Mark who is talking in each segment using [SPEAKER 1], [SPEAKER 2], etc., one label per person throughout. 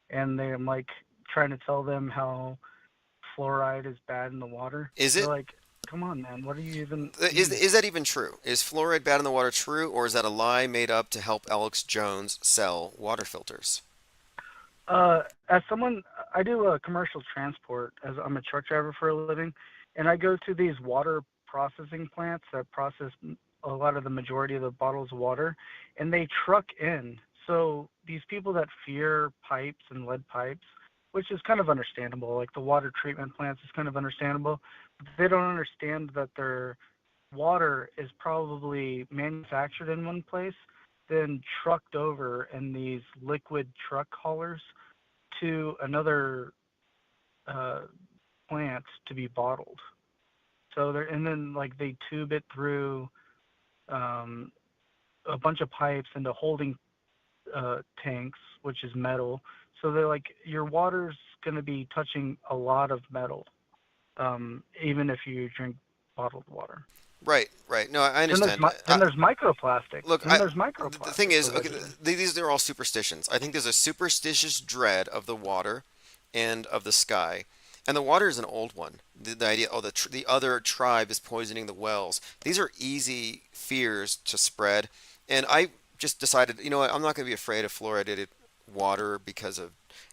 [SPEAKER 1] and I'm like trying to tell them how fluoride is bad in the water.
[SPEAKER 2] Is
[SPEAKER 1] They're
[SPEAKER 2] it?
[SPEAKER 1] like, "Come on, man, what are you even eating?"
[SPEAKER 2] Is that even true? Is fluoride bad in the water true, or is that a lie made up to help Alex Jones sell water filters?
[SPEAKER 1] As someone, I do commercial transport as I'm a truck driver for a living, and I go to these water processing plants that process a lot of the majority of the bottles of water, and they truck in. So these people that fear pipes and lead pipes, which is kind of understandable, like the water treatment plants is kind of understandable, but they don't understand that their water is probably manufactured in one place, then trucked over in these liquid truck haulers to another uh, plant to be bottled. So they're and then like they tube it through um, a bunch of pipes into holding tanks, which is metal. So they're like your water's going to be touching a lot of metal, even if you drink bottled water.
[SPEAKER 2] Right, right. No, I
[SPEAKER 1] Then there's
[SPEAKER 2] understand.
[SPEAKER 1] then there's microplastics.
[SPEAKER 2] Look,
[SPEAKER 1] Then there's
[SPEAKER 2] the thing
[SPEAKER 1] microplastics
[SPEAKER 2] is, okay,
[SPEAKER 1] allegedly.
[SPEAKER 2] these are all superstitions. I think there's a superstitious dread of the water and of the sky. And the water is an old one. The idea, oh, the other tribe is poisoning the wells. These are easy fears to spread. And I just decided, you know what, I'm not going to be afraid of fluoridated water because of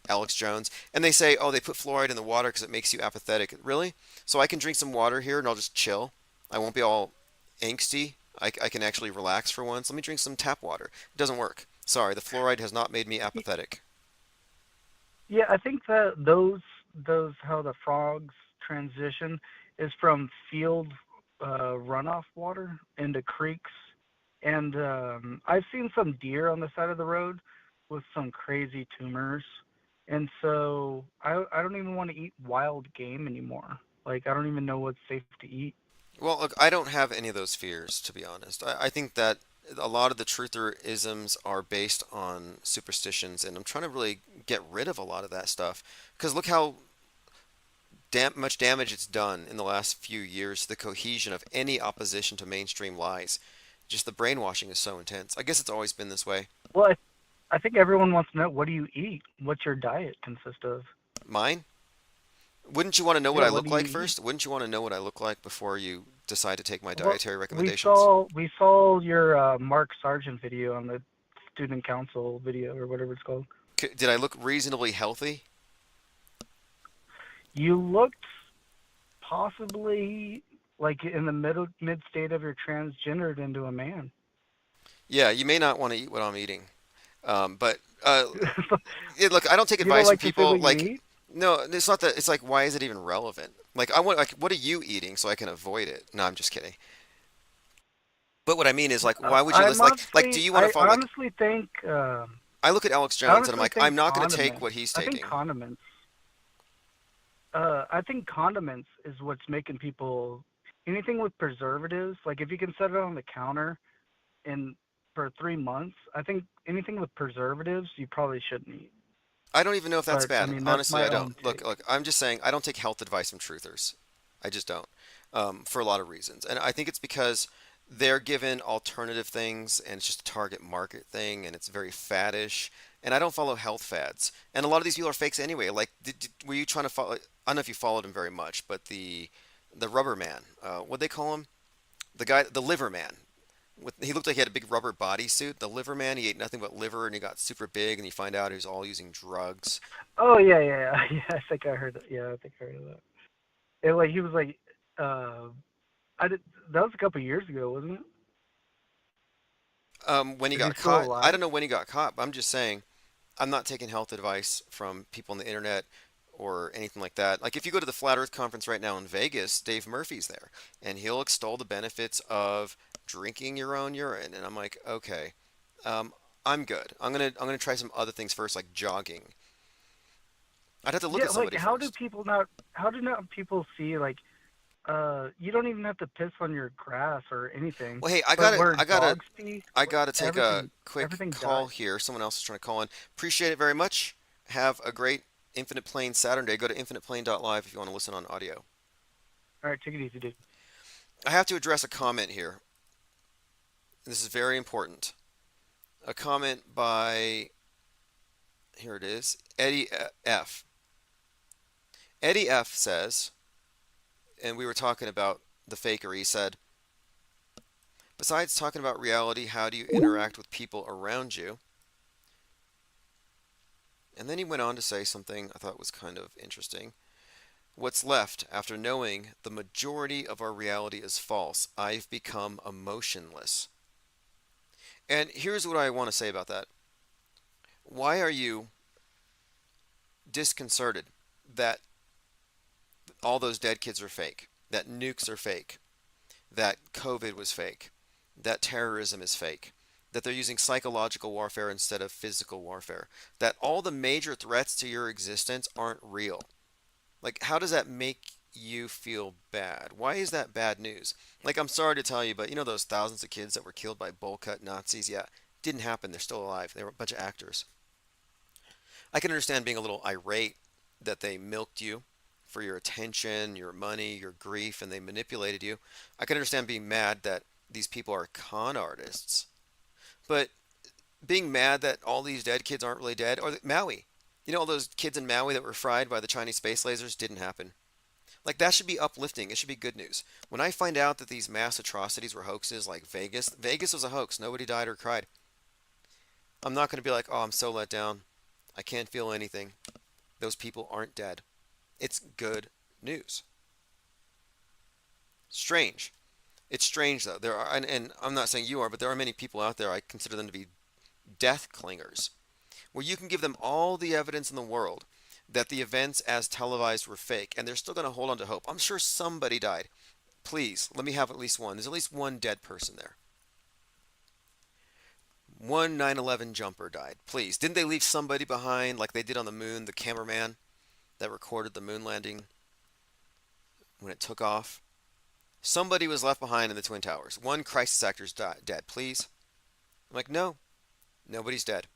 [SPEAKER 2] Alex Jones. And they say, oh, they put fluoride in the water because it makes you apathetic. Really? So I can drink some water here and I'll just chill. I won't be all angsty. I can actually relax for once. Let me drink some tap water. It doesn't work. Sorry, the fluoride has not made me apathetic.
[SPEAKER 1] Yeah, I think that those how the frogs transition is from field runoff water into creeks, and I've seen some deer on the side of the road with some crazy tumors, and so I don't even want to eat wild game anymore. Like I don't even know what's safe to eat.
[SPEAKER 2] Well, look, I don't have any of those fears, to be honest. I think that a lot of the trutherisms are based on superstitions, and I'm trying to really get rid of a lot of that stuff. Because look how much damage it's done in the last few years to the cohesion of any opposition to mainstream lies. Just the brainwashing is so intense. I guess it's always been this way.
[SPEAKER 1] Well, I think everyone wants to know what do you eat? What's your diet consist of?
[SPEAKER 2] Mine? Wouldn't you want to know what
[SPEAKER 1] Yeah,
[SPEAKER 2] I
[SPEAKER 1] what do
[SPEAKER 2] look
[SPEAKER 1] you
[SPEAKER 2] like
[SPEAKER 1] eat?
[SPEAKER 2] first? Wouldn't you want to know what I look like before you decide to take my
[SPEAKER 1] Well,
[SPEAKER 2] dietary
[SPEAKER 1] we
[SPEAKER 2] recommendations?
[SPEAKER 1] saw your Mark Sargent video on the student council video or whatever it's called.
[SPEAKER 2] Did I look reasonably healthy?
[SPEAKER 1] You looked possibly like in the mid state of your transgendered into a man.
[SPEAKER 2] Yeah, you may not want to eat what I'm eating. But look, I don't take
[SPEAKER 1] You don't
[SPEAKER 2] advice from
[SPEAKER 1] like to say
[SPEAKER 2] people
[SPEAKER 1] what you
[SPEAKER 2] like,
[SPEAKER 1] eat?
[SPEAKER 2] no, it's not that. It's like, why is it even relevant? Like, I want, like, what are you eating so I can avoid it? No, I'm just kidding. But what I mean is, like, why would you listen? Do you want to
[SPEAKER 1] I
[SPEAKER 2] follow? Like,
[SPEAKER 1] honestly think,
[SPEAKER 2] I look at Alex Jones and I'm like, I'm not going to take
[SPEAKER 1] condiments.
[SPEAKER 2] what he's
[SPEAKER 1] I think
[SPEAKER 2] taking.
[SPEAKER 1] condiments. I think condiments is what's making people anything with preservatives. Like if you can set it on the counter and for 3 months, I think anything with preservatives you probably shouldn't eat.
[SPEAKER 2] I don't even know if that's
[SPEAKER 1] But I
[SPEAKER 2] bad.
[SPEAKER 1] mean that's
[SPEAKER 2] Honestly,
[SPEAKER 1] my
[SPEAKER 2] I don't.
[SPEAKER 1] own
[SPEAKER 2] Look,
[SPEAKER 1] take.
[SPEAKER 2] look. I'm just saying, I don't take health advice from truthers. I just don't, for a lot of reasons. And I think it's because they're given alternative things, and it's just a target market thing, and it's very faddish. And I don't follow health fads. And a lot of these people are fakes anyway. Like, were you trying to follow? I don't know if you followed him very much, but the rubber man, what they call him? The guy, the liver man. He looked like he had a big rubber bodysuit. The liver man, he ate nothing but liver, and he got super big, and you find out he was all using drugs.
[SPEAKER 1] Oh yeah, yeah, yeah. Yeah, I think I heard that. Yeah, I think I heard of that. It like he was like uh I did that was a couple years ago, wasn't it?
[SPEAKER 2] When he
[SPEAKER 1] Is he
[SPEAKER 2] got
[SPEAKER 1] still
[SPEAKER 2] caught, I
[SPEAKER 1] alive?
[SPEAKER 2] don't know when he got caught, but I'm just saying, I'm not taking health advice from people on the internet or anything like that. Like if you go to the Flat Earth Conference right now in Vegas, Dave Murphy's there, and he'll extol the benefits of drinking your own urine. And I'm like, okay, um, I'm good. I'm gonna try some other things first, like jogging. I'd have to look
[SPEAKER 1] Yeah,
[SPEAKER 2] at
[SPEAKER 1] like
[SPEAKER 2] somebody
[SPEAKER 1] how do
[SPEAKER 2] first.
[SPEAKER 1] people not how do not people see like you don't even have to piss on your grass or anything,
[SPEAKER 2] Well, hey, I
[SPEAKER 1] but
[SPEAKER 2] gotta,
[SPEAKER 1] where
[SPEAKER 2] I gotta,
[SPEAKER 1] dogs pee,
[SPEAKER 2] I gotta take a
[SPEAKER 1] everything
[SPEAKER 2] quick
[SPEAKER 1] everything
[SPEAKER 2] call
[SPEAKER 1] dies.
[SPEAKER 2] here. Someone else is trying to call in. Appreciate it very much. Have a great Infinite Plane Saturday. Go to infiniteplane.live if you want to listen on audio.
[SPEAKER 1] All right, take it easy, dude.
[SPEAKER 2] I have to address a comment here. This is very important. A comment by Here it is. Eddie F. Eddie F says, and we were talking about the fakery. He said, besides talking about reality, how do you interact with people around you? And then he went on to say something I thought was kind of interesting. What's left after knowing the majority of our reality is false? I've become emotionless. And here's what I want to say about that. Why are you disconcerted that all those dead kids are fake, that nukes are fake, that COVID was fake, that terrorism is fake, that they're using psychological warfare instead of physical warfare, that all the major threats to your existence aren't real? Like, how does that make you feel bad? Why is that bad news? Like, I'm sorry to tell you, but you know those thousands of kids that were killed by bowl cut Nazis? Yeah, didn't happen. They're still alive. They were a bunch of actors. I can understand being a little irate that they milked you for your attention, your money, your grief, and they manipulated you. I can understand being mad that these people are con artists. But being mad that all these dead kids aren't really dead, or Maui, you know, all those kids in Maui that were fried by the Chinese space lasers didn't happen. Like, that should be uplifting. It should be good news. When I find out that these mass atrocities were hoaxes, like Vegas was a hoax. Nobody died or cried. I'm not going to be like, oh, I'm so let down. I can't feel anything. Those people aren't dead. It's good news. Strange. It's strange though. There are, and I'm not saying you are, but there are many people out there. I consider them to be death clingers, where you can give them all the evidence in the world that the events as televised were fake, and they're still going to hold on to hope. I'm sure somebody died. Please, let me have at least one. There's at least one dead person there. One 9/11 jumper died. Please. Didn't they leave somebody behind like they did on the moon, the cameraman that recorded the moon landing when it took off? Somebody was left behind in the Twin Towers. One crisis actor's dead. Please. I'm like, no, nobody's dead.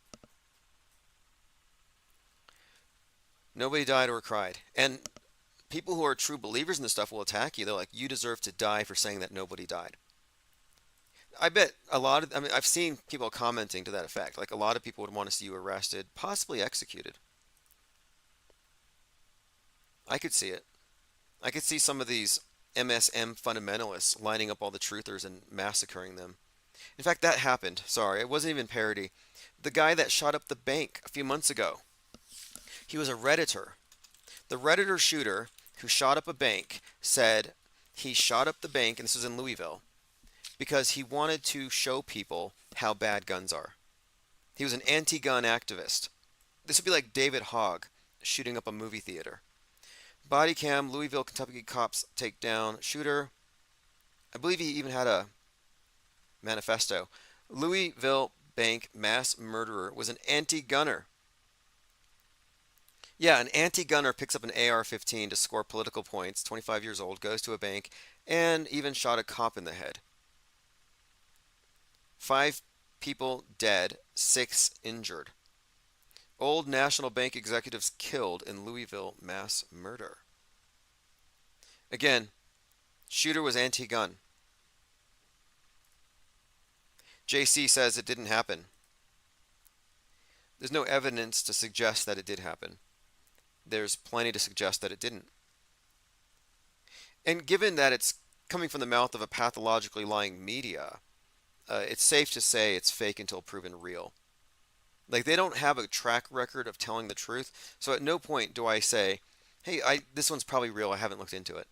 [SPEAKER 2] Nobody died or cried. And people who are true believers in this stuff will attack you. They're like, you deserve to die for saying that nobody died. I bet a lot of, I mean, I've seen people commenting to that effect. Like, a lot of people would want to see you arrested, possibly executed. I could see it. I could see some of these MSM fundamentalists lining up all the truthers and massacring them. In fact, that happened. Sorry, it wasn't even parody. The guy that shot up the bank a few months ago, he was a Redditor. The Redditor shooter who shot up a bank said he shot up the bank, and this was in Louisville, because he wanted to show people how bad guns are. He was an anti-gun activist. This would be like David Hogg shooting up a movie theater. Body cam, Louisville, Kentucky cops take down shooter. I believe he even had a manifesto. Louisville bank mass murderer was an anti-gunner. Yeah, an anti-gunner picks up an AR-15 to score political points, 25 years old, goes to a bank, and even shot a cop in the head. 5 people dead, 6 injured. Old National Bank executives killed in Louisville mass murder. Again, shooter was anti-gun. JC says it didn't happen. There's no evidence to suggest that it did happen. There's plenty to suggest that it didn't. And given that it's coming from the mouth of a pathologically lying media, it's safe to say it's fake until proven real. Like, they don't have a track record of telling the truth, so at no point do I say, hey, this one's probably real, I haven't looked into it.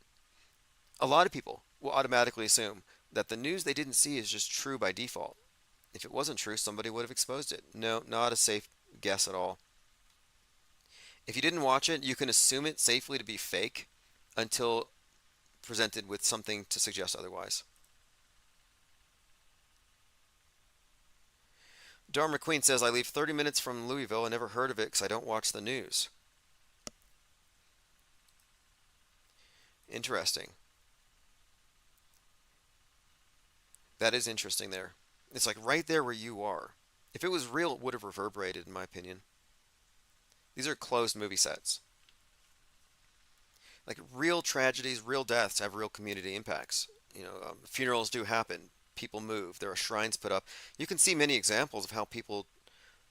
[SPEAKER 2] A lot of people will automatically assume that the news they didn't see is just true by default. If it wasn't true, somebody would have exposed it. No, not a safe guess at all. If you didn't watch it, you can assume it safely to be fake until presented with something to suggest otherwise. Dar McQueen says, I leave 30 minutes from Louisville. I never heard of it because I don't watch the news. Interesting. That is interesting there. It's like right there where you are. If it was real, it would have reverberated, in my opinion. These are closed movie sets. Like, real tragedies, real deaths have real community impacts. Funerals do happen. People move. There are shrines put up. You can see many examples of how people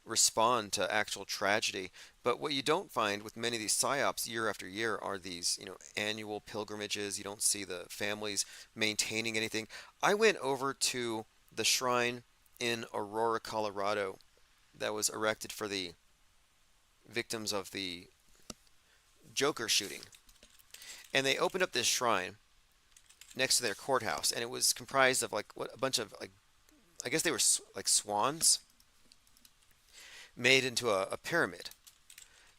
[SPEAKER 2] respond to actual tragedy. But what you don't find with many of these psyops year after year are these, annual pilgrimages. You don't see the families maintaining anything. I went over to the shrine in Aurora, Colorado that was erected for the victims of the Joker shooting. And they opened up this shrine next to their courthouse, and it was comprised of like a bunch of like, I guess they were like swans made into a pyramid,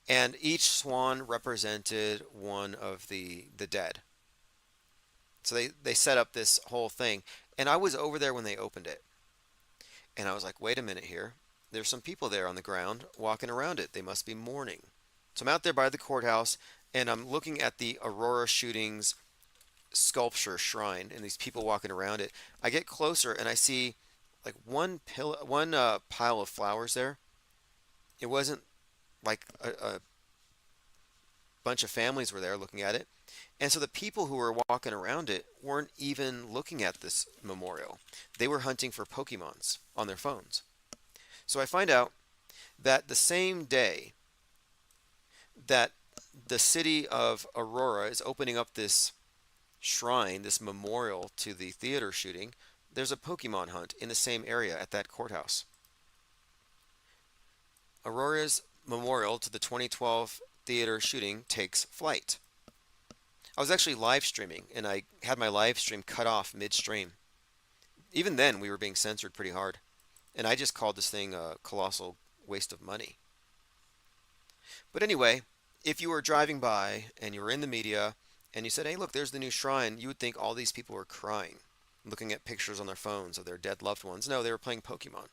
[SPEAKER 2] and each swan represented one of the dead. So they set up this whole thing, and I was over there when they opened it, and I was like, wait a minute here. There's some people there on the ground walking around it. They must be mourning. So I'm out there by the courthouse, and I'm looking at the Aurora shootings sculpture shrine and these people walking around it. I get closer and I see like one pile of flowers there. It wasn't like a bunch of families were there looking at it. And so the people who were walking around it weren't even looking at this memorial. They were hunting for Pokemons on their phones. So I find out that the same day that the city of Aurora is opening up this shrine, this memorial to the theater shooting, there's a Pokemon hunt in the same area at that courthouse. Aurora's memorial to the 2012 theater shooting takes flight. I was actually live streaming, and I had my live stream cut off midstream. Even then, we were being censored pretty hard, and I just called this thing a colossal waste of money. But anyway, if you were driving by and you were in the media and you said, hey, look, there's the new shrine, you would think all these people were crying, looking at pictures on their phones of their dead loved ones. No, they were playing Pokemon.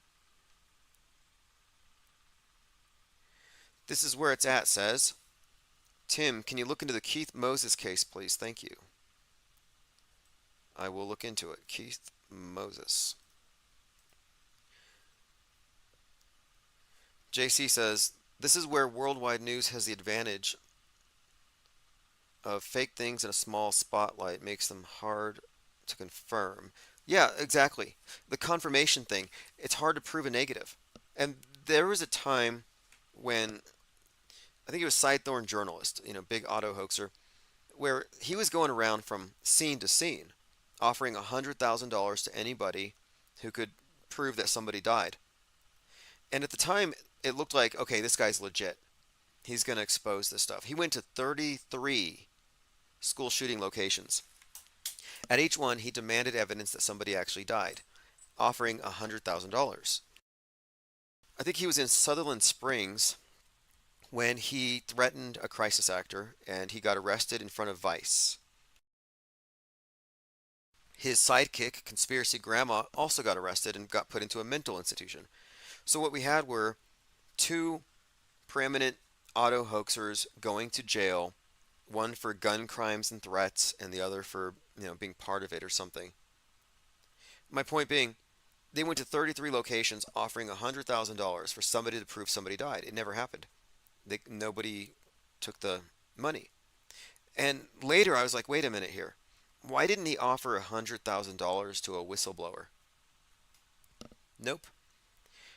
[SPEAKER 2] This is where it's at, says. Tim, can you look into the Keith Moses case, please? Thank you. I will look into it. Keith Moses. JC says, this is where worldwide news has the advantage of fake things in a small spotlight makes them hard to confirm. Yeah, exactly. The confirmation thing, it's hard to prove a negative. And there was a time when I think it was Sidethorn journalist, big auto hoaxer, where he was going around from scene to scene, offering $100,000 to anybody who could prove that somebody died. And at the time, it looked like, okay, this guy's legit. He's going to expose this stuff. He went to 33 school shooting locations. At each one, he demanded evidence that somebody actually died, offering $100,000. I think he was in Sutherland Springs when he threatened a crisis actor and he got arrested in front of Vice. His sidekick, Conspiracy Grandma, also got arrested and got put into a mental institution. So what we had were two preeminent auto hoaxers going to jail, one for gun crimes and threats and the other for, being part of it or something. My point being, they went to 33 locations offering $100,000 for somebody to prove somebody died. It never happened. Nobody took the money. And later I was like, wait a minute here. Why didn't he offer $100,000 to a whistleblower? Nope.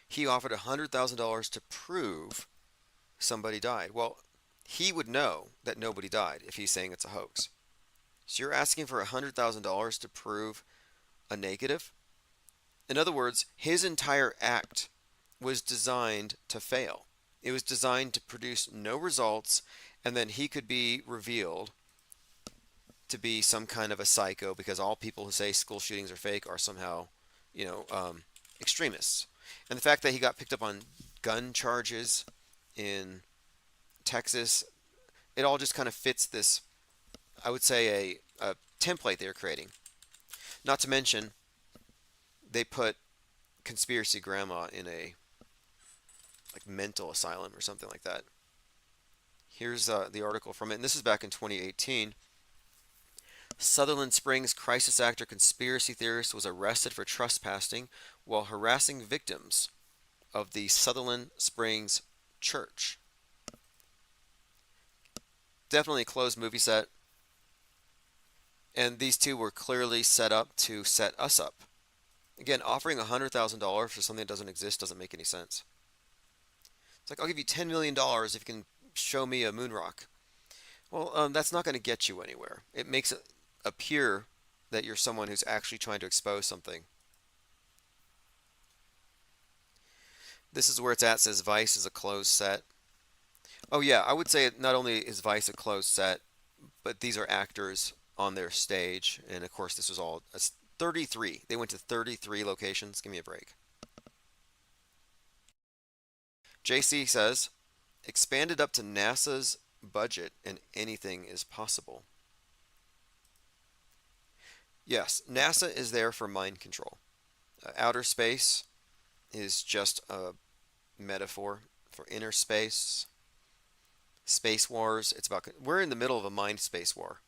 [SPEAKER 2] He offered $100,000 to prove somebody died. Well, he would know that nobody died if he's saying it's a hoax. So you're asking for $100,000 to prove a negative? In other words, his entire act was designed to fail. It was designed to produce no results, and then he could be revealed to be some kind of a psycho because all people who say school shootings are fake are somehow, extremists. And the fact that he got picked up on gun charges in Texas, it all just kind of fits this, I would say, a template they're creating. Not to mention, they put Conspiracy Grandma in a like mental asylum or something like that. Here's the article from it, and this is back in 2018. Sutherland Springs crisis actor conspiracy theorist was arrested for trespassing while harassing victims of the Sutherland Springs church. Definitely a closed movie set. And these two were clearly set up to set us up. Again, offering $100,000 for something that doesn't exist doesn't make any sense. It's like, I'll give you $10 million if you can show me a moon rock. Well, that's not going to get you anywhere. It makes it appear that you're someone who's actually trying to expose something. This is where it's at, says Vice is a closed set. Oh yeah, I would say not only is Vice a closed set, but these are actors on their stage. And of course, this was all 33. They went to 33 locations. Give me a break. JC says, expanded up to NASA's budget and anything is possible. Yes, NASA is there for mind control. Outer space is just a metaphor for inner space. Space wars, we're in the middle of a mind space war.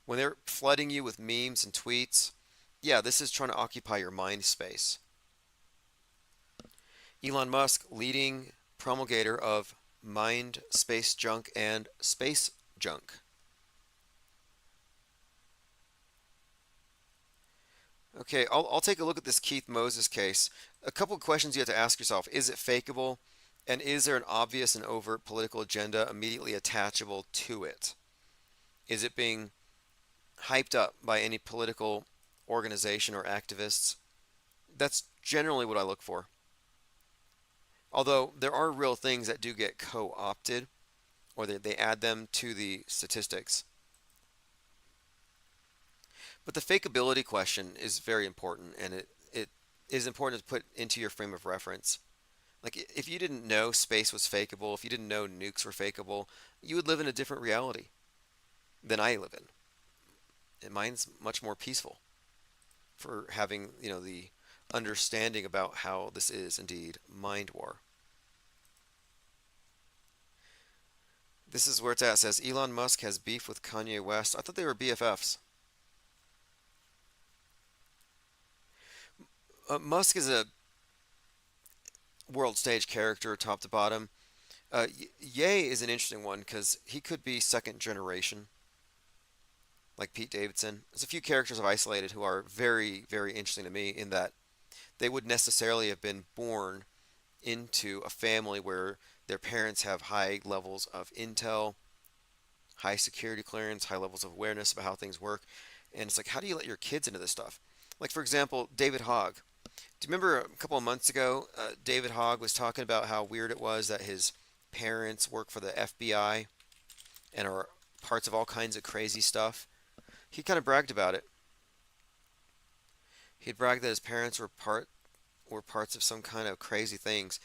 [SPEAKER 2] When they're flooding you with memes and tweets, yeah, this is trying to occupy your mind space. Elon Musk, leading promulgator of mind space junk and space junk. Okay, I'll take a look at this Keith Moses case. A couple of questions you have to ask yourself. Is it fakeable? And is there an obvious and overt political agenda immediately attachable to it? Is it being hyped up by any political organization or activists? That's generally what I look for. Although there are real things that do get co-opted, or they add them to the statistics. But the fakeability question is very important, and it is important to put into your frame of reference. Like, if you didn't know space was fakeable, if you didn't know nukes were fakeable, you would live in a different reality than I live in. And mine's much more peaceful for having, the understanding about how this is indeed mind war. This is where it's at. It says Elon Musk has beef with Kanye West. I thought they were BFFs. Musk is a world stage character top to bottom. Ye is an interesting one because he could be second generation, like Pete Davidson. There's a few characters I've isolated who are very, very interesting to me in that they would necessarily have been born into a family where their parents have high levels of intel, high security clearance, high levels of awareness about how things work. And it's like, how do you let your kids into this stuff? Like, for example, David Hogg. Do you remember a couple of months ago, David Hogg was talking about how weird it was that his parents work for the FBI and are parts of all kinds of crazy stuff? He kind of bragged about it. He bragged that his parents were parts of some kind of crazy things.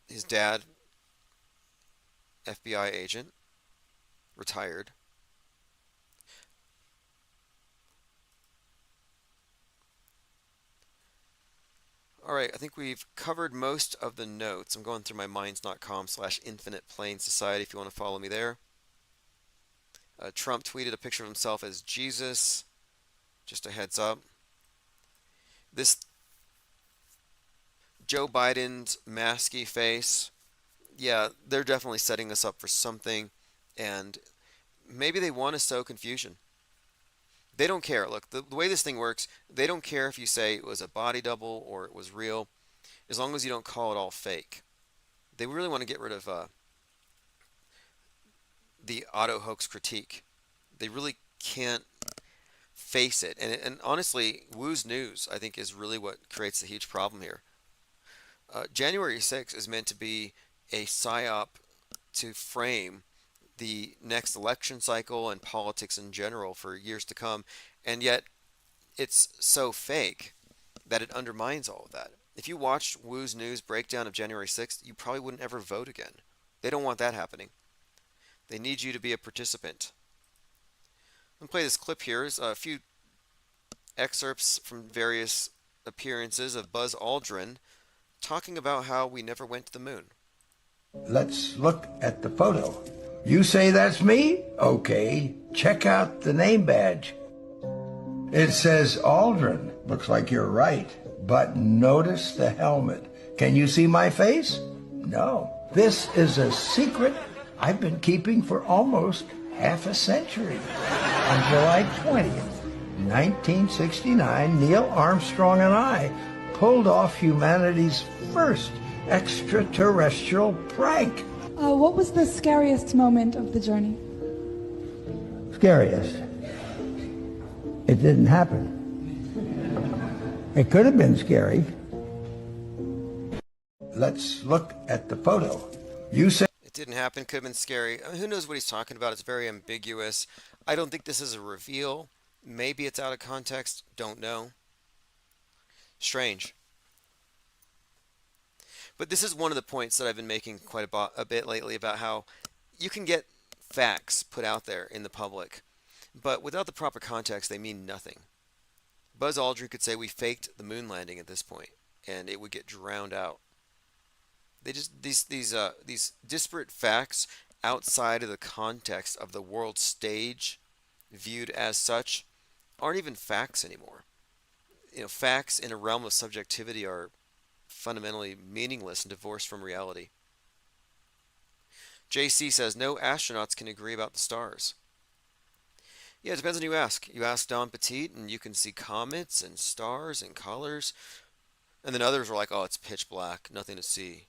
[SPEAKER 2] His dad, FBI agent, retired. All right, I think we've covered most of the notes. I'm going through my minds.com/infinite plane society if you want to follow me there. Trump tweeted a picture of himself as Jesus. Just a heads up. This Joe Biden's masky face, yeah, they're definitely setting us up for something, and maybe they want to sow confusion. They don't care. Look, the way this thing works, they don't care if you say it was a body double or it was real, as long as you don't call it all fake. They really want to get rid of the auto hoax critique. They really can't face it. And honestly, Wu's news, I think, is really what creates a huge problem here. January 6th is meant to be a psyop to frame the next election cycle and politics in general for years to come, and yet it's so fake that it undermines all of that. If you watched Wu's news breakdown of January 6th, you probably wouldn't ever vote again. They don't want that happening. They need you to be a participant. I'm going to play this clip here. There's a few excerpts from various appearances of Buzz Aldrin talking about how we never went to the moon.
[SPEAKER 3] Let's look at the photo. You say that's me? Okay. Check out the name badge. It says Aldrin. Looks like you're right. But notice the helmet. Can you see my face? No. This is a secret I've been keeping for almost half a century. On July 20th, 1969, Neil Armstrong and I pulled off humanity's first extraterrestrial prank.
[SPEAKER 4] What was the scariest moment of the journey?
[SPEAKER 3] Scariest. It didn't happen. It could have been scary. Let's look at the photo. You say
[SPEAKER 2] It didn't happen, could have been scary. I mean, who knows what he's talking about? It's very ambiguous. I don't think this is a reveal. Maybe it's out of context. Don't know. Strange. But this is one of the points that I've been making quite a bit lately about how you can get facts put out there in the public, but without the proper context, they mean nothing. Buzz Aldrin could say we faked the moon landing at this point, and it would get drowned out. They just these disparate facts outside of the context of the world stage, viewed as such, aren't even facts anymore. Facts in a realm of subjectivity are fundamentally meaningless and divorced from reality. JC says no astronauts can agree about the stars. Yeah, it depends on who you ask. You ask Don Petit, and you can see comets and stars and colors. And then others are like, oh, it's pitch black, nothing to see.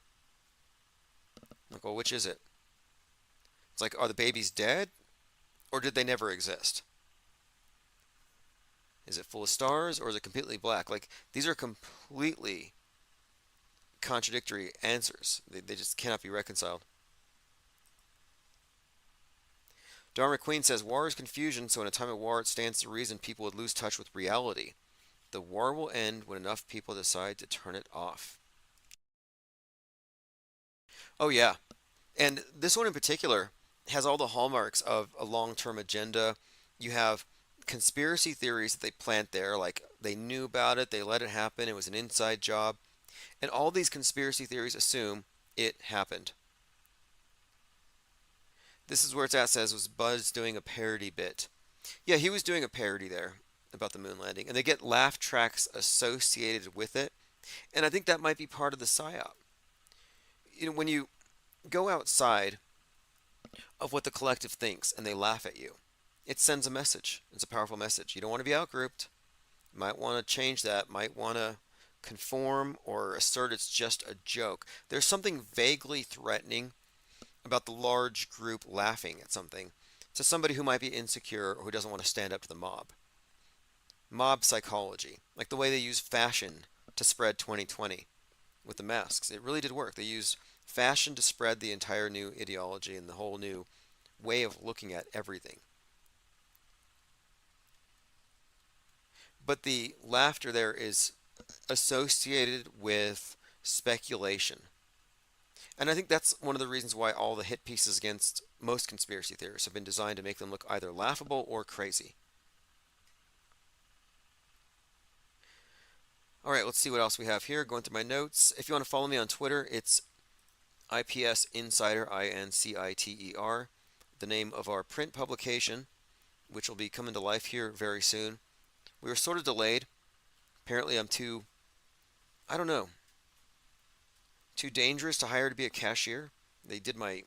[SPEAKER 2] I'm like, well, which is it? It's like, are the babies dead? Or did they never exist? Is it full of stars, or is it completely black? Like, these are completely contradictory answers. They just cannot be reconciled. Dharma Queen says, war is confusion, so in a time of war it stands to reason people would lose touch with reality. The war will end when enough people decide to turn it off. Oh yeah, and this one in particular has all the hallmarks of a long-term agenda. You have conspiracy theories that they plant there, like they knew about it, they let it happen, it was an inside job. And all these conspiracy theories assume it happened. This is where it's at, says, was Buzz doing a parody bit? Yeah, he was doing a parody there about the moon landing, and they get laugh tracks associated with it, and I think that might be part of the psyop. When you go outside of what the collective thinks and they laugh at you, it sends a message. It's a powerful message. You don't want to be outgrouped. You might want to change that, might want to conform or assert it's just a joke. There's something vaguely threatening about the large group laughing at something to somebody who might be insecure or who doesn't want to stand up to the mob. Mob psychology, like the way they use fashion to spread 2020 with the masks. It really did work. They used fashion to spread the entire new ideology and the whole new way of looking at everything. But the laughter there is associated with speculation. And I think that's one of the reasons why all the hit pieces against most conspiracy theorists have been designed to make them look either laughable or crazy. All right, let's see what else we have here. Going through my notes. If you want to follow me on Twitter, it's IPS Insider, INCITER, the name of our print publication, which will be coming to life here very soon. We were sort of delayed. Apparently I'm I don't know, too dangerous to hire to be a cashier. They did my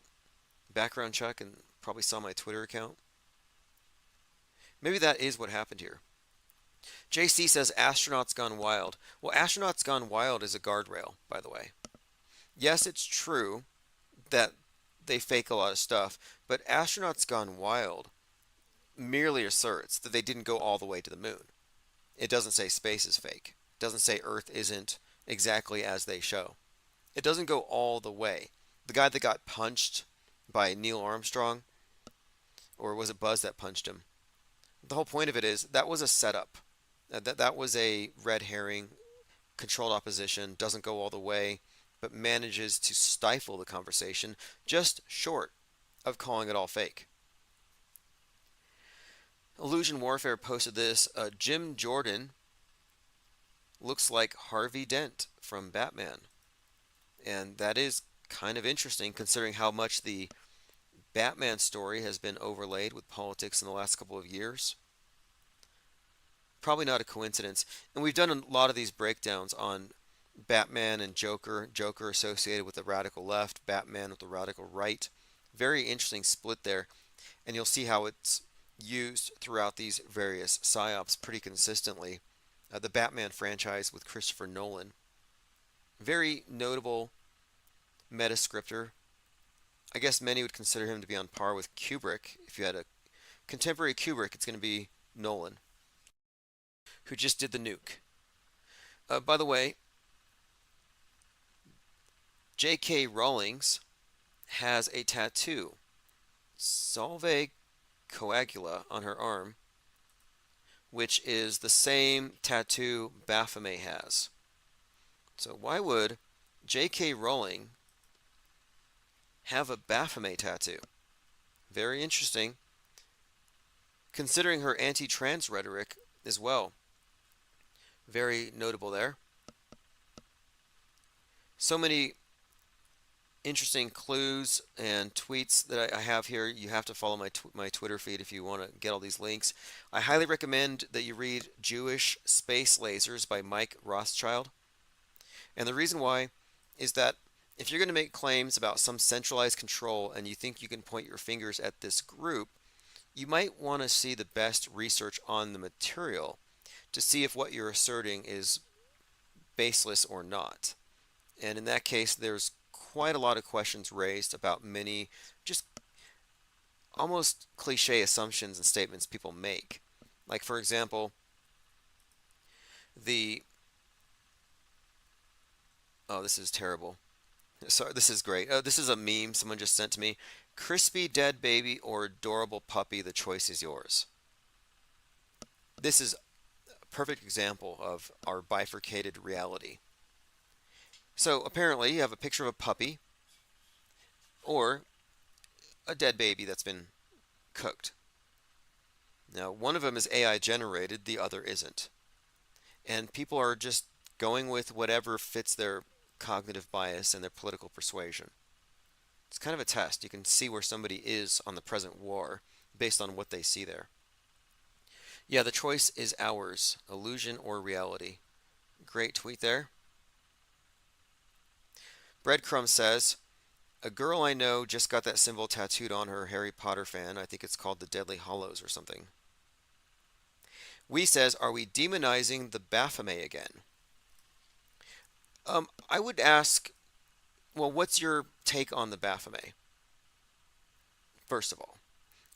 [SPEAKER 2] background check and probably saw my Twitter account. Maybe that is what happened here. JC says Astronauts Gone Wild. Well, Astronauts Gone Wild is a guardrail, by the way. Yes, it's true that they fake a lot of stuff, but Astronauts Gone Wild merely asserts that they didn't go all the way to the moon. It doesn't say space is fake. It doesn't say Earth isn't exactly as they show. It doesn't go all the way. The guy that got punched by Neil Armstrong, or was it Buzz that punched him? The whole point of it is that was a setup. That was a red herring, controlled opposition, doesn't go all the way, but manages to stifle the conversation just short of calling it all fake. Illusion Warfare posted this. Jim Jordan looks like Harvey Dent from Batman. And that is kind of interesting considering how much the Batman story has been overlaid with politics in the last couple of years. Probably not a coincidence. And we've done a lot of these breakdowns on Batman and Joker. Joker associated with the radical left, Batman with the radical right. Very interesting split there. And you'll see how it's used throughout these various psyops pretty consistently. The Batman franchise with Christopher Nolan. Very notable meta scripter. I guess many would consider him to be on par with Kubrick. If you had a contemporary Kubrick, it's going to be Nolan, who just did the nuke. By the way, J.K. Rowling's has a tattoo, Solve Coagula, on her arm, which is the same tattoo Baphomet has. So why would J.K. Rowling have a Baphomet tattoo? Very interesting, considering her anti-trans rhetoric as well. Very notable there. So many interesting clues and tweets that I have here. You have to follow my Twitter feed if you want to get all these links. I highly recommend that you read Jewish Space Lasers by Mike Rothschild. And the reason why is that if you're going to make claims about some centralized control and you think you can point your fingers at this group, you might want to see the best research on the material to see if what you're asserting is baseless or not. And in that case, there's quite a lot of questions raised about many just almost cliche assumptions and statements people make. Like, for example, oh, this is terrible. Sorry, this is great. This is a meme someone just sent to me. Crispy dead baby or adorable puppy, the choice is yours. This is a perfect example of our bifurcated reality. So apparently you have a picture of a puppy or a dead baby that's been cooked. Now, one of them is AI generated, the other isn't. And people are just going with whatever fits their cognitive bias and their political persuasion. It's kind of a test. You can see where somebody is on the present war based on what they see there. Yeah, the choice is ours, illusion or reality. Great tweet there. Breadcrumb says, a girl I know just got that symbol tattooed on her, Harry Potter fan. I think it's called the Deadly Hollows or something. We says, are we demonizing the Baphomet again? I would ask, well, what's your take on the Baphomet? First of all,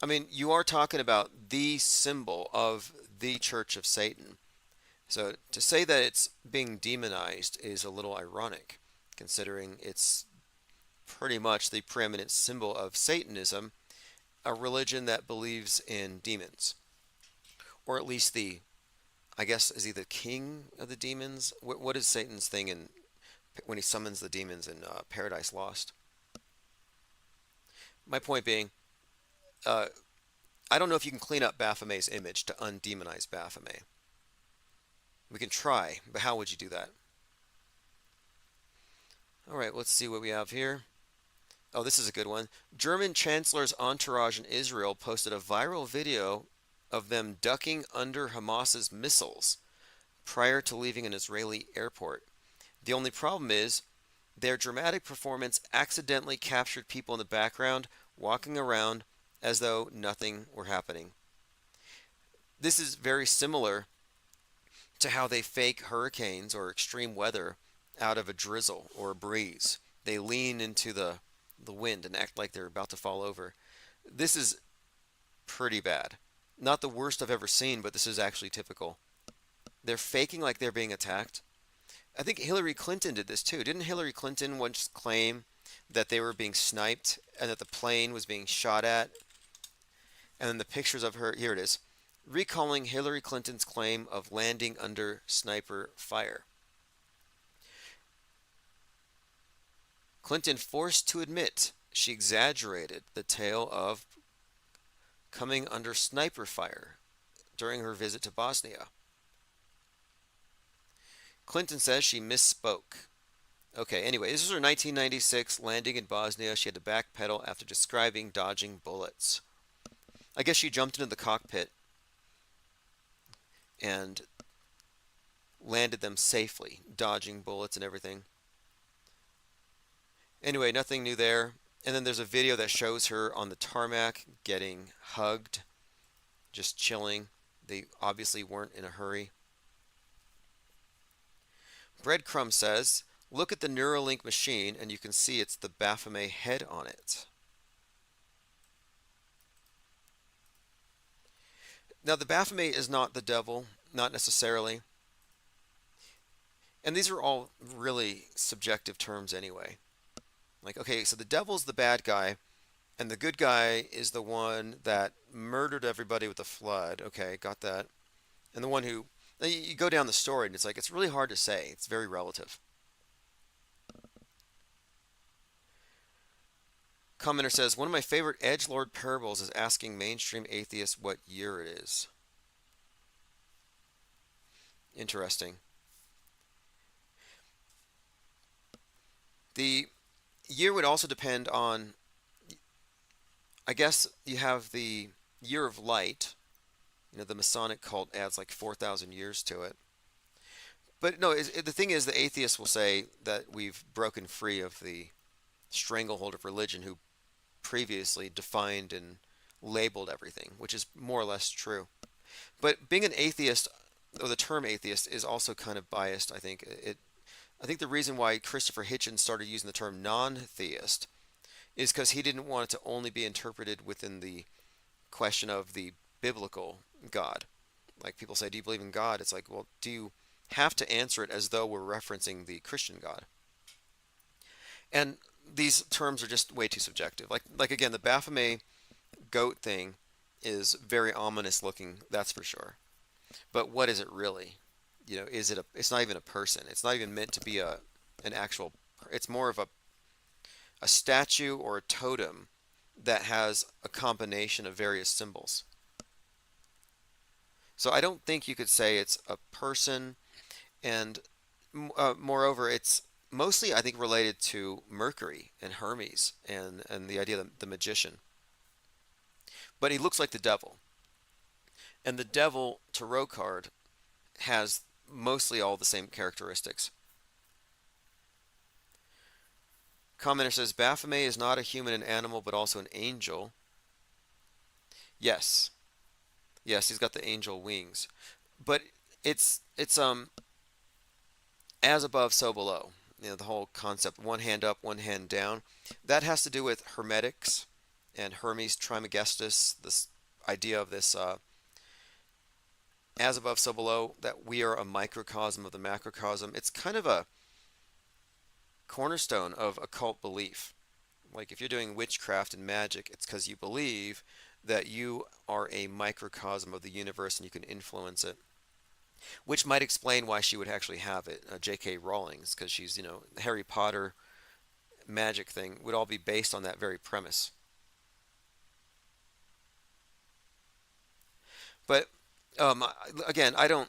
[SPEAKER 2] I mean, you are talking about the symbol of the Church of Satan. So to say that it's being demonized is a little ironic, considering it's pretty much the preeminent symbol of Satanism, a religion that believes in demons. Or at least I guess, is he the king of the demons? What is Satan's thing when he summons the demons in Paradise Lost? My point being, I don't know if you can clean up Baphomet's image to undemonize Baphomet. We can try, but how would you do that? All right, let's see what we have here. Oh, this is a good one. German Chancellor's entourage in Israel posted a viral video of them ducking under Hamas's missiles prior to leaving an Israeli airport. The only problem is their dramatic performance accidentally captured people in the background walking around as though nothing were happening. This is very similar to how they fake hurricanes or extreme weather out of a drizzle or a breeze. They lean into the wind and act like they're about to fall over. This is pretty bad. Not the worst I've ever seen, but this is actually typical. They're faking like they're being attacked. I think Hillary Clinton did this too. Didn't Hillary Clinton once claim that they were being sniped and that the plane was being shot at? And then the pictures of her, here it is, recalling Hillary Clinton's claim of landing under sniper fire. Clinton forced to admit she exaggerated the tale of coming under sniper fire during her visit to Bosnia. Clinton says she misspoke. Okay, anyway, this was her 1996 landing in Bosnia. She had to backpedal after describing dodging bullets. I guess she jumped into the cockpit and landed them safely, dodging bullets and everything. Anyway, nothing new there. And then there's a video that shows her on the tarmac getting hugged, just chilling. They obviously weren't in a hurry. Breadcrumb says, Look at the Neuralink machine and you can see it's the Baphomet head on it. Now, the Baphomet is not the devil, not necessarily. And these are all really subjective terms anyway. Like, okay, so the devil's the bad guy, and the good guy is the one that murdered everybody with the flood. Okay, got that. And the one who, you go down the story, and it's like, it's really hard to say. It's very relative. Commenter says, one of my favorite edgelord parables is asking mainstream atheists what year it is. Interesting. The year would also depend on, I guess you have the year of light. The Masonic cult adds like 4,000 years to it. But no, the thing is, the atheists will say that we've broken free of the stranglehold of religion who previously defined and labeled everything, which is more or less true. But being an atheist, or the term atheist, is also kind of biased, I think. I think the reason why Christopher Hitchens started using the term non-theist is because he didn't want it to only be interpreted within the question of the biblical God. Like people say, do you believe in God? It's like, well, do you have to answer it as though we're referencing the Christian God? And these terms are just way too subjective. Like again, the Baphomet goat thing is very ominous looking, that's for sure. But what is it really? Is it it's not even a person. It's not even meant to be an actual, it's more of a statue or a totem that has a combination of various symbols. So I don't think you could say it's a person, and moreover, it's mostly, I think, related to Mercury and Hermes and the idea of the magician. But he looks like the devil. And the devil tarot card has mostly all the same characteristics. Commenter says, Baphomet is not a human and animal, but also an angel. Yes. Yes, he's got the angel wings. But it's as above, so below. The whole concept, one hand up, one hand down. That has to do with Hermetics and Hermes Trismegistus, this idea of this as above, so below, that we are a microcosm of the macrocosm. It's kind of a cornerstone of occult belief. Like if you're doing witchcraft and magic, it's because you believe that you are a microcosm of the universe and you can influence it. Which might explain why she would actually have it, J.K. Rowling's, because she's, the Harry Potter magic thing would all be based on that very premise. But again, I don't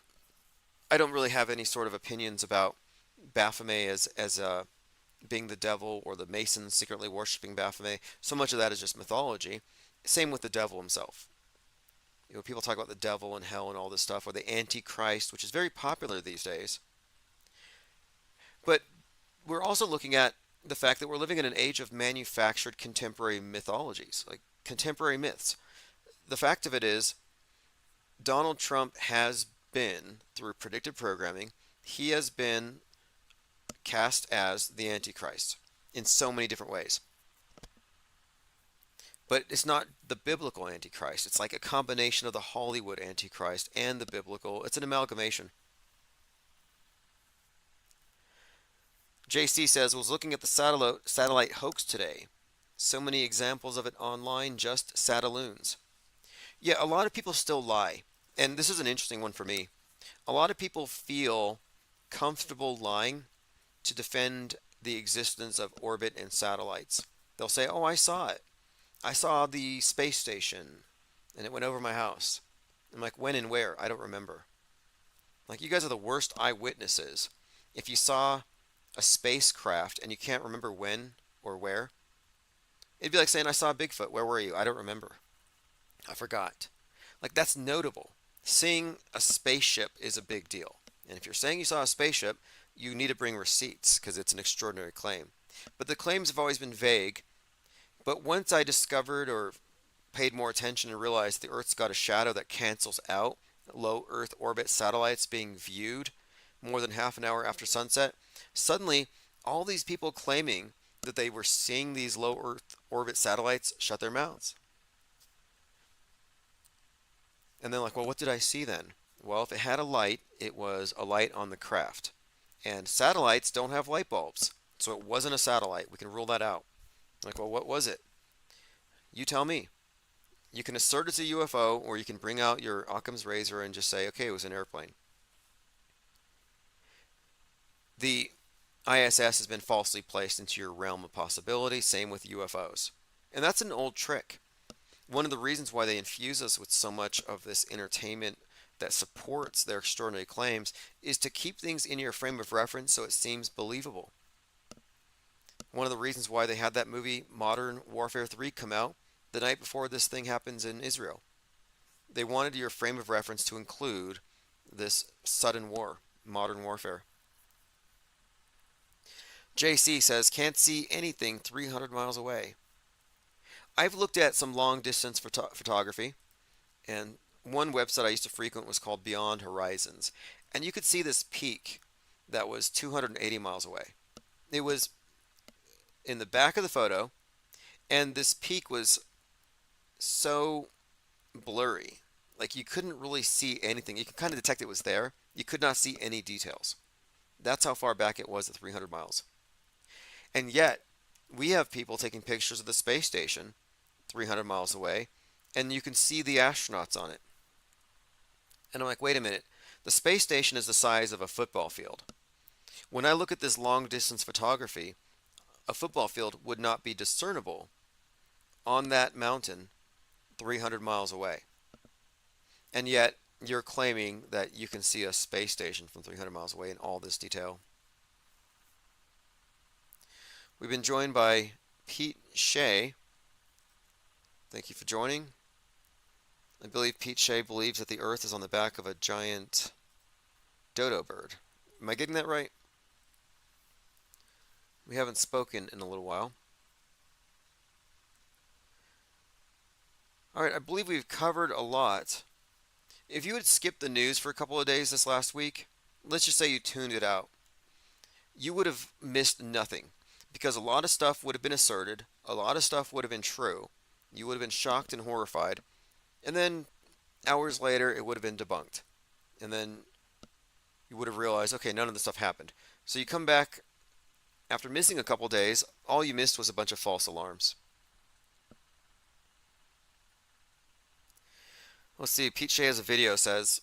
[SPEAKER 2] really have any sort of opinions about Baphomet as being the devil or the Masons secretly worshiping Baphomet. So much of that is just mythology. Same with the devil himself. People talk about the devil and hell and all this stuff, or the Antichrist, which is very popular these days. But we're also looking at the fact that we're living in an age of manufactured contemporary mythologies, like contemporary myths. The fact of it is, Donald Trump has been, through predictive programming, he has been cast as the Antichrist in so many different ways. But it's not the biblical Antichrist. It's like a combination of the Hollywood Antichrist and the biblical. It's an amalgamation. JC says, was looking at the satellite hoax today. So many examples of it online, just sataloons. Yeah, a lot of people still lie. And this is an interesting one for me. A lot of people feel comfortable lying to defend the existence of orbit and satellites. They'll say, oh, I saw it. I saw the space station and it went over my house. I'm like, when and where? I don't remember. Like, you guys are the worst eyewitnesses. If you saw a spacecraft and you can't remember when or where, it'd be like saying, I saw Bigfoot. Where were you? I don't remember. I forgot. Like, that's notable. Seeing a spaceship is a big deal. And if you're saying you saw a spaceship, you need to bring receipts because it's an extraordinary claim. But the claims have always been vague. But once I discovered or paid more attention and realized the Earth's got a shadow that cancels out low Earth orbit satellites being viewed more than half an hour after sunset, suddenly All these people claiming that they were seeing these low Earth orbit satellites shut their mouths. And they're like, well, what did I see then? Well, if it had a light, it was a light on the craft. And satellites don't have light bulbs. So it wasn't a satellite. We can rule that out. Like, well, what was it? You tell me. You can assert it's a UFO, or you can bring out your Occam's razor and just say, okay, it was an airplane. The ISS has been falsely placed into your realm of possibility. Same with UFOs. And that's an old trick. One of the reasons why they infuse us with so much of this entertainment that supports their extraordinary claims is to keep things in your frame of reference so it seems believable. One of the reasons why they had that movie Modern Warfare 3 come out the night before this thing happens in Israel. They wanted your frame of reference to include this sudden war, modern warfare. JC says, can't see anything 300 miles away. I've looked at some long distance photography, and one website I used to frequent was called Beyond Horizons. And you could see this peak that was 280 miles away. It was in the back of the photo, and this peak was so blurry. Like you couldn't really see anything. You could kind of detect it was there. You could not see any details. That's how far back it was at 300 miles. And yet, we have people taking pictures of the space station 300 miles away, and you can see the astronauts on it. And I'm like, wait a minute. The space station is the size of a football field. When I look at this long distance photography, a football field would not be discernible on that mountain 300 miles away. And yet, you're claiming that you can see a space station from 300 miles away in all this detail. We've been joined by Pete Shea. Thank you for joining. I believe Pete Shea believes that the Earth is on the back of a giant dodo bird. Am I getting that right? We haven't spoken in a little while. All right, I believe we've covered a lot. If you had skipped the news for a couple of days this last week, let's just say you tuned it out, you would have missed nothing because a lot of stuff would have been asserted, a lot of stuff would have been true. You would have been shocked and horrified, and then hours later it would have been debunked. And then you would have realized, okay, none of this stuff happened. So you come back after missing a couple days, all you missed was a bunch of false alarms. Let's see, Pete Shea has a video, says,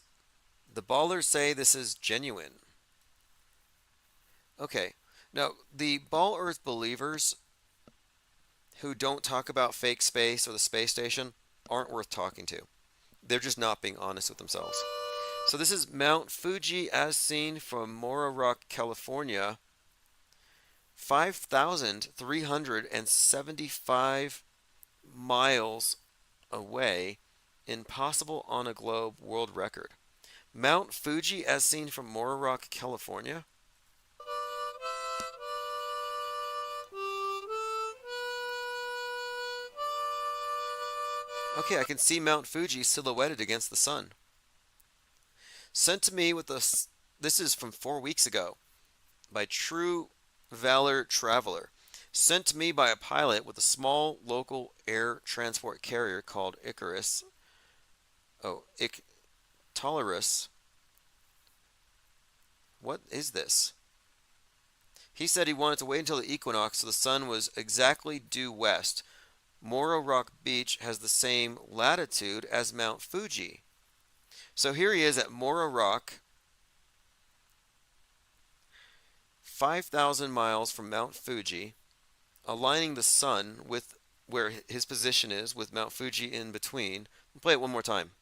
[SPEAKER 2] the ballers say this is genuine. Okay, now the Ball Earth believers who don't talk about fake space or the space station aren't worth talking to. They're just not being honest with themselves. So this is Mount Fuji as seen from Mora Rock, California. 5,375 miles away, impossible on a globe world record. Mount Fuji as seen from Mora Rock, California. Okay, I can see Mount Fuji silhouetted against the sun. Sent to me with this is from 4 weeks ago by True Valor Traveler. Sent to me by a pilot with a small local air transport carrier called Icarus. Tolerus. What is this? He said he wanted to wait until the equinox so the sun was exactly due west. Moro Rock Beach has the same latitude as Mount Fuji. So here he is at Moro Rock, 5,000 miles from Mount Fuji, aligning the sun with where his position is with Mount Fuji in between. I'll play it one more time.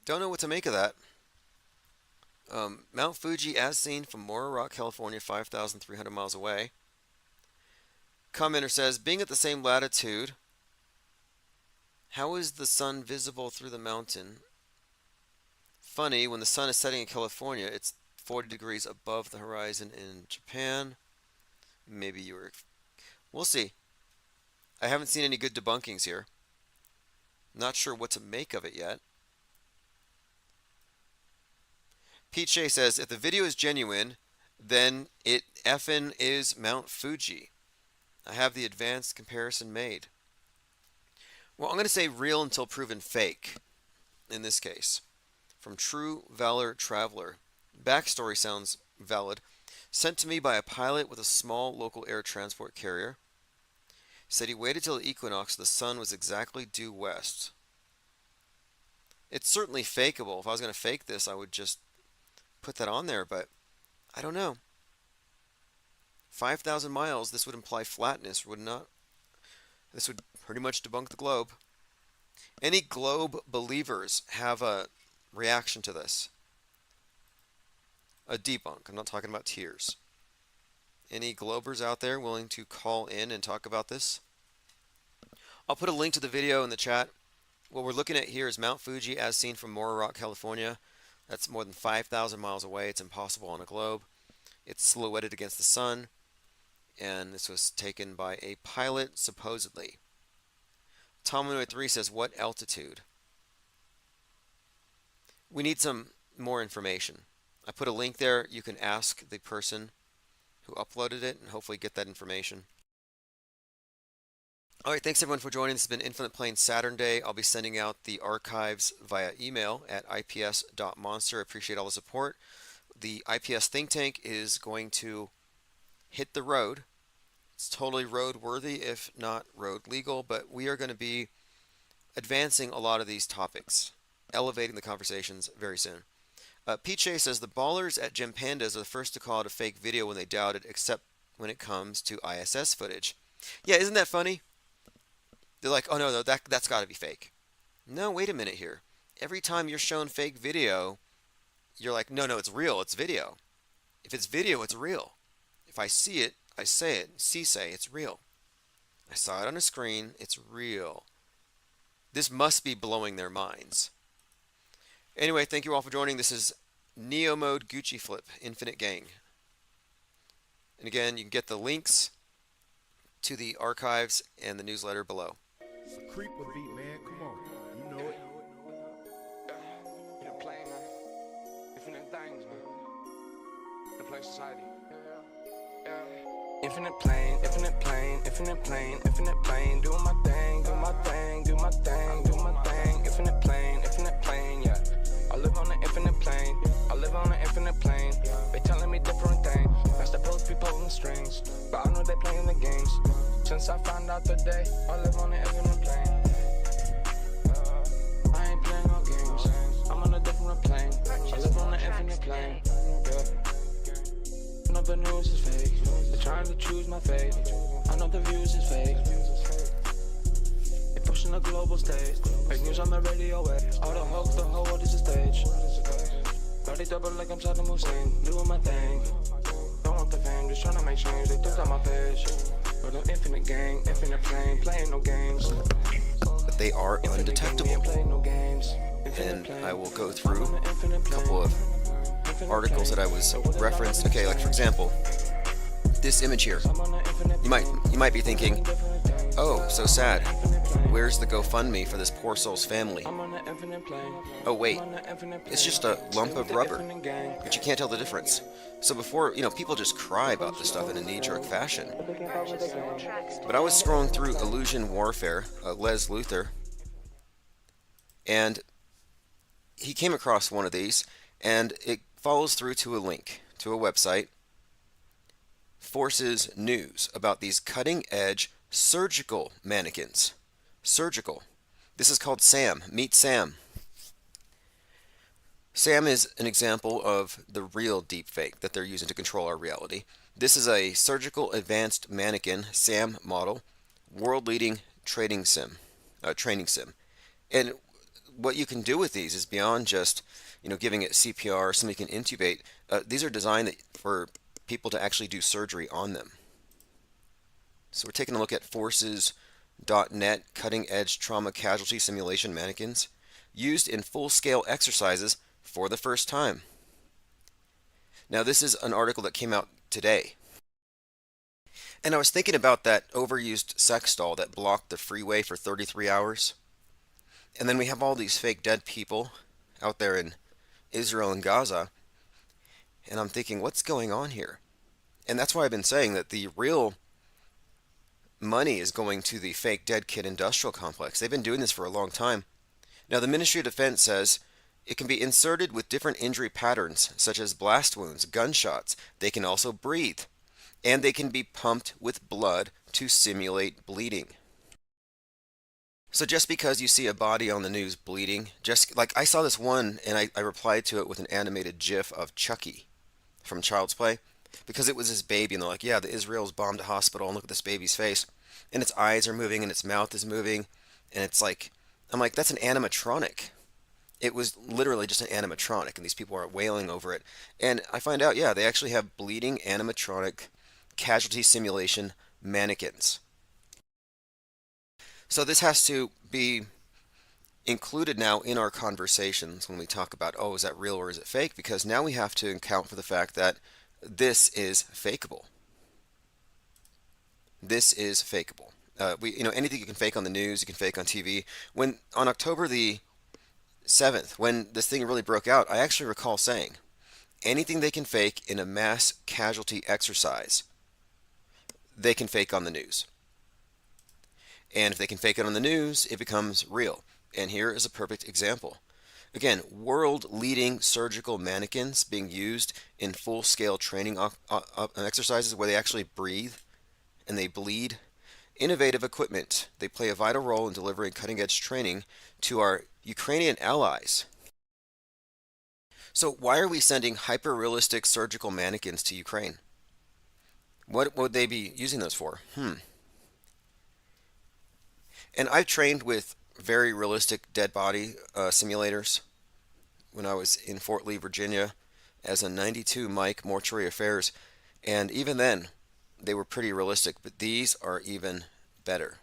[SPEAKER 2] Don't know what to make of that. Mount Fuji as seen from Mora Rock, California, 5,300 miles away. Commenter says, being at the same latitude, how is the sun visible through the mountain? Funny, when the sun is setting in California, it's 40 degrees above the horizon in Japan. Maybe you were. We'll see. I haven't seen any good debunkings here. Not sure what to make of it yet. Pete Shea says, if the video is genuine, then it effin' is Mount Fuji. I have the advanced comparison made. Well, I'm going to say real until proven fake in this case. From True Valor Traveler. Backstory sounds valid. Sent to me by a pilot with a small local air transport carrier. Said he waited till the equinox, the sun was exactly due west. It's certainly fakeable. If I was going to fake this, I would just put that on there, but I don't know. 5,000 miles, this would imply flatness, would not? This would pretty much debunk the globe. Any globe believers have a reaction to this? A debunk. I'm not talking about tears. Any globers out there willing to call in and talk about this? I'll put a link to the video in the chat. What we're looking at here is Mount Fuji as seen from Mora Rock, California. That's more than 5,000 miles away. It's impossible on a globe. It's silhouetted against the sun. And this was taken by a pilot, supposedly. Tominoid3 says, what altitude? We need some more information. I put a link there. You can ask the person who uploaded it and hopefully get that information. All right, thanks everyone for joining. This has been Infinite Plane Saturn Day. I'll be sending out the archives via email at ips.monster. I appreciate all the support. The IPS think tank is going to hit the road. It's totally road worthy, if not road legal, but we are going to be advancing a lot of these topics, elevating the conversations very soon. Pete Shea says the ballers at Gem Pandas are the first to call it a fake video when they doubt it, except when it comes to ISS footage. Yeah, isn't that funny? They're like, oh no, that's got to be fake. No, wait a minute here. Every time you're shown fake video, you're like, no, it's real, it's video. If it's video, it's real. If I see it, I say it. Say it's real. I saw it on a screen, it's real. This must be blowing their minds. Anyway, thank you all for joining. This is Neo Mode Gucci Flip, Infinite Gang. And again, you can get the links to the archives and the newsletter below.
[SPEAKER 5] It's a creeper beat, man. Come on. You know it.
[SPEAKER 6] In a plane, infinite things, man. The play society. Infinite plane, infinite plane, infinite plane, infinite plane. Doing my thing, do my thing, do my thing, do my thing. Infinite plane, yeah. I live on an infinite plane. I live on an infinite plane. They telling me different things. That's the pros be pulling strings, but I know they playing the games. Since I found out today, I live on an infinite plane. I ain't playing no games. I'm on a different plane. I live on an infinite plane. Yeah. None of the news is fake. They're trying to choose my fate. I know the views is fake. They pushing the global stage. Fake news on the radio wave. All the hoax, the whole world is a stage. Body double like I'm Saddam Hussein. Doing my thing. Don't want the fame, just trying to make change. They took out my page. But I'm infinite gang, infinite plane, playing no games.
[SPEAKER 2] But they are undetectable. And I will go through a couple of articles that I was referenced. Okay, like for example, this image here. You might be thinking, oh, so sad. Where's the GoFundMe for this poor soul's family? Oh wait, it's just a lump of rubber, but you can't tell the difference. So before, people just cry about this stuff in a knee-jerk fashion. But I was scrolling through Illusion Warfare, Les Luthor, and he came across one of these, and it follows through to a link to a website, Forces News, about these cutting-edge surgical mannequins. Surgical. This is called Sam. Meet Sam. Sam is an example of the real deepfake that they're using to control our reality. This is a surgical advanced mannequin, Sam model, world-leading training sim. And what you can do with these is beyond just, giving it CPR, somebody can intubate. These are designed for people to actually do surgery on them. So we're taking a look at Forces.net cutting-edge trauma casualty simulation mannequins used in full-scale exercises for the first time. Now this is an article that came out today. And I was thinking about that overused sex doll that blocked the freeway for 33 hours. And then we have all these fake dead people out there in Israel and Gaza. And I'm thinking, what's going on here? And that's why I've been saying that the real money is going to the fake dead kid industrial complex. They've been doing this for a long time. Now, the Ministry of Defense says it can be inserted with different injury patterns, such as blast wounds, gunshots. They can also breathe, and they can be pumped with blood to simulate bleeding. So just because you see a body on the news bleeding, just like I saw this one and I replied to it with an animated GIF of Chucky from Child's Play because it was his baby and they're like, yeah, the Israel's bombed a hospital and look at this baby's face and its eyes are moving and its mouth is moving and it's like, I'm like, that's an animatronic. It was literally just an animatronic and these people are wailing over it. And I find out, yeah, they actually have bleeding animatronic casualty simulation mannequins. So this has to be included now in our conversations when we talk about, oh, is that real or is it fake? Because now we have to account for the fact that this is fakeable. This is fakeable. Anything you can fake on the news, you can fake on TV. When on October the 7th, when this thing really broke out, I actually recall saying, anything they can fake in a mass casualty exercise, they can fake on the news. And if they can fake it on the news, it becomes real. And here is a perfect example. Again, world-leading surgical mannequins being used in full-scale training exercises where they actually breathe and they bleed. Innovative equipment. They play a vital role in delivering cutting-edge training to our Ukrainian allies. So why are we sending hyper-realistic surgical mannequins to Ukraine? What would they be using those for? And I've trained with very realistic dead body simulators when I was in Fort Lee, Virginia as a 92 Mike Mortuary Affairs. And even then, they were pretty realistic, but these are even better.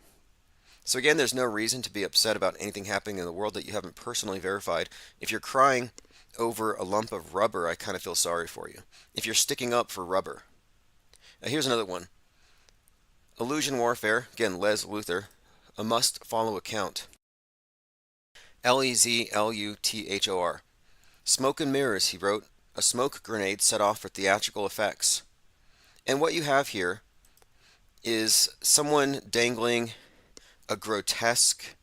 [SPEAKER 2] So again, there's no reason to be upset about anything happening in the world that you haven't personally verified. If you're crying over a lump of rubber, I kind of feel sorry for you. If you're sticking up for rubber. Now here's another one. Illusion warfare, again, Les Luthor. A must-follow account. Lezluthor. Smoke and mirrors, he wrote. A smoke grenade set off for theatrical effects. And what you have here is someone dangling a grotesque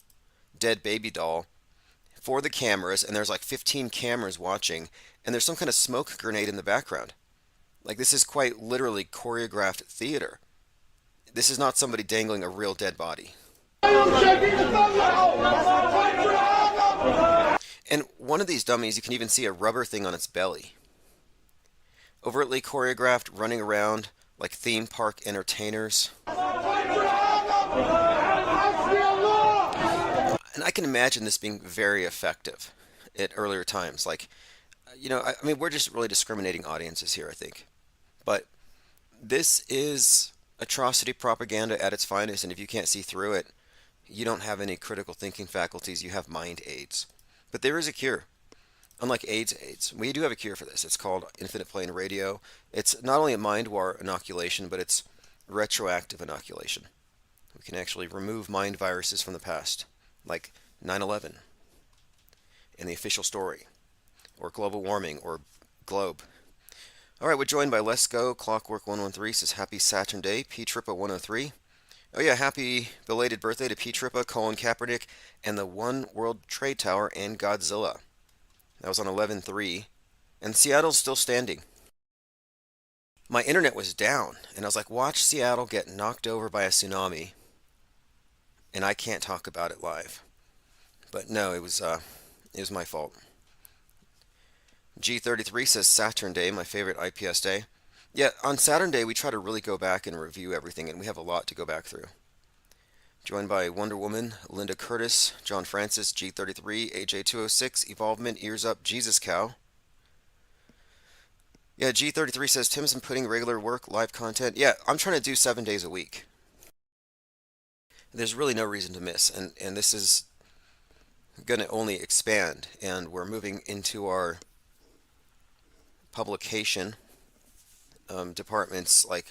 [SPEAKER 2] dead baby doll for the cameras, and there's like 15 cameras watching, and there's some kind of smoke grenade in the background. Like, this is quite literally choreographed theater. This is not somebody dangling a real dead body. And one of these dummies, you can even see a rubber thing on its belly. Overtly choreographed, running around like theme park entertainers. And I can imagine this being very effective at earlier times. Like, I mean, we're just really discriminating audiences here, I think. But this is atrocity propaganda at its finest, and if you can't see through it, you don't have any critical thinking faculties, you have mind aids. But there is a cure. Unlike AIDS, we do have a cure for this. It's called infinite plane radio. It's not only a mind war inoculation, but it's retroactive inoculation. We can actually remove mind viruses from the past, like 9/11 and the official story, or global warming, or globe. All right, we're joined by Let's Go Clockwork 113. Says happy Saturn Day, P Trippa 103. Oh yeah, happy belated birthday to P Trippa, Colin Kaepernick, and the One World Trade Tower and Godzilla. That was on 11/3, and Seattle's still standing. My internet was down, and I was like, watch Seattle get knocked over by a tsunami, and I can't talk about it live. But no, it was my fault. G33 says Saturn Day, my favorite IPS day. Yeah, on Saturn Day we try to really go back and review everything, and we have a lot to go back through. Joined by Wonder Woman, Linda Curtis, John Francis, G33, AJ206, Evolvement, Ears Up, Jesus Cow. Yeah, G33 says Tim's been putting regular work, live content. Yeah, I'm trying to do 7 days a week. There's really no reason to miss, and this is going to only expand, and we're moving into our publication department's like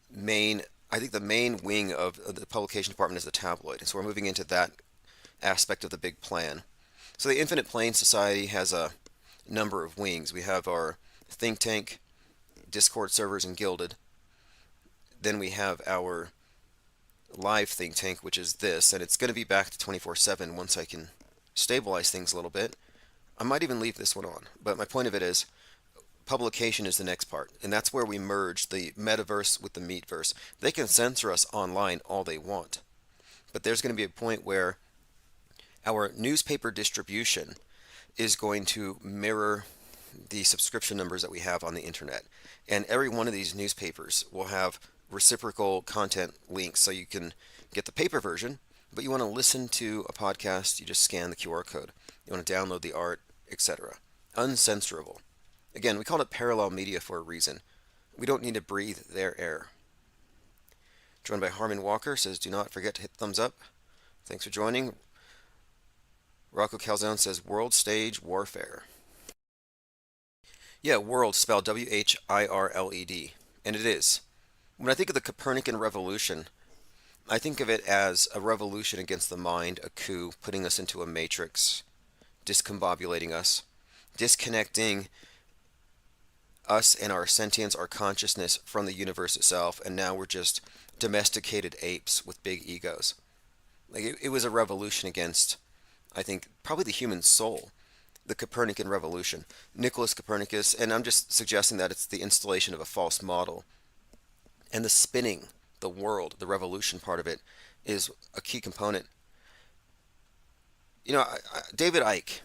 [SPEAKER 2] main I think the main wing of the publication department is the tabloid, and so we're moving into that aspect of the big plan. So the Infinite Plane Society has a number of wings. We have our think tank, Discord servers, and Gilded. Then we have our live think tank, which is this, and it's going to be back to 24/7 once I can stabilize things a little bit. I might even leave this one on, but my point of it is publication is the next part, and that's where we merge the metaverse with the meatverse. They can censor us online all they want, but there's going to be a point where our newspaper distribution is going to mirror the subscription numbers that we have on the internet. And every one of these newspapers will have reciprocal content links, so you can get the paper version, but you want to listen to a podcast, you just scan the QR code. You want to download the art, etc. Uncensorable. Again, we call it parallel media for a reason. We don't need to breathe their air. Joined by Harmon Walker, says do not forget to hit thumbs up. Thanks for joining. Rocco Calzone says world stage warfare. Yeah, world spelled WHIRLED, and it is. When I think of the Copernican revolution, I think of it as a revolution against the mind, a coup, putting us into a matrix, discombobulating us, disconnecting us and our sentience, our consciousness from the universe itself, and now we're just domesticated apes with big egos. Like it was a revolution against, I think, probably the human soul, the Copernican revolution. Nicholas Copernicus, and I'm just suggesting that it's the installation of a false model. And the spinning, the world, the revolution part of it is a key component. You know, David Icke,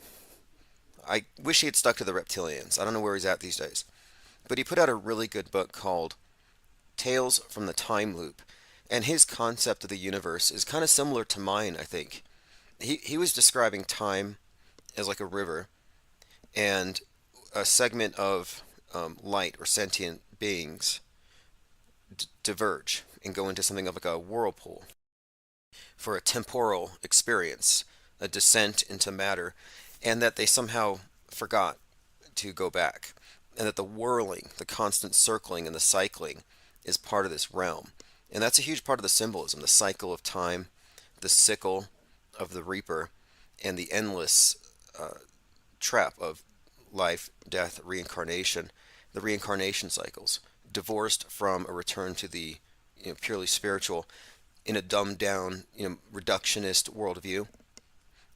[SPEAKER 2] I wish he had stuck to the reptilians. I don't know where he's at these days. But he put out a really good book called Tales from the Time Loop. And his concept of the universe is kind of similar to mine, I think. He was describing time as like a river, and a segment of light or sentient beings diverge and go into something of like a whirlpool for a temporal experience, a descent into matter, and that they somehow forgot to go back, and that the whirling, the constant circling and the cycling is part of this realm. And that's a huge part of the symbolism, the cycle of time, the sickle of the reaper, and the endless trap of life, death, reincarnation, the reincarnation cycles, divorced from a return to the purely spiritual in a dumbed down, reductionist worldview,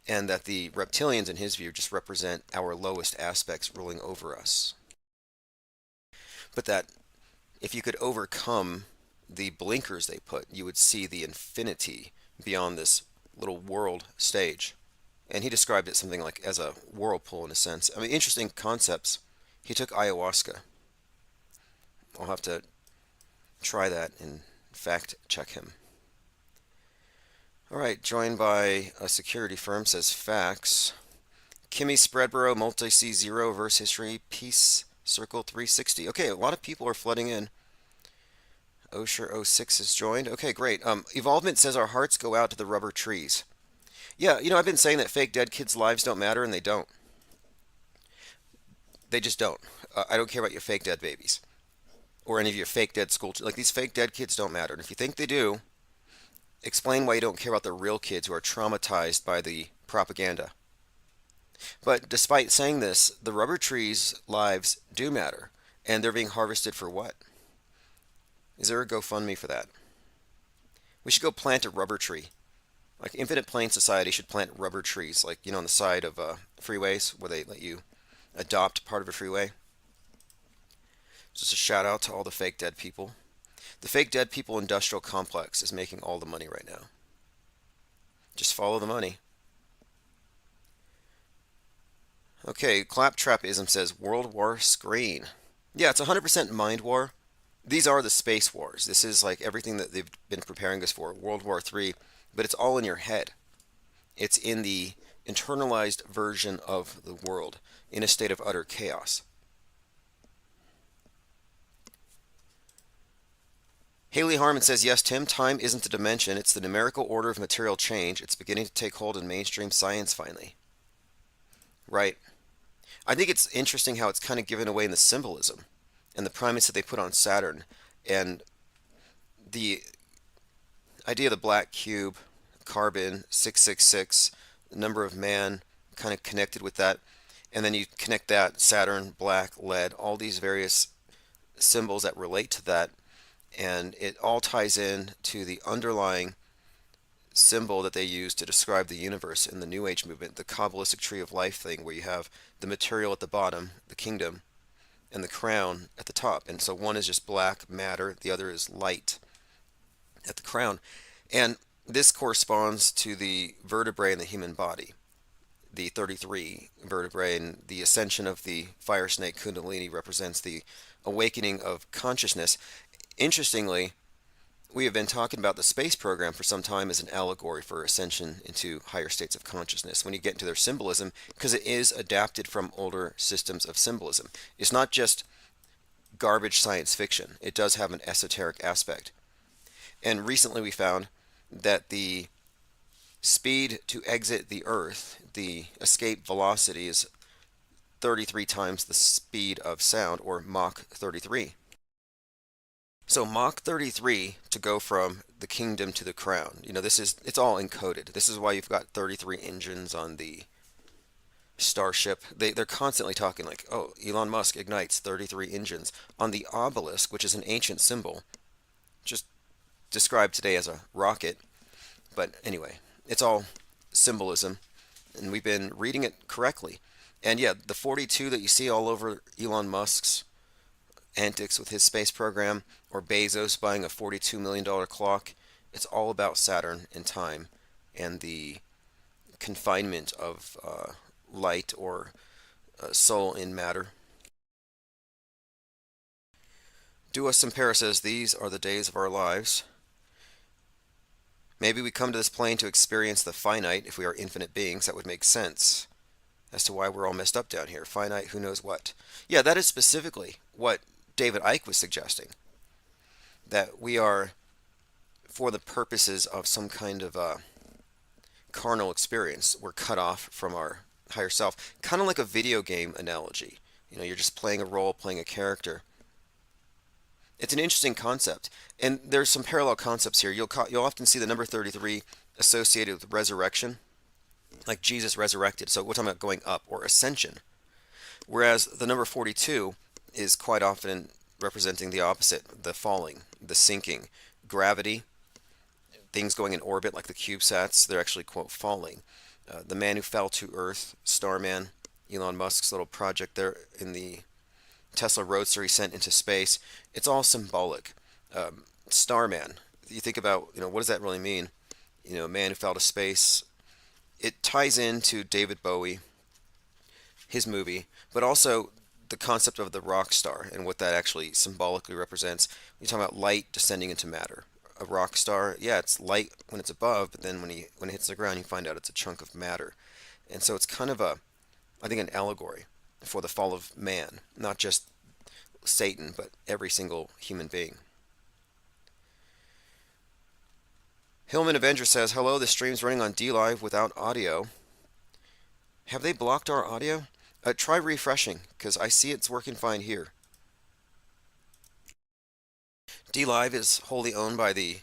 [SPEAKER 2] and that the reptilians, in his view, just represent our lowest aspects ruling over us. But that if you could overcome the blinkers they put, you would see the infinity beyond this little world stage. And he described it something like as a whirlpool in a sense. I mean, interesting concepts. He took ayahuasca. I'll have to try that and fact check him. All right, joined by a security firm, says facts. Kimmy Spreadborough, multi-C0, verse history, peace, circle 360. Okay, a lot of people are flooding in. Osher06 is joined. Okay, great. Evolvement says our hearts go out to the rubber trees. Yeah, I've been saying that fake dead kids' lives don't matter, and they don't. They just don't. I don't care about your fake dead babies. Or any of your fake dead school. Like, these fake dead kids don't matter. And if you think they do, explain why you don't care about the real kids who are traumatized by the propaganda. But despite saying this, the rubber trees' lives do matter. And they're being harvested for what? Is there a GoFundMe for that? We should go plant a rubber tree. Like Infinite Plane Society should plant rubber trees, like, on the side of freeways where they let you adopt part of a freeway. Just a shout out to all the fake dead people. The fake dead people industrial complex is making all the money right now. Just follow the money. Okay, Claptrapism says World War Screen. Yeah, it's 100% mind war. These are the space wars. This is like everything that they've been preparing us for. World War III. But it's all in your head. It's in the internalized version of the world, in a state of utter chaos. Haley Harmon says, yes, Tim, time isn't a dimension. It's the numerical order of material change. It's beginning to take hold in mainstream science finally. Right. I think it's interesting how it's kind of given away in the symbolism and the primates that they put on Saturn and the idea of the black cube, carbon 666, the number of man kind of connected with that, and then you connect that Saturn, black, lead, all these various symbols that relate to that, and it all ties in to the underlying symbol that they use to describe the universe in the New Age movement, the Kabbalistic tree of life thing, where you have the material at the bottom, the kingdom, and the crown at the top. And so one is just black matter, the other is light at the crown. And this corresponds to the vertebrae in the human body, the 33 vertebrae, and the ascension of the fire snake Kundalini represents the awakening of consciousness. Interestingly, we have been talking about the space program for some time as an allegory for ascension into higher states of consciousness when you get into their symbolism, because it is adapted from older systems of symbolism. It's not just garbage science fiction. It does have an esoteric aspect. And recently we found that the speed to exit the Earth, the escape velocity, is 33 times the speed of sound, or Mach 33. So Mach 33 to go from the kingdom to the crown. It's all encoded. This is why you've got 33 engines on the Starship. They're constantly talking like, oh, Elon Musk ignites 33 engines. On the obelisk, which is an ancient symbol, just described today as a rocket. But anyway, it's all symbolism, and we've been reading it correctly. And yeah, the 42 that you see all over Elon Musk's antics with his space program, or Bezos buying a $42 million clock, it's all about Saturn and time and the confinement of light or soul in matter. Dua Simpera says, these are the days of our lives. Maybe we come to this plane to experience the finite. If we are infinite beings, that would make sense as to why we're all messed up down here. Finite, who knows what. Yeah, that is specifically what David Icke was suggesting. That we are, for the purposes of some kind of carnal experience, we're cut off from our higher self. Kind of like a video game analogy. You're just playing a role, playing a character. It's an interesting concept, and there's some parallel concepts here. You'll often see the number 33 associated with resurrection, like Jesus resurrected. So we're talking about going up or ascension, whereas the number 42 is quite often representing the opposite: the falling, the sinking, gravity, things going in orbit like the CubeSats. They're actually, quote, falling. The man who fell to Earth, Starman, Elon Musk's little project there in the Tesla Roadster he sent into space. It's all symbolic. Starman, you think about, what does that really mean? A man who fell to space. It ties into David Bowie, his movie, but also the concept of the rock star and what that actually symbolically represents. You're talking about light descending into matter. A rock star, yeah, it's light when it's above, but then when it hits the ground, you find out it's a chunk of matter. And so it's kind of I think, an allegory for the fall of man, not just Satan, but every single human being. Hillman Avenger says, hello, the stream's running on DLive without audio. Have they blocked our audio? Try refreshing, because I see it's working fine here. DLive is wholly owned by the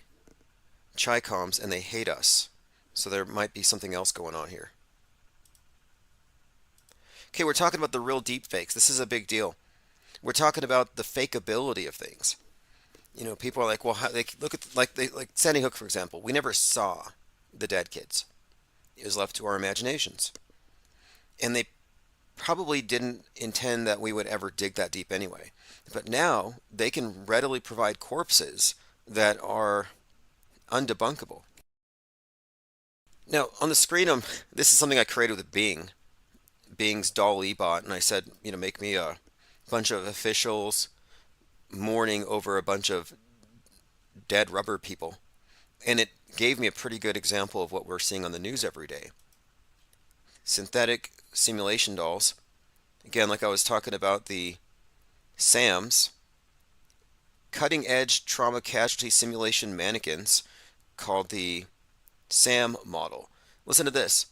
[SPEAKER 2] Chicoms, and they hate us. So there might be something else going on here. Okay, we're talking about the real deep fakes. This is a big deal. We're talking about the fakeability of things. People are like, well, they look at like Sandy Hook, for example. We never saw the dead kids. It was left to our imaginations, and they probably didn't intend that we would ever dig that deep anyway. But now they can readily provide corpses that are undebunkable. Now on the screen, this is something I created with Bing's doll ebot, and I said, make me a bunch of officials mourning over a bunch of dead rubber people. And it gave me a pretty good example of what we're seeing on the news every day. Synthetic simulation dolls. Again, like I was talking about the SAMs, cutting edge trauma casualty simulation mannequins called the SAM model. Listen to this.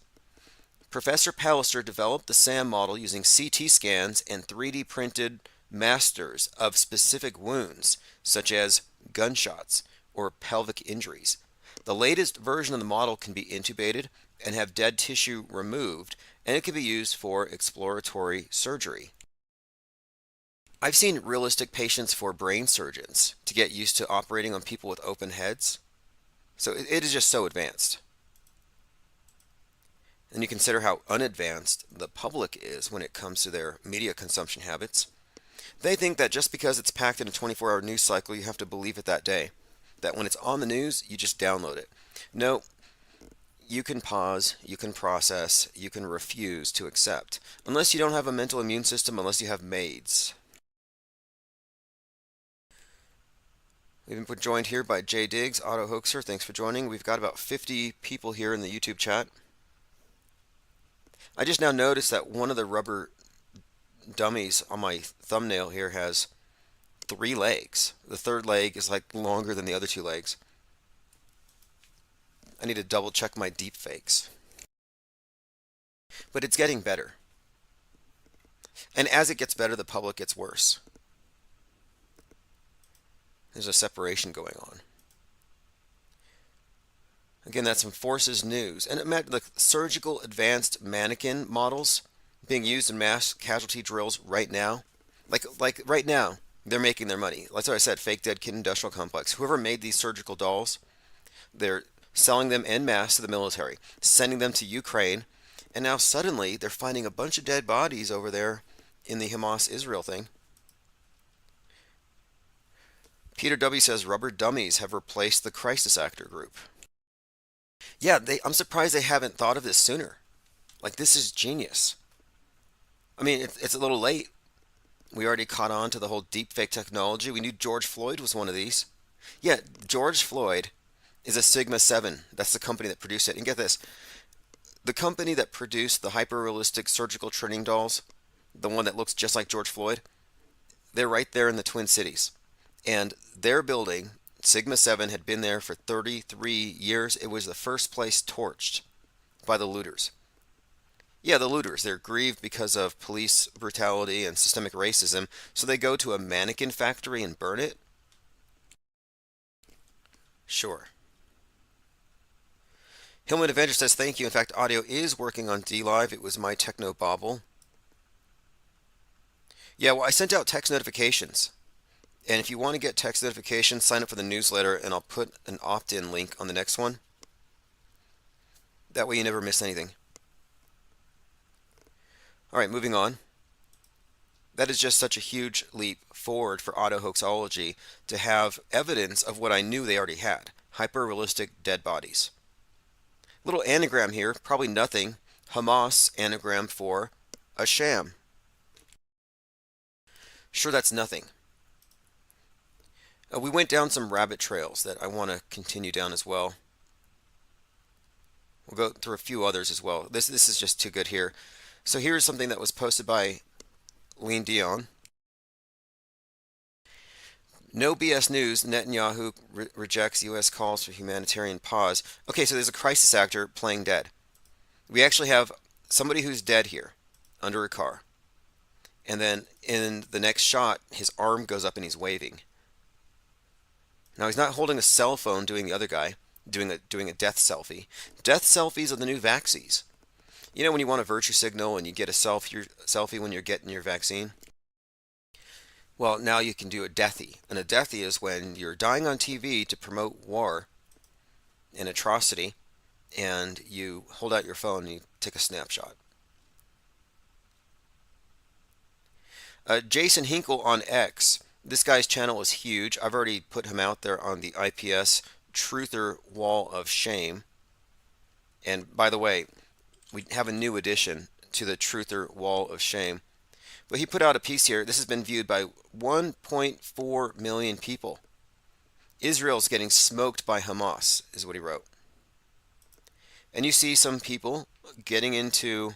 [SPEAKER 2] Professor Pallister developed the SAM model using CT scans and 3D printed masters of specific wounds, such as gunshots or pelvic injuries. The latest version of the model can be intubated and have dead tissue removed, and it can be used for exploratory surgery. I've seen realistic patients for brain surgeons to get used to operating on people with open heads. So it is just so advanced. And you consider how unadvanced the public is when it comes to their media consumption habits. They think that just because it's packed in a 24-hour news cycle, you have to believe it that day. That when it's on the news, you just download it. No, you can pause, you can process, you can refuse to accept. Unless you don't have a mental immune system, unless you have maids. We've been joined here by Jay Diggs, Auto Hoaxer. Thanks for joining. We've got about 50 people here in the YouTube chat. I just now noticed that one of the rubber dummies on my thumbnail here has 3 legs. The third leg is like longer than the other 2 legs. I need to double check my deep fakes. But it's getting better. And as it gets better, the public gets worse. There's a separation going on. Again, that's from Forces News. And imagine the surgical advanced mannequin models being used in mass casualty drills right now. Like right now, they're making their money. That's what I said, fake dead kid industrial complex. Whoever made these surgical dolls, they're selling them en masse to the military, sending them to Ukraine, and now suddenly they're finding a bunch of dead bodies over there in the Hamas-Israel thing. Peter W. says rubber dummies have replaced the crisis actor group. Yeah, I'm surprised they haven't thought of this sooner. Like, this is genius. I mean, it's a little late. We already caught on to the whole deepfake technology. We knew George Floyd was one of these. Yeah, George Floyd is a Sigma 7. That's the company that produced it. And get this. The company that produced the hyper-realistic surgical training dolls, the one that looks just like George Floyd, they're right there in the Twin Cities. And their building, Sigma 7, had been there for 33 years. It was the first place torched by the looters. Yeah, the looters. They're grieved because of police brutality and systemic racism, so they go to a mannequin factory and burn it? Sure. Hillman Avenger says, thank you. In fact, audio is working on DLive. It was my techno bobble. Yeah, well, I sent out text notifications. And if you want to get text notifications, sign up for the newsletter, and I'll put an opt-in link on the next one. That way you never miss anything. All right, moving on. That is just such a huge leap forward for auto hoaxology to have evidence of what I knew they already had. Hyper-realistic dead bodies. Little anagram here, probably nothing. Hamas anagram for a sham. Sure, that's nothing. We went down some rabbit trails that I want to continue down as well. We'll go through a few others as well. This is just too good here. So here's something that was posted by Lean Dion. No BS news. Netanyahu rejects U.S. calls for humanitarian pause. Okay, so there's a crisis actor playing dead. We actually have somebody who's dead here under a car. And then in the next shot, his arm goes up and he's waving. Now, he's not holding a cell phone doing the other guy, doing a death selfie. Death selfies are the new vaxies. You know when you want a virtue signal and you get a selfie when you're getting your vaccine? Well, now you can do a deathy. And a deathy is when you're dying on TV to promote war and atrocity, and you hold out your phone and you take a snapshot. Jason Hinkle on X. This guy's channel is huge. I've already put him out there on the IPS Truther Wall of Shame. And by the way, we have a new addition to the Truther Wall of Shame. But he put out a piece here. This has been viewed by 1.4 million people. Israel's getting smoked by Hamas, is what he wrote. And you see some people getting into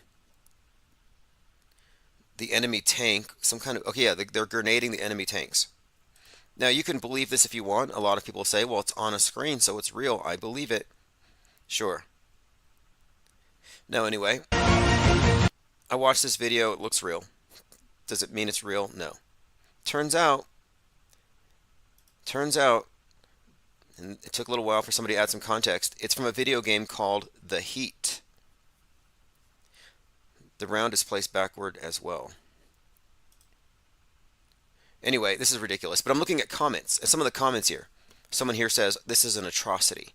[SPEAKER 2] the enemy tank, some kind of, okay, yeah, they're grenading the enemy tanks. Now, you can believe this if you want. A lot of people say, well, it's on a screen, so it's real. I believe it. Sure. No, anyway, I watched this video. It looks real. Does it mean it's real? No. Turns out, and it took a little while for somebody to add some context. It's from a video game called The Heat. The round is placed backward as well. Anyway, this is ridiculous, but I'm looking at comments, and some of the comments here. Someone here says, this is an atrocity.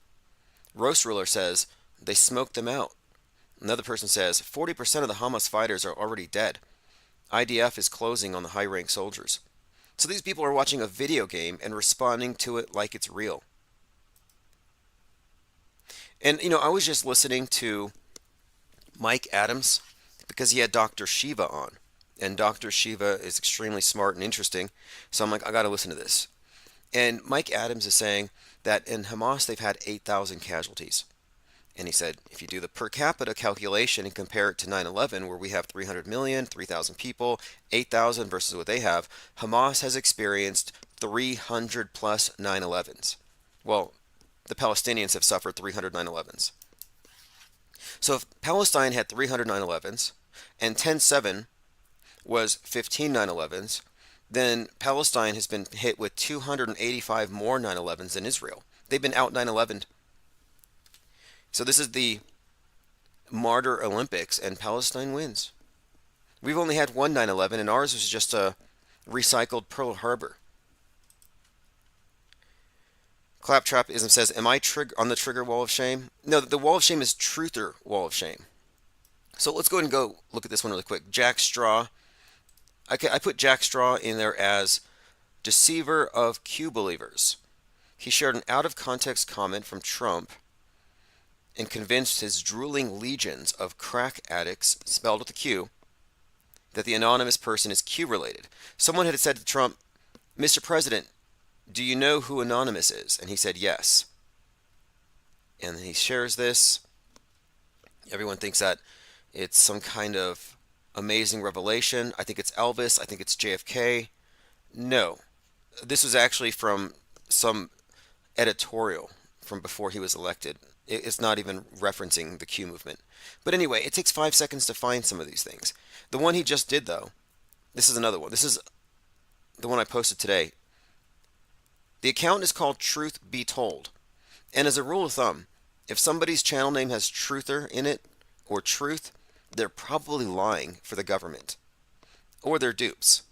[SPEAKER 2] Roast Ruler says, they smoked them out. Another person says, 40% of the Hamas fighters are already dead. IDF is closing on the high-ranked soldiers. So these people are watching a video game and responding to it like it's real. And, I was just listening to Mike Adams because he had Dr. Shiva on. And Dr. Shiva is extremely smart and interesting. So I'm like, I got to listen to this. And Mike Adams is saying that in Hamas they've had 8,000 casualties. And he said, if you do the per capita calculation and compare it to 9/11, where we have 300 million, 3,000 people, 8,000 versus what they have, Hamas has experienced 300 plus 9/11s. Well, the Palestinians have suffered 300 9/11s. So if Palestine had 300 9/11s and 10/7 was 15 9/11s, then Palestine has been hit with 285 more 9/11s than Israel. They've been out 9/11'd. So this is the Martyr Olympics, and Palestine wins. We've only had one 9/11, and ours was just a recycled Pearl Harbor. Claptrapism says, am I on the trigger wall of shame? No, the wall of shame is truther wall of shame. So let's go ahead and go look at this one really quick. Jack Straw. I put Jack Straw in there as deceiver of Q believers. He shared an out-of-context comment from Trump and convinced his drooling legions of crack addicts, spelled with a Q, that the anonymous person is Q-related. Someone had said to Trump, Mr. President, do you know who Anonymous is? And he said, yes. And he shares this. Everyone thinks that it's some kind of amazing revelation. I think it's Elvis. I think it's JFK. No. This was actually from some editorial from before he was elected. It's not even referencing the Q movement. But anyway, it takes 5 seconds to find some of these things. The one he just did, though, this is another one. This is the one I posted today. The account is called Truth Be Told. And as a rule of thumb, if somebody's channel name has truther in it, or truth, they're probably lying for the government. Or they're dupes.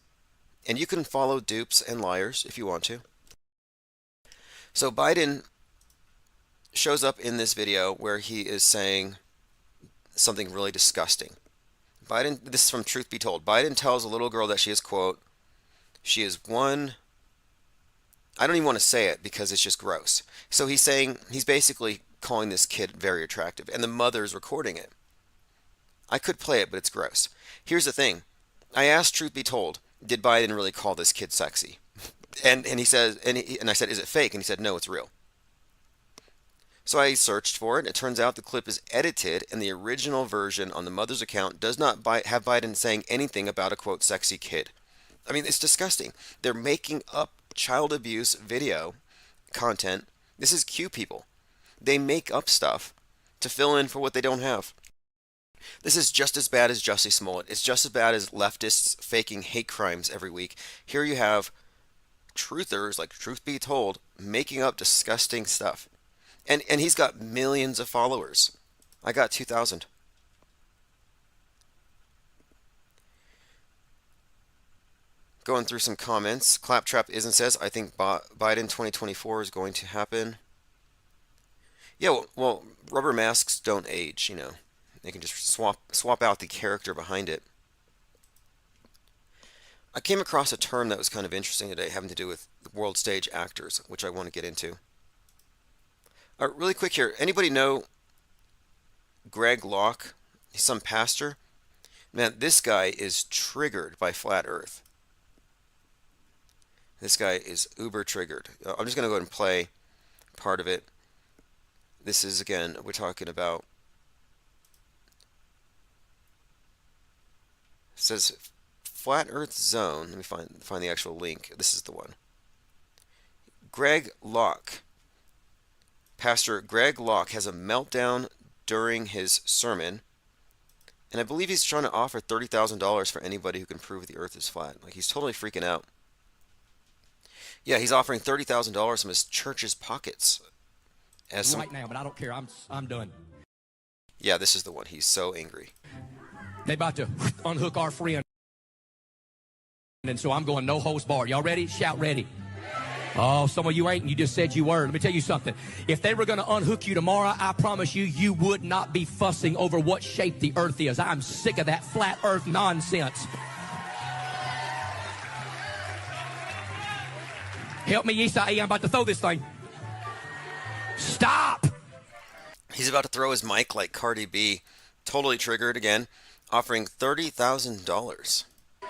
[SPEAKER 2] And you can follow dupes and liars if you want to. So Biden shows up in this video where he is saying something really disgusting. This is from Truth Be Told. Biden tells a little girl that she is, quote, she is one, I don't even want to say it because it's just gross. So he's basically calling this kid very attractive, and the mother's recording it. I could play it, but it's gross. Here's the thing. I asked Truth Be Told, did Biden really call this kid sexy? And he says, and I said, is it fake? And he said, no, it's real. So I searched for it. It turns out the clip is edited, and the original version on the mother's account does not have Biden saying anything about a, quote, sexy kid. I mean, it's disgusting. They're making up child abuse video content. This is Q people. They make up stuff to fill in for what they don't have. This is just as bad as Jussie Smollett. It's just as bad as leftists faking hate crimes every week. Here you have truthers, like Truth Be Told, making up disgusting stuff. And he's got millions of followers. I got 2,000. Going through some comments. Claptrap Isn't says, I think Biden 2024 is going to happen. Yeah, well, rubber masks don't age, They can just swap out the character behind it. I came across a term that was kind of interesting today having to do with world stage actors, which I want to get into. Really quick here, anybody know Greg Locke? He's some pastor. Man, this guy is triggered by flat earth. This guy is uber triggered. I'm just going to go ahead and play part of it. This is, again, we're talking about, it says Flat Earth Zone. Let me find the actual link. This is the one. Greg Locke. Pastor Greg Locke has a meltdown during his sermon, and I believe he's trying to offer $30,000 for anybody who can prove the earth is flat. Like, he's totally freaking out. Yeah, he's offering $30,000 from his church's pockets as some.
[SPEAKER 7] Right now, but I don't care. I'm done.
[SPEAKER 2] Yeah, this is the one. He's so angry.
[SPEAKER 7] They about to unhook our friend, and so I'm going no holds barred. Y'all ready? Shout ready. Oh, some of you ain't, and you just said you were. Let me tell you something. If they were going to unhook you tomorrow, I promise you, you would not be fussing over what shape the earth is. I'm sick of that flat earth nonsense. Help me, Isai. I'm about to throw this thing. Stop.
[SPEAKER 2] He's about to throw his mic like Cardi B. Totally triggered again, offering $30,000.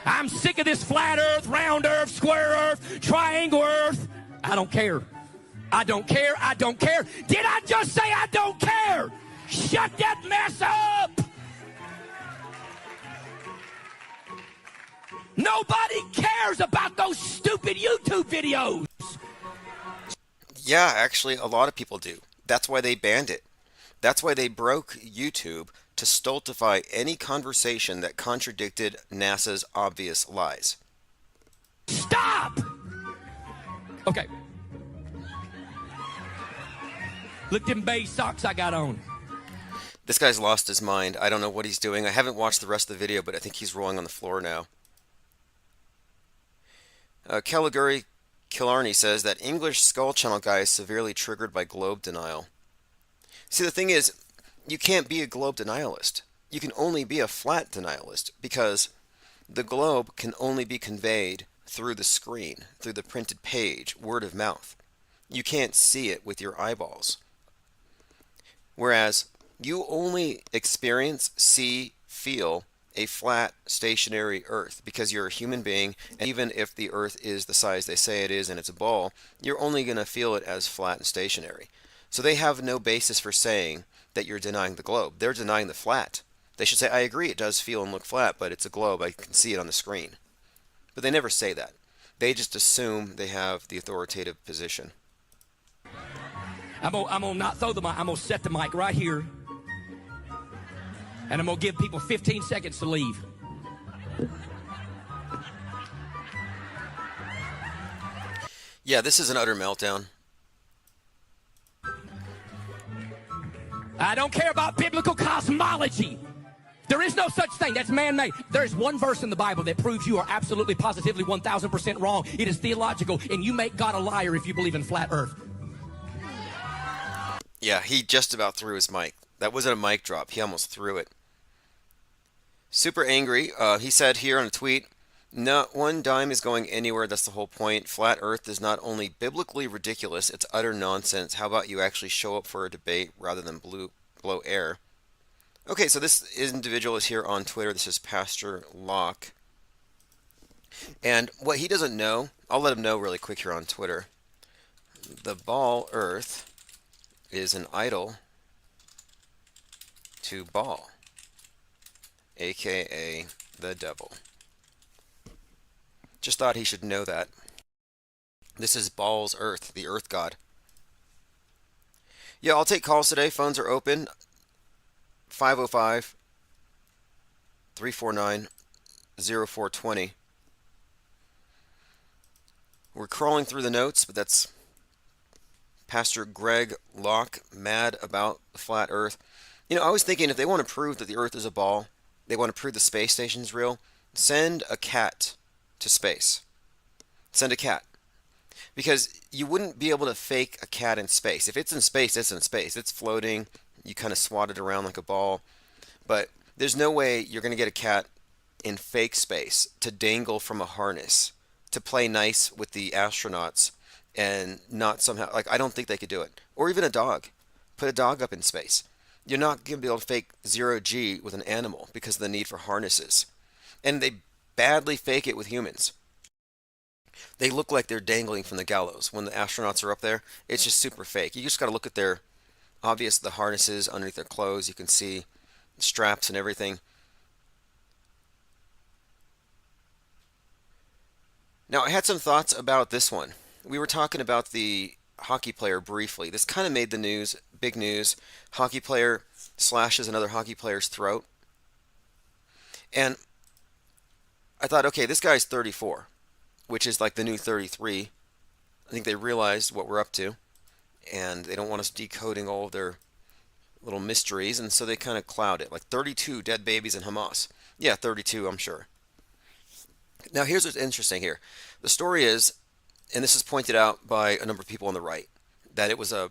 [SPEAKER 7] I'm sick of this flat earth, round earth, square earth, triangle earth. I don't care. I don't care. I don't care. Did I just say I don't care? Shut that mess up. Nobody cares about those stupid YouTube videos.
[SPEAKER 2] Yeah, actually, a lot of people do. That's why they banned it. That's why they broke YouTube to stultify any conversation that contradicted NASA's obvious lies.
[SPEAKER 7] Stop! Okay. Look at them beige socks I got on.
[SPEAKER 2] This guy's lost his mind. I don't know what he's doing. I haven't watched the rest of the video, but I think he's rolling on the floor now. Caligari Killarney says that English Skull Channel guy is severely triggered by globe denial. See, the thing is, you can't be a globe denialist. You can only be a flat denialist because the globe can only be conveyed through the screen, through the printed page, word of mouth. You can't see it with your eyeballs. Whereas you only experience, see, feel a flat, stationary Earth because you're a human being, and even if the Earth is the size they say it is and it's a ball, you're only going to feel it as flat and stationary. So they have no basis for saying that you're denying the globe. They're denying the flat. They should say, I agree, it does feel and look flat, but it's a globe. I can see it on the screen. But they never say that. They just assume they have the authoritative position.
[SPEAKER 7] I'm gonna not throw the mic. I'm gonna set the mic right here, and I'm gonna give people 15 seconds to leave.
[SPEAKER 2] Yeah, this is an utter meltdown.
[SPEAKER 7] I don't care about biblical cosmology. There is no such thing. That's man-made. There is one verse in the Bible that proves you are absolutely, positively, 1,000% wrong. It is theological, and you make God a liar if you believe in flat earth.
[SPEAKER 2] Yeah, he just about threw his mic. That wasn't a mic drop. He almost threw it. Super angry. He said here on a tweet, not one dime is going anywhere. That's the whole point. Flat Earth is not only biblically ridiculous, it's utter nonsense. How about you actually show up for a debate rather than blow air? Okay, so this individual is here on Twitter. This is Pastor Locke. And what he doesn't know, I'll let him know really quick here on Twitter. The ball Earth is an idol to Baal, aka the devil. Just thought he should know that. This is Baal's Earth, the Earth God. Yeah, I'll take calls today. Phones are open. 505 349 0420. We're crawling through the notes, but that's Pastor Greg Locke mad about the flat Earth. You know, I was thinking if they want to prove that the Earth is a ball, they want to prove the space station's real, send a cat to space. Send a cat. Because you wouldn't be able to fake a cat in space. If it's in space, it's in space. It's floating. You kind of swat it around like a ball. But there's no way you're going to get a cat in fake space to dangle from a harness, to play nice with the astronauts and not somehow, like, I don't think they could do it. Or even a dog. Put a dog up in space. You're not going to be able to fake 0G with an animal because of the need for harnesses. And they badly fake it with humans. They look like they're dangling from the gallows when the astronauts are up there. It's just super fake. You just got to look at the harnesses underneath their clothes. You can see straps and everything. Now, I had some thoughts about this one. We were talking about the hockey player briefly. This kind of made the news, big news. Hockey player slashes another hockey player's throat. And I thought, okay, this guy's 34, which is like the new 33. think they realized what we're up to, and they don't want us decoding all of their little mysteries, and so they kind of cloud it. Like 32 dead babies in Hamas. Yeah, 32, I'm sure. Now, here's what's interesting here. The story is, and this is pointed out by a number of people on the right, that it was a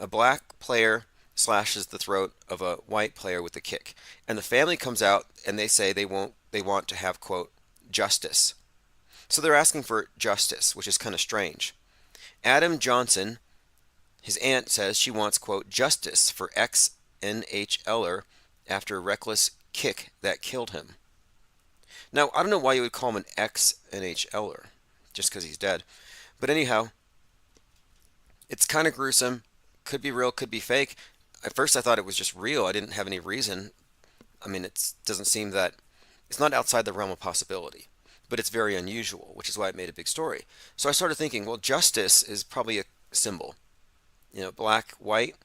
[SPEAKER 2] black player slashes the throat of a white player with a kick. And the family comes out and they say they want to have, quote, justice. So they're asking for justice, which is kind of strange. Adam Johnson, his aunt, says she wants, quote, justice for ex-NHLer after a reckless kick that killed him. Now, I don't know why you would call him an ex-NHLer, just because he's dead. But anyhow, it's kind of gruesome. Could be real, could be fake. At first I thought it was just real. I didn't have any reason. I mean, it doesn't seem that, it's not outside the realm of possibility. But it's very unusual, which is why it made a big story. So I started thinking, well, justice is probably a symbol. You know, black, white,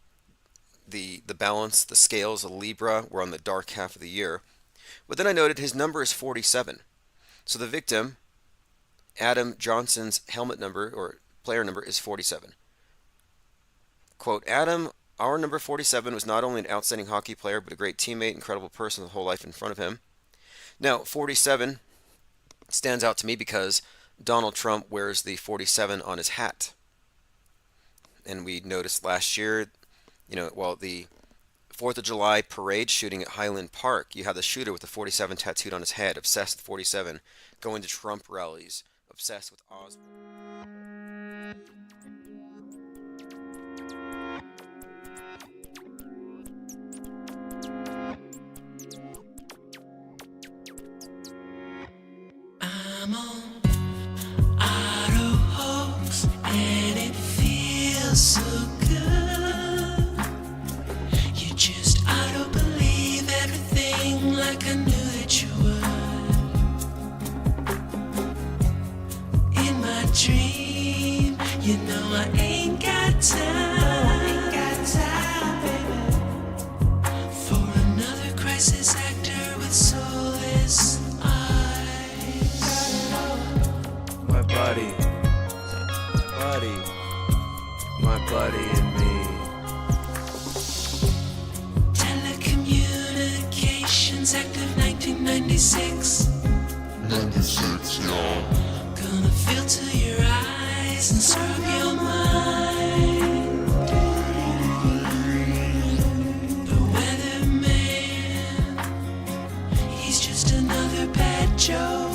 [SPEAKER 2] the balance, the scales, the Libra were on the dark half of the year. But then I noted his number is 47. So the victim, Adam Johnson's helmet number or player number is 47. Quote, Adam, our number 47 was not only an outstanding hockey player, but a great teammate, incredible person with a whole life in front of him. Now, 47 stands out to me because Donald Trump wears the 47 on his hat. And we noticed last year, while the 4th of July parade shooting at Highland Park, you have the shooter with the 47 tattooed on his head, obsessed with 47, going to Trump rallies, obsessed with Oswald.
[SPEAKER 8] I'm on auto hoax and it feels so good. You just auto believe everything like I knew that you would. In my dream, you know I ain't got time, baby, for another crisis actor with soulless
[SPEAKER 9] my buddy and me.
[SPEAKER 8] Telecommunications Act of 1996. 96, y'all. Gonna filter your eyes and scrub your mind. The weatherman, he's just another bad joke.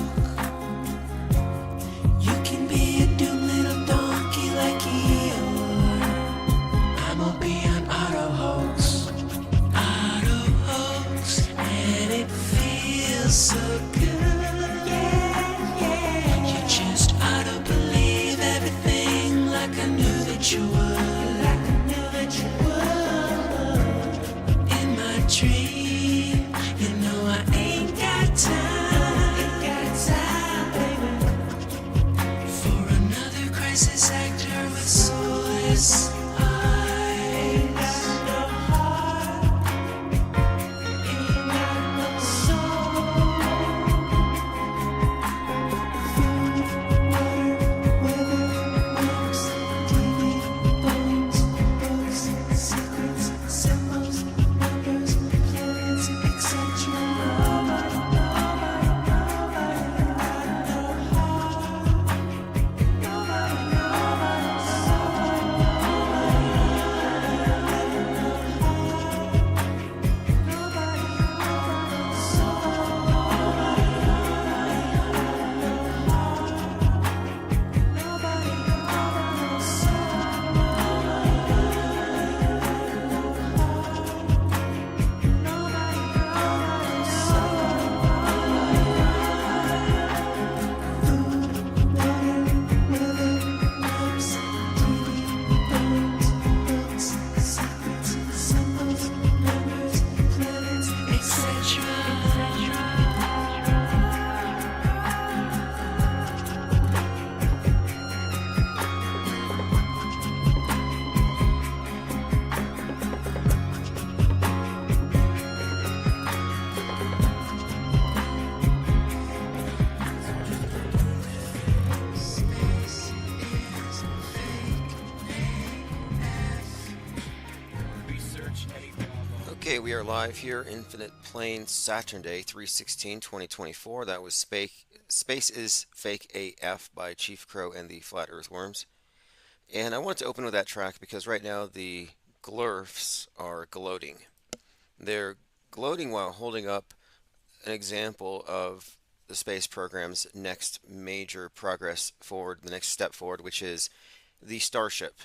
[SPEAKER 8] So good, yeah. You just ought to believe everything like I knew that you would. In my dream, you know I ain't got time, baby, for another crisis actor with soulless eyes.
[SPEAKER 2] we are live here, Infinite Plane, Saturn Day, 3/16/2024. That was Space is Fake AF by Chief Crow and the Flat Earthworms. And I wanted to open with that track because right now the glurfs are gloating. They're gloating while holding up an example of the space program's next major progress forward, the next step forward, which is the Starship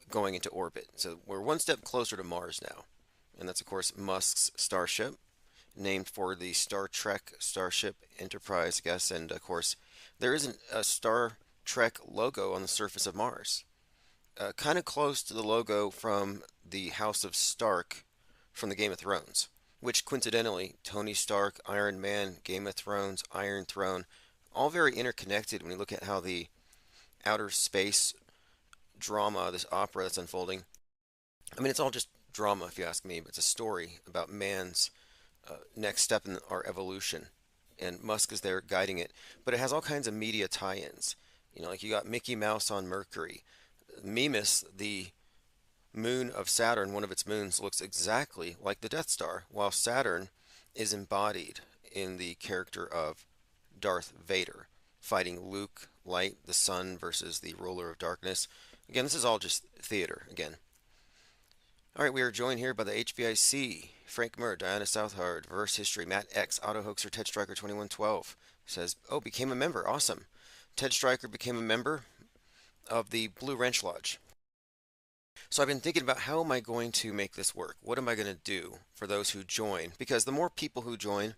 [SPEAKER 2] going into orbit. So we're one step closer to Mars now. And that's, of course, Musk's Starship, named for the Star Trek Starship Enterprise, I guess. And, of course, there isn't a Star Trek logo on the surface of Mars. Kind of close to the logo from the House of Stark from the Game of Thrones, which coincidentally, Tony Stark, Iron Man, Game of Thrones, Iron Throne, all very interconnected when you look at how the outer space drama, this opera that's unfolding. I mean, it's all just drama, if you ask me, but it's a story about man's next step in our evolution, and Musk is there guiding it. But it has all kinds of media tie-ins. You know, like you got Mickey Mouse on Mercury. Mimas, the moon of Saturn, one of its moons, looks exactly like the Death Star, while Saturn is embodied in the character of Darth Vader, fighting Luke, Light, the sun versus the ruler of darkness. Again, this is all just theater, again. All right, we are joined here by the HBIC, Frank Murr, Diana Southard, Verse History, Matt X, Auto Hoaxer, Ted Stryker 2112 says, oh, became a member, awesome. Ted Stryker became a member of the Blue Wrench Lodge. So I've been thinking about how am I going to make this work? What am I going to do for those who join? Because the more people who join,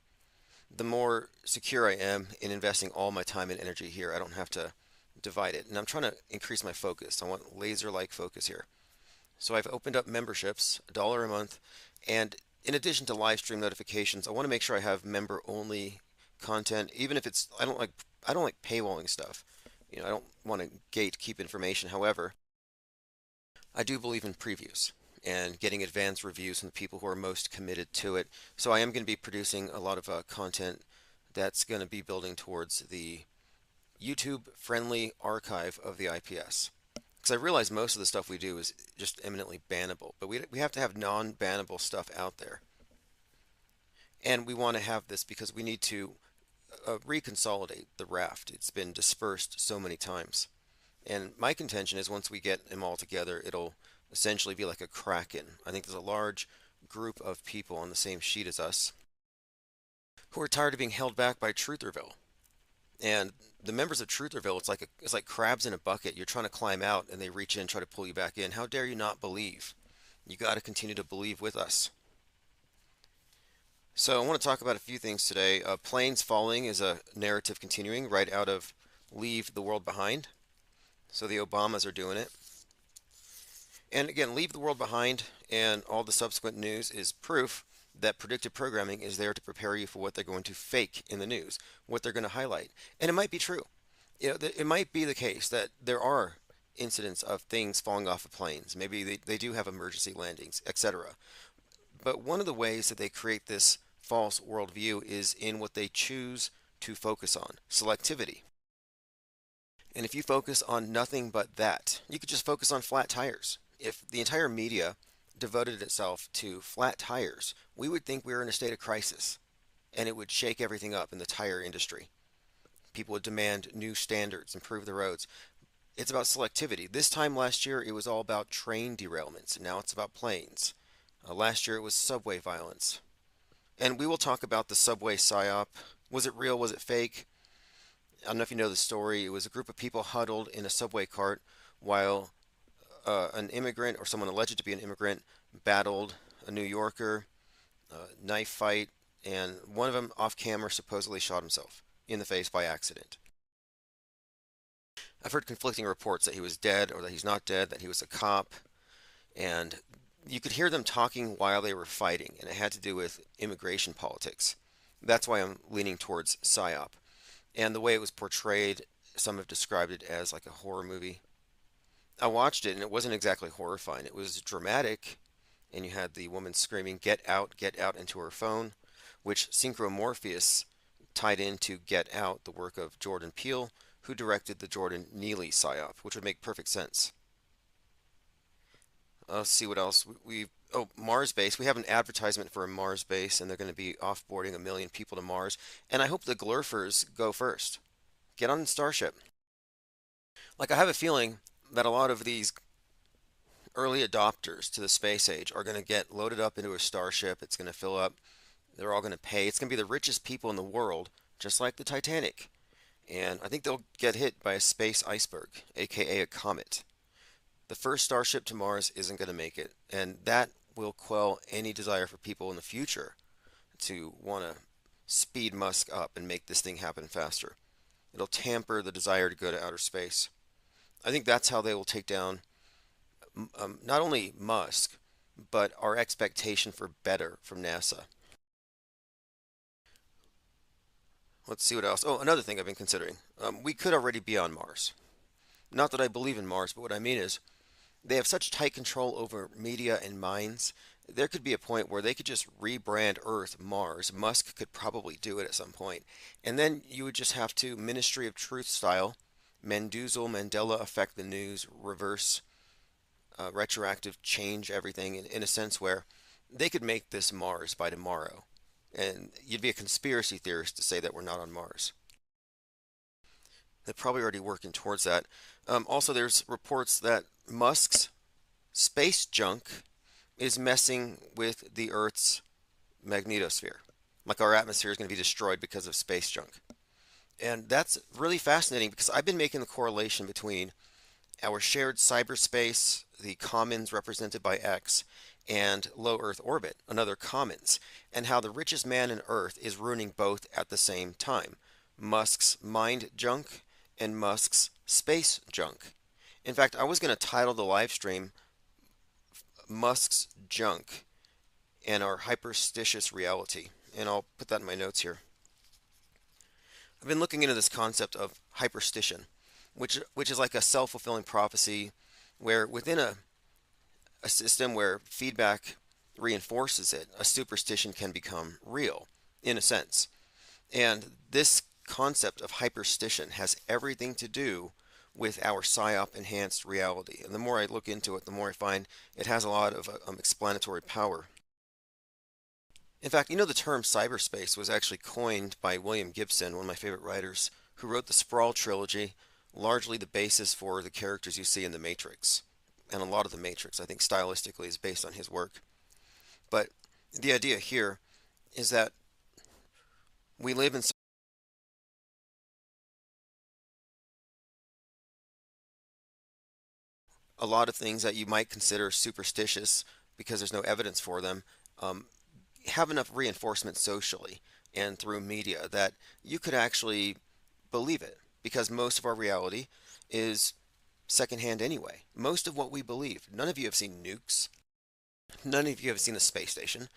[SPEAKER 2] the more secure I am in investing all my time and energy here. I don't have to divide it. And I'm trying to increase my focus. I want laser-like focus here. So I've opened up memberships, $1 a month, and in addition to live stream notifications, I want to make sure I have member-only content, even if it's I don't like paywalling stuff. You know, I don't want to gatekeep information. However, I do believe in previews and getting advanced reviews from the people who are most committed to it. So I am going to be producing a lot of content that's going to be building towards the YouTube-friendly archive of the IPS. Because I realize most of the stuff we do is just eminently bannable, but we have to have non-bannable stuff out there. And we want to have this because we need to reconsolidate the raft. It's been dispersed so many times. And my contention is once we get them all together, it'll essentially be like a kraken. I think there's a large group of people on the same sheet as us who are tired of being held back by Trutherville. And the members of Trutherville, it's like crabs in a bucket. You're trying to climb out, and they reach in and try to pull you back in. How dare you not believe? You got to continue to believe with us. So I want to talk about a few things today. Planes falling is a narrative continuing right out of Leave the World Behind. So the Obamas are doing it. And again, Leave the World Behind and all the subsequent news is proof that predictive programming is there to prepare you for what they're going to fake in the news, what they're going to highlight. And it might be true. You know, it might be the case that there are incidents of things falling off of planes. Maybe they do have emergency landings, etc. But one of the ways that they create this false worldview is in what they choose to focus on, selectivity. And if you focus on nothing but that, you could just focus on flat tires. If the entire media devoted itself to flat tires, we would think we were in a state of crisis, and it would shake everything up in the tire industry. People would demand new standards, improve the roads. It's about selectivity. This time last year, it was all about train derailments. Now it's about planes. Last year, it was subway violence. And we will talk about the subway psyop. Was it real? Was it fake? I don't know if you know the story. It was a group of people huddled in a subway cart while an immigrant or someone alleged to be an immigrant battled a New Yorker, knife fight, and one of them off camera supposedly shot himself in the face by accident. I've heard conflicting reports that he was dead or that he's not dead, that he was a cop, and you could hear them talking while they were fighting, and it had to do with immigration politics. That's why I'm leaning towards PSYOP. And the way it was portrayed, some have described it as like a horror movie. I watched it and it wasn't exactly horrifying. It was dramatic, and you had the woman screaming, get out," into her phone, which Synchromorpheus tied into Get Out, the work of Jordan Peele, who directed the Jordan Neely psyop, which would make perfect sense. Let's see what else. We've Oh, Mars base. We have an advertisement for a Mars base, and they're going to be offboarding 1 million people to Mars. And I hope the Glurfers go first. Get on the Starship. Like, I have a feeling that a lot of these early adopters to the space age are going to get loaded up into a Starship. It's going to fill up. They're all going to pay. It's going to be the richest people in the world, just like the Titanic. And I think they'll get hit by a space iceberg, aka a comet. The first Starship to Mars isn't going to make it, and that will quell any desire for people in the future to want to speed Musk up and make this thing happen faster. It'll tamper the desire to go to outer space. I think that's how they will take down not only Musk, but our expectation for better from NASA. Let's see what else. Oh, another thing I've been considering. We could already be on Mars. Not that I believe in Mars, but what I mean is they have such tight control over media and minds. There could be a point where they could just rebrand Earth Mars. Musk could probably do it at some point. And then you would just have to Ministry of Truth style, Mendozel Mandela affect the news, reverse, retroactive change everything in a sense where they could make this Mars by tomorrow. And you'd be a conspiracy theorist to say that we're not on Mars. They're probably already working towards that. Also, there's reports that Musk's space junk is messing with the Earth's magnetosphere. Like our atmosphere is going to be destroyed because of space junk. And that's really fascinating because I've been making the correlation between our shared cyberspace, the commons represented by X, and low Earth orbit, another commons, and how the richest man in Earth is ruining both at the same time. Musk's mind junk and Musk's space junk. In fact, I was going to title the live stream Musk's Junk and Our Hyperstitious Reality, and I'll put that in my notes here. I've been looking into this concept of hyperstition, which is like a self-fulfilling prophecy where within a system where feedback reinforces it, a superstition can become real, in a sense. And this concept of hyperstition has everything to do with our psyop enhanced reality. And the more I look into it, the more I find it has a lot of explanatory power. In fact, the term cyberspace was actually coined by William Gibson, one of my favorite writers, who wrote the Sprawl trilogy, largely the basis for the characters you see in The Matrix. And a lot of The Matrix, I think, stylistically is based on his work. But the idea here is that we live in a lot of things that you might consider superstitious because there's no evidence for them, have enough reinforcement socially and through media that you could actually believe it because most of our reality is secondhand anyway. Most of what we believe. None of you have seen nukes. None of you have seen a space station.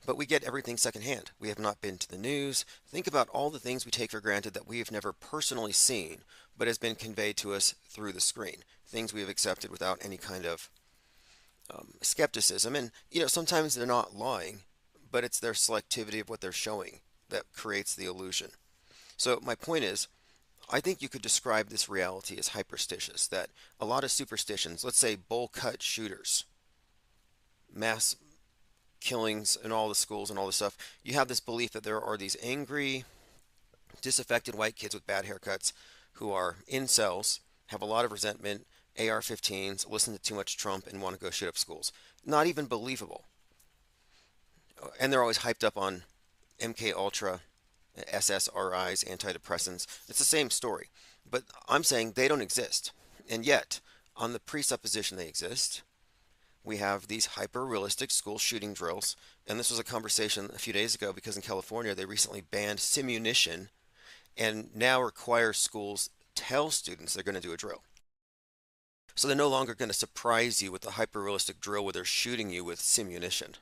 [SPEAKER 2] But we get everything secondhand. We have not been to the news. Think about all the things we take for granted that we have never personally seen, but has been conveyed to us through the screen. Things we have accepted without any kind of skepticism. And, sometimes they're not lying, but it's their selectivity of what they're showing that creates the illusion. So my point is, I think you could describe this reality as hyperstitious, that a lot of superstitions, let's say bowl cut shooters, mass killings in all the schools and all this stuff, you have this belief that there are these angry, disaffected white kids with bad haircuts who are incels, have a lot of resentment, AR-15s, listen to too much Trump, and want to go shoot up schools. Not even believable. And they're always hyped up on MK Ultra, SSRIs, antidepressants. It's the same story. But I'm saying they don't exist. And yet, on the presupposition they exist, we have these hyper-realistic school shooting drills. And this was a conversation a few days ago because in California they recently banned simunition and now require schools tell students they're going to do a drill. So they're no longer going to surprise you with a hyper-realistic drill where they're shooting you with simunition.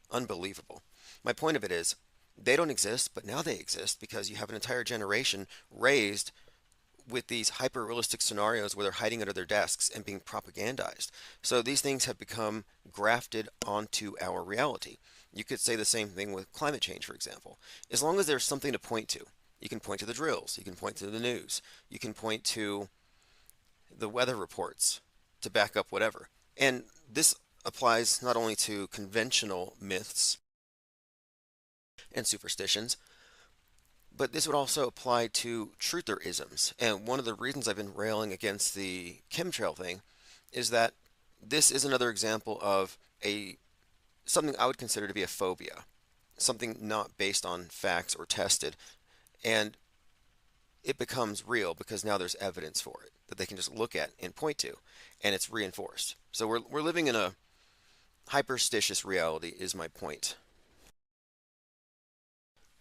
[SPEAKER 2] Unbelievable. My point of it is, they don't exist, but now they exist because you have an entire generation raised with these hyper-realistic scenarios where they're hiding under their desks and being propagandized. So these things have become grafted onto our reality. You could say the same thing with climate change, for example. As long as there's something to point to, you can point to the drills, you can point to the news, you can point to the weather reports to back up whatever. And this applies not only to conventional myths and superstitions, but this would also apply to trutherisms. And one of the reasons I've been railing against the chemtrail thing is that this is another example of a something I would consider to be a phobia, something not based on facts or tested, and it becomes real because now there's evidence for it that they can just look at and point to, and it's reinforced. So we're living in a hyperstitious reality is my point.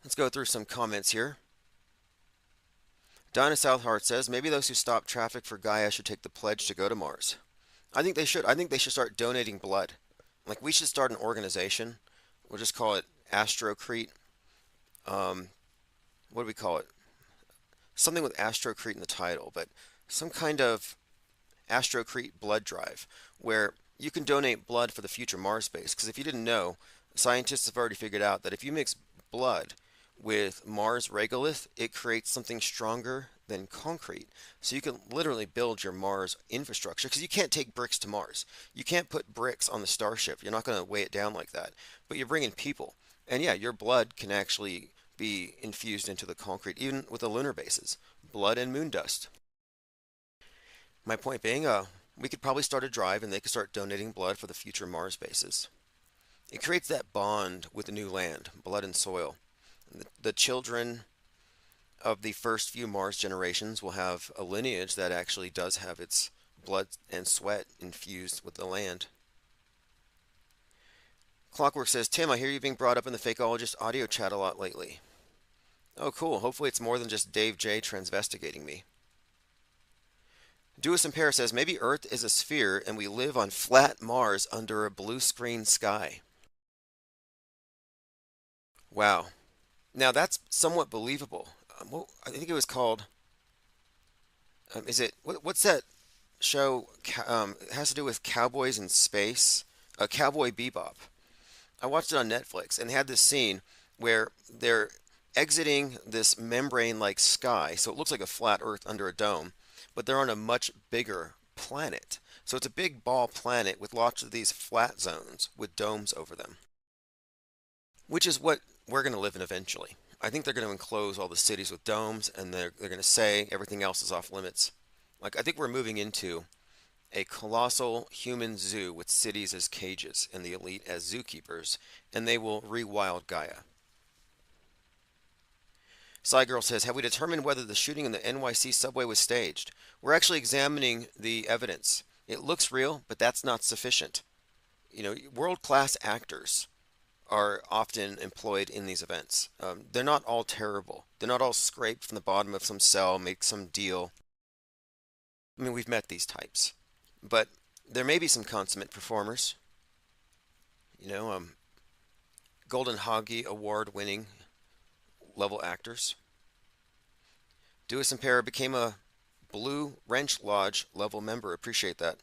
[SPEAKER 2] Let's go through some comments here. Dinah Southheart says, maybe those who stop traffic for Gaia should take the pledge to go to Mars. I think they should. I think they should start donating blood. Like, we should start an organization. We'll just call it Astrocrete. What do we call it? Something with Astrocrete in the title, but some kind of Astrocrete blood drive where you can donate blood for the future Mars base. Because if you didn't know, scientists have already figured out that if you mix blood with Mars regolith, it creates something stronger than concrete. So you can literally build your Mars infrastructure because you can't take bricks to Mars. You can't put bricks on the starship. You're not going to weigh it down like that. But you're bringing people. And yeah, your blood can actually be infused into the concrete, even with the lunar bases. Blood and moon dust. My point being, we could probably start a drive and they could start donating blood for the future Mars bases. It creates that bond with the new land, blood and soil. The children of the first few Mars generations will have a lineage that actually does have its blood and sweat infused with the land. Clockwork says, Tim, I hear you being brought up in the Fakeologist audio chat a lot lately. Oh, cool. Hopefully it's more than just Dave J transvestigating me. Dewis in Paris says, maybe Earth is a sphere and we live on flat Mars under a blue screen sky. Wow. Now that's somewhat believable. I think it was called, what's that show? It has to do with cowboys in space. Cowboy Bebop. I watched it on Netflix, and they had this scene where they're exiting this membrane-like sky, so it looks like a flat Earth under a dome, but they're on a much bigger planet. So it's a big ball planet with lots of these flat zones with domes over them, which is what we're going to live in eventually. I think they're going to enclose all the cities with domes, and they're going to say everything else is off limits. Like, I think we're moving into a colossal human zoo with cities as cages and the elite as zookeepers, and they will rewild Gaia. Cygirl says, have we determined whether the shooting in the NYC subway was staged? We're actually examining the evidence. It looks real, but that's not sufficient. You know, world-class actors are often employed in these events. They're not all terrible. They're not all scraped from the bottom of some cell, make some deal. I mean, we've met these types. But there may be some consummate performers. You know, Golden Hoggy award-winning level actors. Dewis and Para became a Blue Wrench Lodge level member. Appreciate that.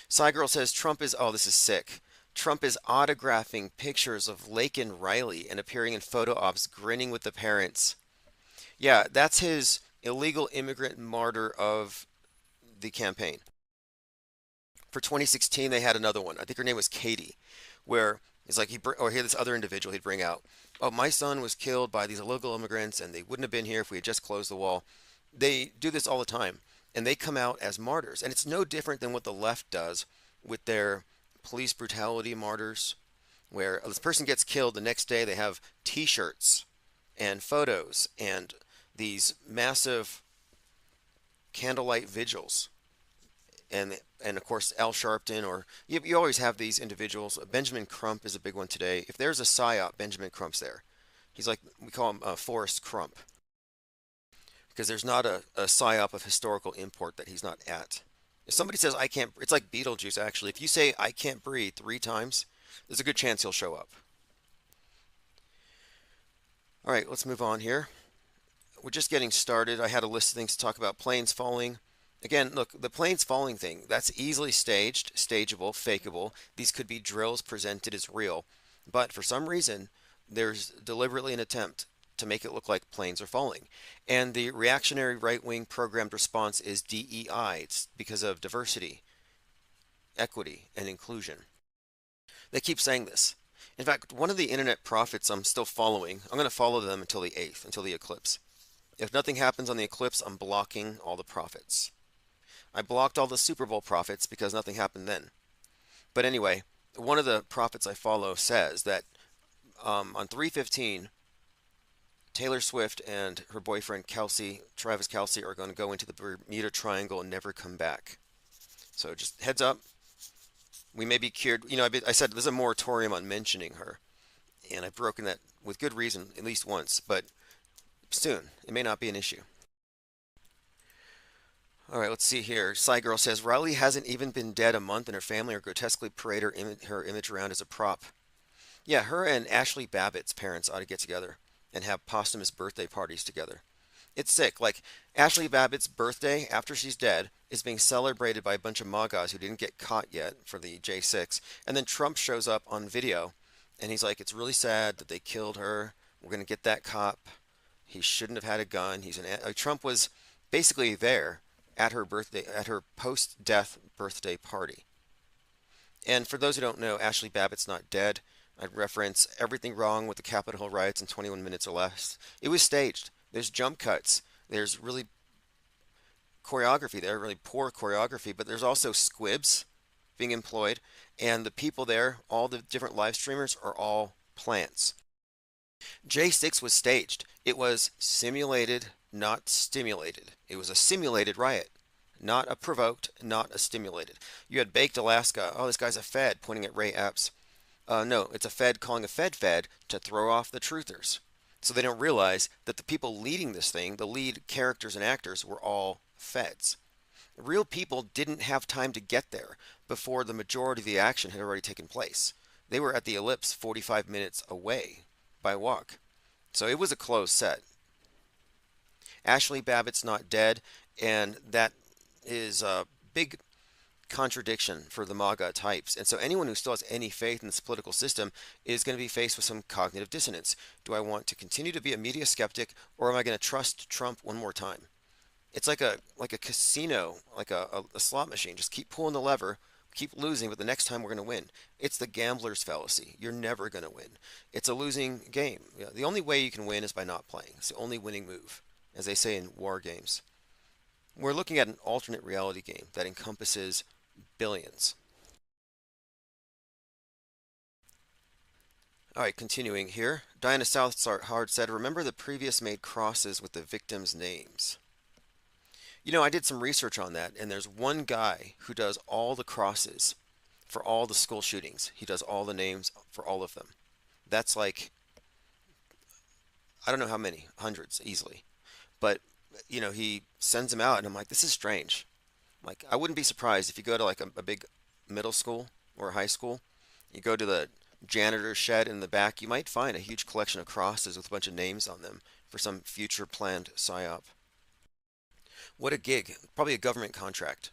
[SPEAKER 2] Cygirl says Trump is, oh, this is sick. Trump is autographing pictures of Lake and Riley and appearing in photo ops grinning with the parents. Yeah, that's his illegal immigrant martyr of the campaign. For 2016, they had another one. I think her name was Katie, where it's like he had this other individual he'd bring out. Oh, my son was killed by these illegal immigrants, and they wouldn't have been here if we had just closed the wall. They do this all the time, and they come out as martyrs. And it's no different than what the left does with their police brutality martyrs, where this person gets killed, the next day they have T-shirts and photos and these massive candlelight vigils. And of course Al Sharpton, or you always have these individuals. Benjamin Crump is a big one today. If there's a psyop, Benjamin Crump's there. He's like, we call him Forrest Crump, because there's not a psyop of historical import that he's not at. If somebody says I can't, it's like Beetlejuice actually. If you say I can't breathe 3 times, there's a good chance he'll show up. All right, let's move on here. We're just getting started. I had a list of things to talk about. Planes falling. Again, look, the planes falling thing, that's easily staged, stageable, fakeable. These could be drills presented as real. But for some reason, there's deliberately an attempt to make it look like planes are falling. And the reactionary right-wing programmed response is DEI. It's because of diversity, equity, and inclusion. They keep saying this. In fact, one of the internet prophets I'm still following, I'm going to follow them until the 8th, until the eclipse. If nothing happens on the eclipse, I'm blocking all the prophets. I blocked all the Super Bowl prophets because nothing happened then. But anyway, one of the prophets I follow says that on 315, Taylor Swift and her boyfriend Travis Kelsey, are going to go into the Bermuda Triangle and never come back. So just heads up, we may be cured. I said there's a moratorium on mentioning her, and I've broken that with good reason at least once, but soon it may not be an issue. All right, let's see here. Girl says Riley hasn't even been dead a month, and her family are grotesquely parade her image around as a prop. Yeah, her and Ashley Babbitt's parents ought to get together and have posthumous birthday parties together. It's sick. Like, Ashley Babbitt's birthday, after she's dead, is being celebrated by a bunch of MAGAs who didn't get caught yet for the J6. And then Trump shows up on video, and he's like, it's really sad that they killed her. We're going to get that cop. He shouldn't have had a gun. Trump was basically there at her birthday, at her post-death birthday party. And for those who don't know, Ashley Babbitt's not dead. I'd reference everything wrong with the Capitol Hill riots in 21 minutes or less. It was staged. There's jump cuts. There's really choreography there, really poor choreography, but there's also squibs being employed. And the people there, all the different live streamers, are all plants. J6 was staged. It was simulated, not stimulated. It was a simulated riot, not a provoked, not a stimulated. You had Baked Alaska. Oh, this guy's a Fed, pointing at Ray Epps. No, it's a Fed calling a Fed to throw off the truthers. So they don't realize that the people leading this thing, the lead characters and actors, were all Feds. Real people didn't have time to get there before the majority of the action had already taken place. They were at the ellipse 45 minutes away by walk. So it was a close set. Ashley Babbitt's not dead, and that is a big contradiction for the MAGA types. And so anyone who still has any faith in this political system is going to be faced with some cognitive dissonance. Do I want to continue to be a media skeptic, or am I going to trust Trump one more time? It's like a casino, like a slot machine. Just keep pulling the lever, keep losing, but the next time we're going to win. It's the gambler's fallacy. You're never going to win. It's a losing game. The only way you can win is by not playing. It's the only winning move, as they say in war games. We're looking at an alternate reality game that encompasses billions. All right, continuing here. Diana Southard said, remember the previous made crosses with the victims' names. I did some research on that, and there's one guy who does all the crosses for all the school shootings. He does all the names for all of them. That's like, I don't know how many, hundreds easily. But, he sends them out, and I'm like, this is strange. Like, I wouldn't be surprised if you go to like a big middle school or a high school, you go to the janitor's shed in the back, you might find a huge collection of crosses with a bunch of names on them for some future planned psyop. What a gig. Probably a government contract.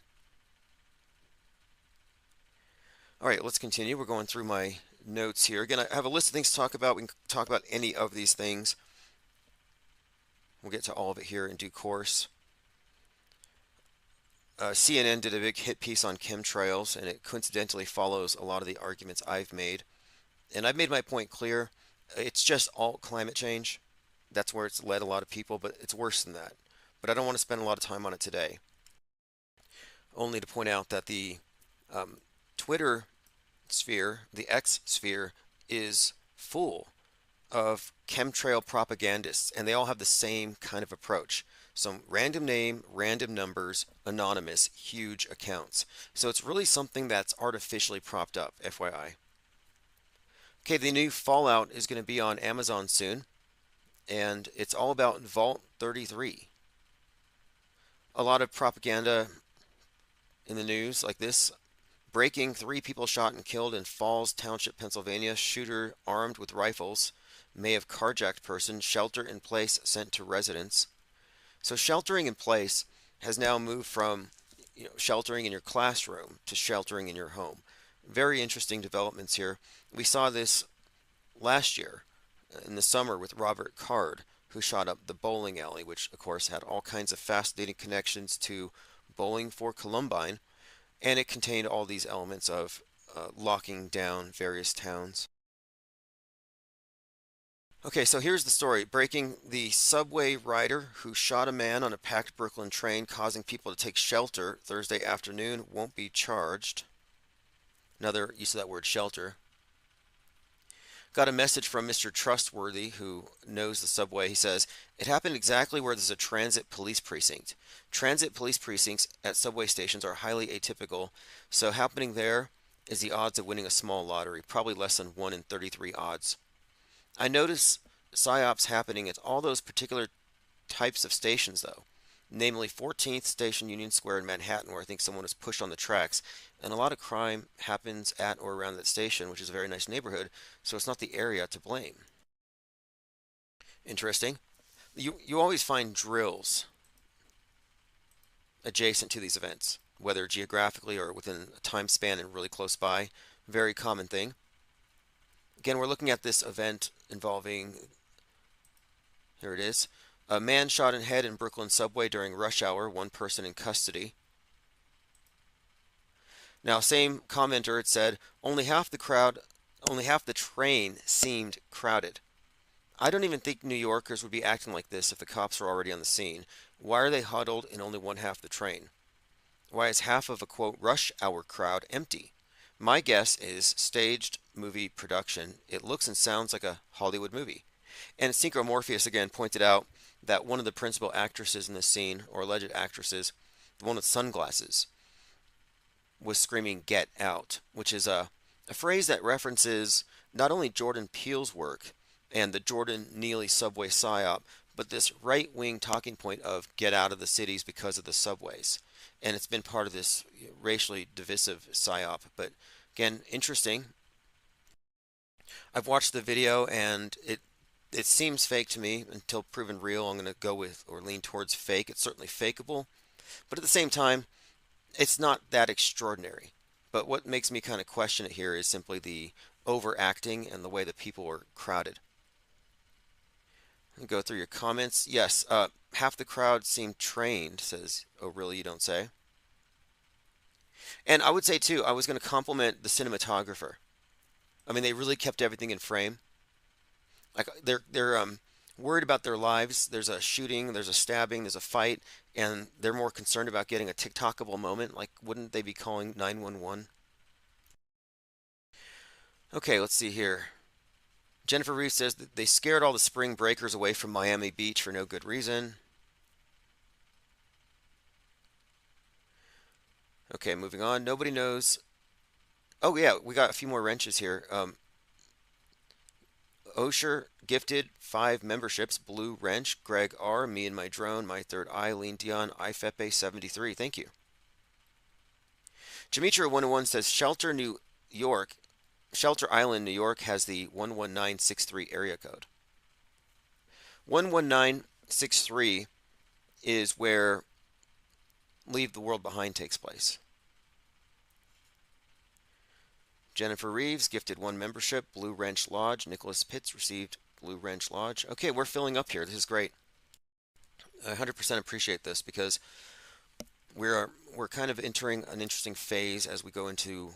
[SPEAKER 2] All right, let's continue. We're going through my notes here. Again, I have a list of things to talk about. We can talk about any of these things. We'll get to all of it here in due course. CNN did a big hit piece on chemtrails, and it coincidentally follows a lot of the arguments I've made. And I've made my point clear. It's just all climate change. That's where it's led a lot of people, but it's worse than that. But I don't want to spend a lot of time on it today. Only to point out that the Twitter sphere, the X sphere, is full of chemtrail propagandists, and they all have the same kind of approach. Some random name, random numbers, anonymous, huge accounts. So it's really something that's artificially propped up, FYI. Okay, the new Fallout is going to be on Amazon soon, and it's all about Vault 33. A lot of propaganda in the news like this. Breaking, 3 people shot and killed in Falls Township, Pennsylvania. Shooter armed with rifles may have carjacked person. Shelter in place sent to residents. So sheltering in place has now moved from sheltering in your classroom to sheltering in your home. Very interesting developments here. We saw this last year in the summer with Robert Card, who shot up the bowling alley, which of course had all kinds of fascinating connections to Bowling for Columbine, and it contained all these elements of locking down various towns. Okay, so here's the story. Breaking: the subway rider who shot a man on a packed Brooklyn train, causing people to take shelter Thursday afternoon, won't be charged. Another use of that word, shelter. Got a message from Mr. Trustworthy, who knows the subway. He says, it happened exactly where there's a transit police precinct. Transit police precincts at subway stations are highly atypical, so happening there is the odds of winning a small lottery, probably less than 1 in 33 odds. I notice psyops happening at all those particular types of stations, though, namely 14th Station Union Square in Manhattan, where I think someone was pushed on the tracks. And a lot of crime happens at or around that station, which is a very nice neighborhood, so it's not the area to blame. Interesting. You always find drills adjacent to these events, whether geographically or within a time span and really close by. Very common thing. Again, we're looking at this event involving, here it is, a man shot in head in Brooklyn subway during rush hour, one person in custody. Now, same commenter, it said, only half the train seemed crowded. I don't even think New Yorkers would be acting like this if the cops were already on the scene. Why are they huddled in only one half the train? Why is half of a, quote, rush hour crowd empty? My guess is staged movie production. It looks and sounds like a Hollywood movie. And Synchromorpheus again pointed out that one of the principal actresses in this scene, or alleged actresses, the one with sunglasses, was screaming "Get out," which is a phrase that references not only Jordan Peele's work and the Jordan Neely subway psyop, but this right-wing talking point of "get out of the cities because of the subways." And it's been part of this racially divisive psyop. But again, interesting. I've watched the video and it seems fake to me until proven real. I'm going to go with or lean towards fake. It's certainly fakeable, but at the same time, it's not that extraordinary. But what makes me kind of question it here is simply the overacting and the way that people were crowded. Go through your comments. Yes, half the crowd seemed trained, says, oh really, you don't say? And I would say too, I was going to compliment the cinematographer. I mean, they really kept everything in frame. Like they're worried about their lives. There's a shooting, there's a stabbing, there's a fight, and they're more concerned about getting a TikTokable moment. Like, wouldn't they be calling 911? Okay, let's see here. Jennifer Reeves says that they scared all the spring breakers away from Miami Beach for no good reason. Okay, moving on. Nobody knows. Oh yeah, we got a few more wrenches here. Osher gifted 5 memberships. Blue Wrench, Greg R, Me and My Drone, My Third Eye, Lean Dion, IFEPE 73. Thank you. Jamitra 101 says Shelter, New York, Shelter Island, New York has the 11963 area code. 11963 is where Leave the World Behind takes place. Jennifer Reeves gifted 1 membership. Blue Wrench Lodge. Nicholas Pitts received Blue Wrench Lodge. Okay, we're filling up here. This is great. I 100% appreciate this because we're kind of entering an interesting phase as we go into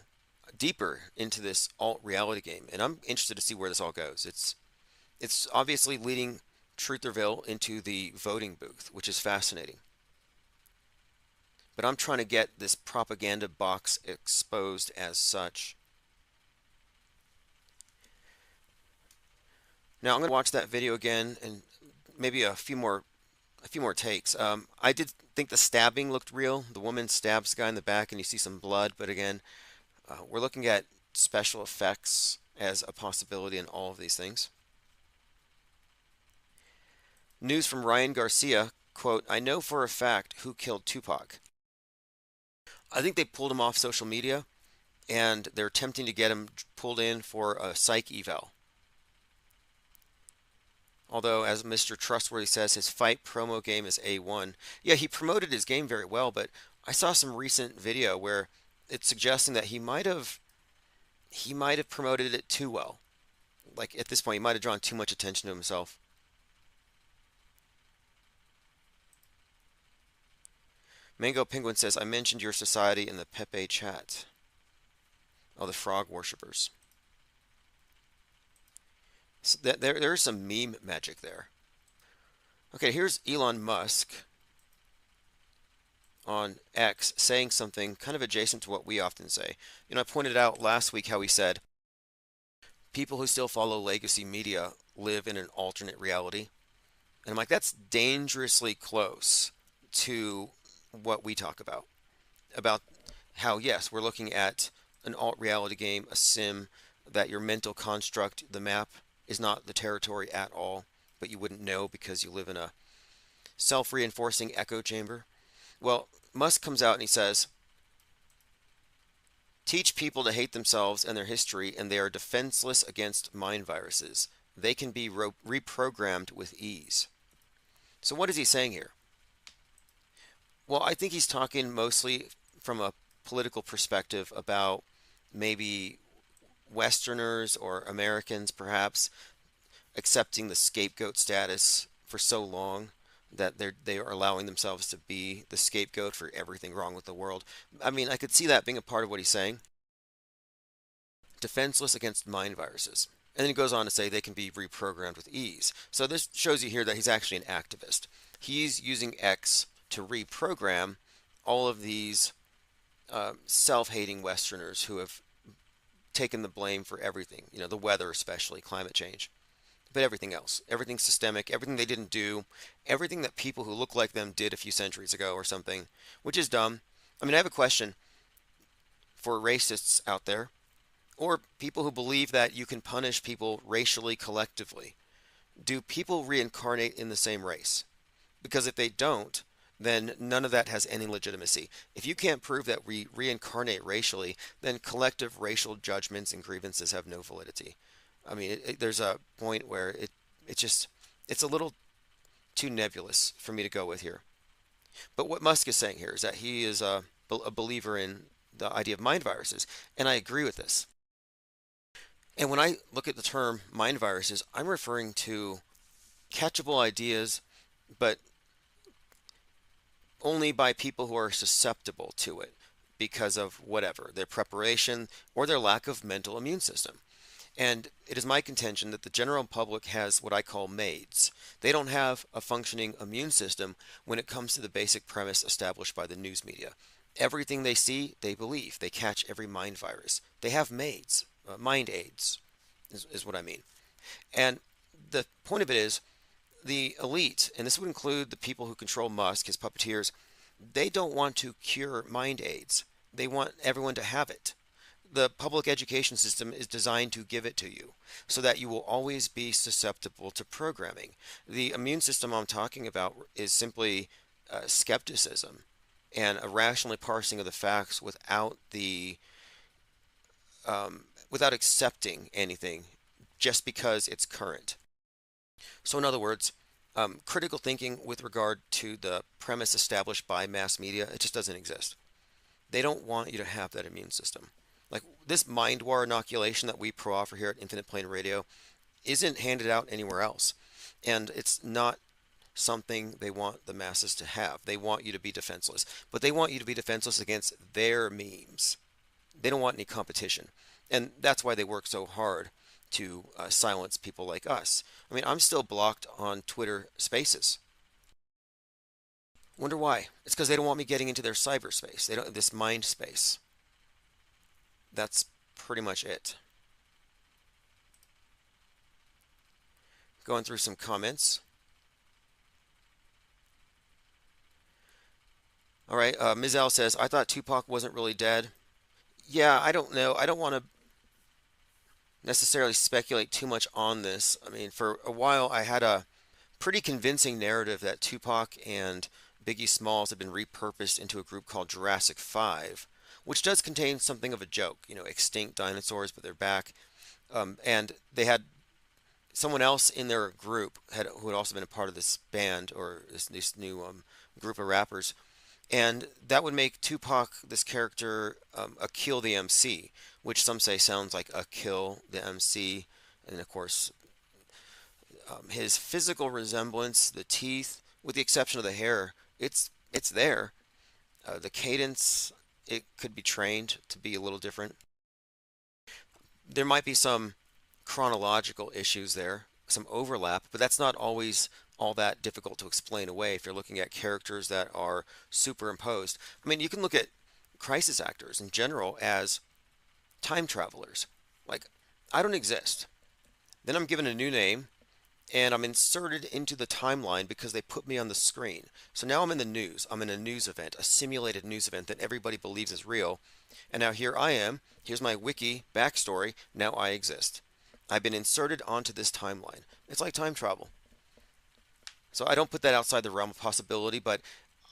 [SPEAKER 2] deeper into this alt reality game, and I'm interested to see where this all goes. It's obviously leading Trutherville into the voting booth, which is fascinating. But I'm trying to get this propaganda box exposed as such. Now I'm going to watch that video again and maybe a few more takes. I did think the stabbing looked real. The woman stabs the guy in the back and you see some blood, but again, we're looking at special effects as a possibility in all of these things. News from Ryan Garcia, quote, I know for a fact who killed Tupac. I think they pulled him off social media and they're attempting to get him pulled in for a psych eval. Although, as Mr. Trustworthy says, his fight promo game is A1. Yeah, he promoted his game very well, but I saw some recent video where it's suggesting that he might have promoted it too well. Like, at this point, he might have drawn too much attention to himself. Mango Penguin says, I mentioned your society in the Pepe chat. Oh, the frog worshippers. So there's some meme magic there. Okay, here's Elon Musk on X saying something kind of adjacent to what we often say. I pointed out last week how he said people who still follow legacy media live in an alternate reality. And I'm like, that's dangerously close to what we talk about how, yes, we're looking at an alt reality game, a sim, that your mental construct, the map, is not the territory at all, but you wouldn't know because you live in a self reinforcing echo chamber. Well, Musk comes out and he says, teach people to hate themselves and their history, and they are defenseless against mind viruses. They can be reprogrammed with ease. So, what is he saying here? Well, I think he's talking mostly from a political perspective about maybe Westerners or Americans perhaps accepting the scapegoat status for so long that they are allowing themselves to be the scapegoat for everything wrong with the world. I mean, I could see that being a part of what he's saying. Defenseless against mind viruses. And then he goes on to say they can be reprogrammed with ease. So this shows you here that he's actually an activist. He's using X to reprogram all of these self-hating Westerners who have taken the blame for everything, the weather especially, climate change, but everything else, everything systemic, everything they didn't do, everything that people who look like them did a few centuries ago or something, which is dumb. I mean, I have a question for racists out there, or people who believe that you can punish people racially collectively. Do people reincarnate in the same race? Because if they don't, then none of that has any legitimacy. If you can't prove that we reincarnate racially, then collective racial judgments and grievances have no validity. I mean, there's a point where it's a little too nebulous for me to go with here. But what Musk is saying here is that he is a believer in the idea of mind viruses, and I agree with this. And when I look at the term mind viruses, I'm referring to catchable ideas, but only by people who are susceptible to it because of whatever, their preparation or their lack of mental immune system. And it is my contention that the general public has what I call MAIDs. They don't have a functioning immune system when it comes to the basic premise established by the news media. Everything they see, they believe. They catch every mind virus. They have MAIDs, mind aids, is what I mean. And the point of it is, the elite, and this would include the people who control Musk, his puppeteers, they don't want to cure mind aids. They want everyone to have it. The public education system is designed to give it to you so that you will always be susceptible to programming. The immune system I'm talking about is simply skepticism and a rationally parsing of the facts without accepting anything just because it's current. So, in other words, critical thinking with regard to the premise established by mass media, it just doesn't exist. They don't want you to have that immune system. Like this mind war inoculation that we pro-offer here at Infinite Plane Radio isn't handed out anywhere else. And it's not something they want the masses to have. They want you to be defenseless. But they want you to be defenseless against their memes. They don't want any competition. And that's why they work so hard to silence people like us. I mean, I'm still blocked on Twitter Spaces. Wonder why? It's because they don't want me getting into their cyberspace. They don't this mind space. That's pretty much it. Going through some comments. All right, Ms. L says, I thought Tupac wasn't really dead. Yeah, I don't know. I don't want to necessarily speculate too much on this. I mean, for a while I had a pretty convincing narrative that Tupac and Biggie Smalls had been repurposed into a group called Jurassic 5, which does contain something of a joke, extinct dinosaurs, but they're back. And they had someone else in their group who had also been a part of this band or this new group of rappers. And that would make Tupac, this character, a Kill the MC, which some say sounds like a Kill the MC. And of course, his physical resemblance, the teeth, with the exception of the hair, it's there. The cadence, it could be trained to be a little different. There might be some chronological issues there, some overlap, but that's not always all that difficult to explain away if you're looking at characters that are superimposed. I mean, you can look at crisis actors in general as time travelers. Like, I don't exist. Then I'm given a new name and I'm inserted into the timeline because they put me on the screen. So now I'm in the news. I'm in a news event, a simulated news event that everybody believes is real. And now here I am. Here's my wiki backstory. Now I exist. I've been inserted onto this timeline. It's like time travel. So I don't put that outside the realm of possibility, but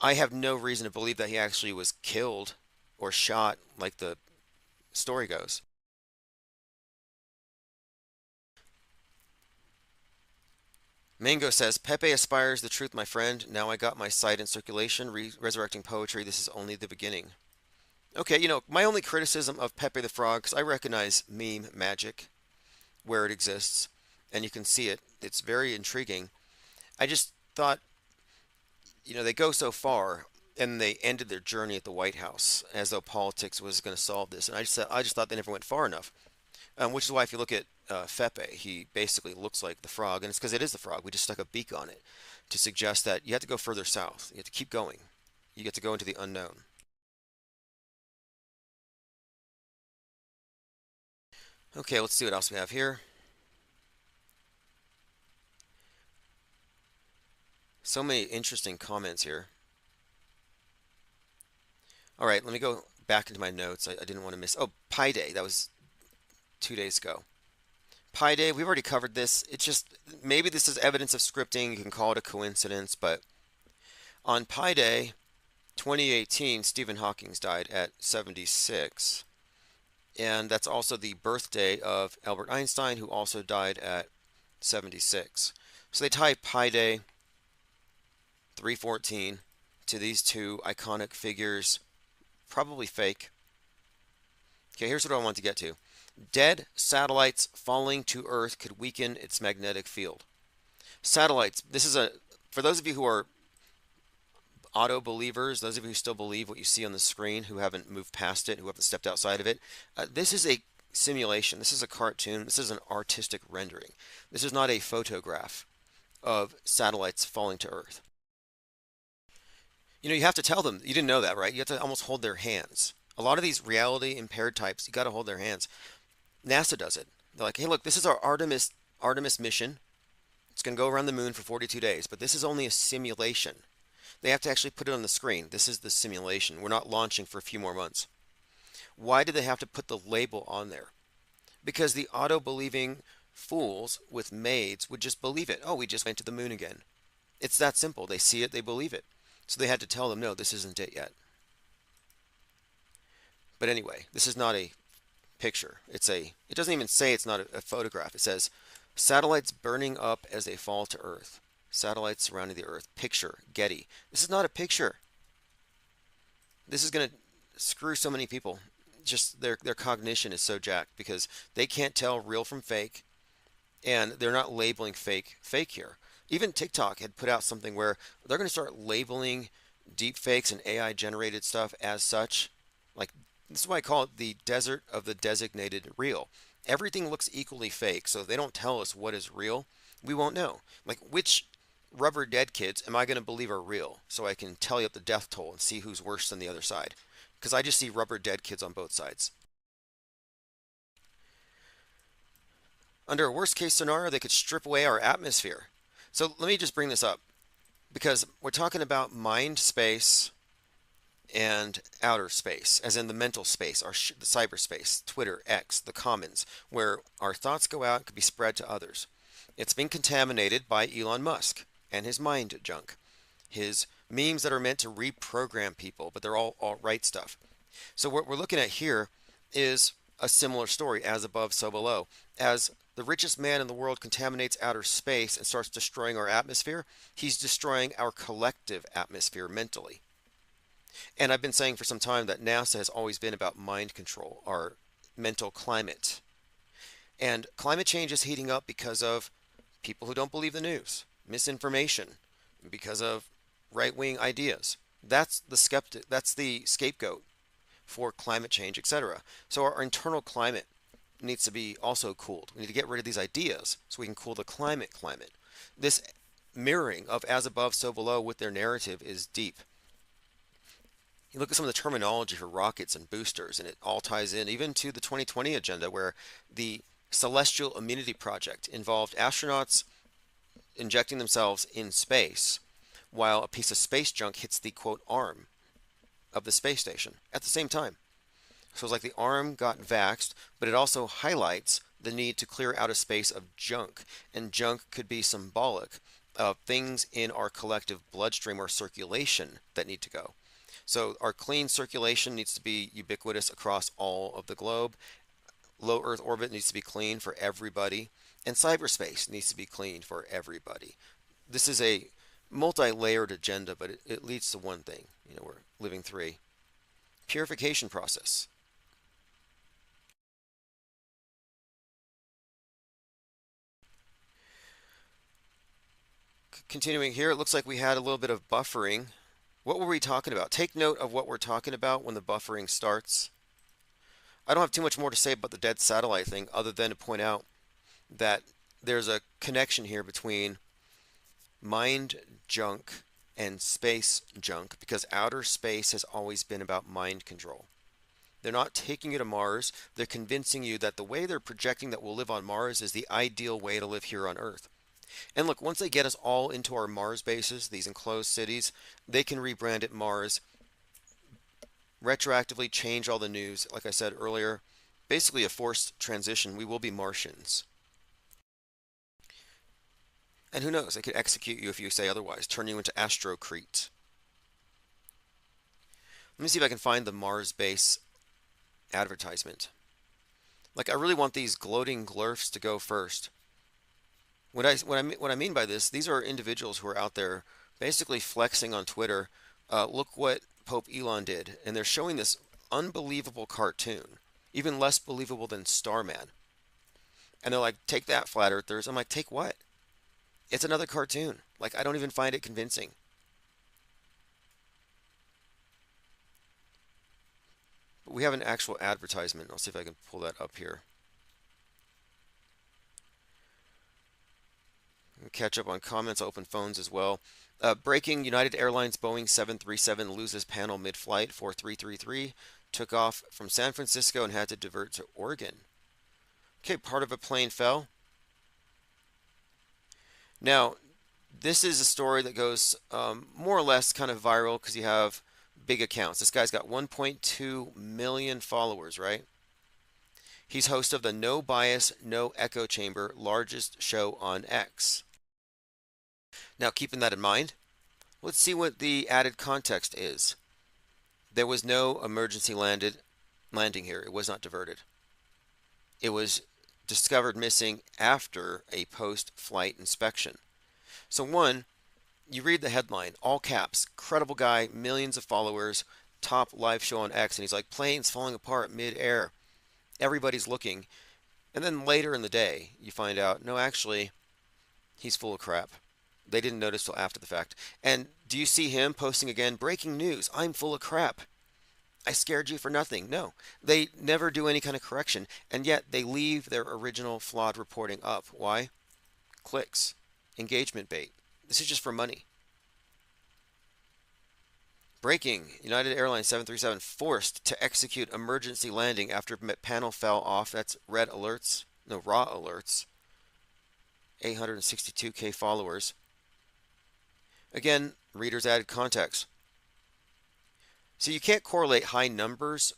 [SPEAKER 2] I have no reason to believe that he actually was killed or shot like the story goes. Mango says, Pepe aspires the truth, my friend. Now I got my sight in circulation, resurrecting poetry. This is only the beginning. Okay, my only criticism of Pepe the Frog, because I recognize meme magic where it exists, and you can see it. It's very intriguing. I just thought, they go so far, and they ended their journey at the White House as though politics was going to solve this, and I just thought they never went far enough. Which is why if you look at Fepe, he basically looks like the frog, and it's because it is the frog. We just stuck a beak on it to suggest that you have to go further south. You have to keep going. You get to go into the unknown. Okay, let's see what else we have here. So many interesting comments here. All right, let me go back into my notes. I didn't want to miss. Oh, Pi Day. That was 2 days ago. Pi Day, we've already covered this. It's just, maybe this is evidence of scripting. You can call it a coincidence, but on Pi Day 2018, Stephen Hawking died at 76. And that's also the birthday of Albert Einstein, who also died at 76. So they tie Pi Day 314 to these two iconic figures, probably fake. Okay, here's what I want to get to. Dead satellites falling to Earth could weaken its magnetic field. Satellites, this is for those of you who are auto believers, those of you who still believe what you see on the screen, who haven't moved past it, who haven't stepped outside of it, this is a simulation. This is a cartoon. This is an artistic rendering. This is not a photograph of satellites falling to Earth. You have to tell them. You didn't know that, right? You have to almost hold their hands. A lot of these reality impaired types, you got to hold their hands. NASA does it. They're like, hey, look, this is our Artemis mission. It's going to go around the moon for 42 days, but this is only a simulation. They have to actually put it on the screen. This is the simulation. We're not launching for a few more months. Why do they have to put the label on there? Because the auto-believing fools with maids would just believe it. Oh, we just went to the moon again. It's that simple. They see it, they believe it. So they had to tell them, no, this isn't it yet. But anyway, this is not a picture. It doesn't even say it's not a photograph. It says satellites burning up as they fall to Earth. Satellites surrounding the Earth. Picture, Getty. This is not a picture. This is going to screw so many people. Just their cognition is so jacked because they can't tell real from fake, and they're not labeling fake here. Even TikTok had put out something where they're going to start labeling deep fakes and AI generated stuff as such. Like, this is why I call it the desert of the designated real. Everything looks equally fake, so if they don't tell us what is real, we won't know. Like, which rubber dead kids am I going to believe are real, so I can tally up the death toll and see who's worse than the other side? Because I just see rubber dead kids on both sides. Under a worst case scenario, they could strip away our atmosphere. So let me just bring this up, because we're talking about mind space and outer space, as in the mental space, the cyberspace, Twitter, X, the commons, where our thoughts go out and could be spread to others. It's been contaminated by Elon Musk and his mind junk, his memes that are meant to reprogram people, but they're all alt-right stuff. So what we're looking at here is a similar story, as above, so below. As the richest man in the world contaminates outer space and starts destroying our atmosphere, he's destroying our collective atmosphere mentally. And I've been saying for some time that NASA has always been about mind control, our mental climate. And climate change is heating up because of people who don't believe the news, misinformation, because of right-wing ideas. That's the scapegoat for climate change, etc. So our internal climate needs to be also cooled. We need to get rid of these ideas so we can cool the climate. This mirroring of as above, so below with their narrative is deep. You look at some of the terminology for rockets and boosters, and it all ties in even to the 2020 agenda, where the Celestial Immunity Project involved astronauts injecting themselves in space while a piece of space junk hits the quote arm of the space station at the same time. So it's like the arm got vaxxed, but it also highlights the need to clear out a space of junk. And junk could be symbolic of things in our collective bloodstream or circulation that need to go. So our clean circulation needs to be ubiquitous across all of the globe. Low Earth orbit needs to be clean for everybody. And cyberspace needs to be clean for everybody. This is a multi-layered agenda, but it leads to one thing. We're living three. Purification process. Continuing here, it looks like we had a little bit of buffering. What were we talking about? Take note of what we're talking about when the buffering starts. I don't have too much more to say about the dead satellite thing other than to point out that there's a connection here between mind junk and space junk, because outer space has always been about mind control. They're not taking you to Mars. They're convincing you that the way they're projecting that we'll live on Mars is the ideal way to live here on Earth. And look, once they get us all into our Mars bases, these enclosed cities, they can rebrand it Mars, retroactively change all the news. Like I said earlier, basically a forced transition. We will be Martians. And who knows, they could execute you if you say otherwise, turn you into Astrocrete. Let me see if I can find the Mars base advertisement. Like, I really want these gloating glurfs to go first. What I mean by this, these are individuals who are out there basically flexing on Twitter. Look what Pope Elon did, and they're showing this unbelievable cartoon, even less believable than Starman. And they're like, take that, flat earthers. I'm like, take what? It's another cartoon. Like, I don't even find it convincing. But we have an actual advertisement. I'll see if I can pull that up here. Catch up on comments, open phones as well. Breaking: United Airlines Boeing 737 loses panel mid-flight. 4333 took off from San Francisco and had to divert to Oregon. Okay, part of a plane fell. Now, this is a story that goes more or less kind of viral because you have big accounts. This guy's got 1.2 million followers, right? He's host of the No Bias, No Echo Chamber, largest show on X. Now, keeping that in mind, let's see what the added context is. There was no emergency landing here. It was not diverted. It was discovered missing after a post-flight inspection. So one, you read the headline, all caps, credible guy, millions of followers, top live show on X, and he's like, planes falling apart mid-air. Everybody's looking. And then later in the day, you find out, no, actually, he's full of crap. They didn't notice till after the fact. And do you see him posting again, breaking news, I'm full of crap. I scared you for nothing. No, they never do any kind of correction. And yet they leave their original flawed reporting up. Why? Clicks. Engagement bait. This is just for money. Breaking: United Airlines 737 forced to execute emergency landing after panel fell off. That's red alerts. No, raw alerts. 862K followers. Again, readers added context. So you can't correlate high numbers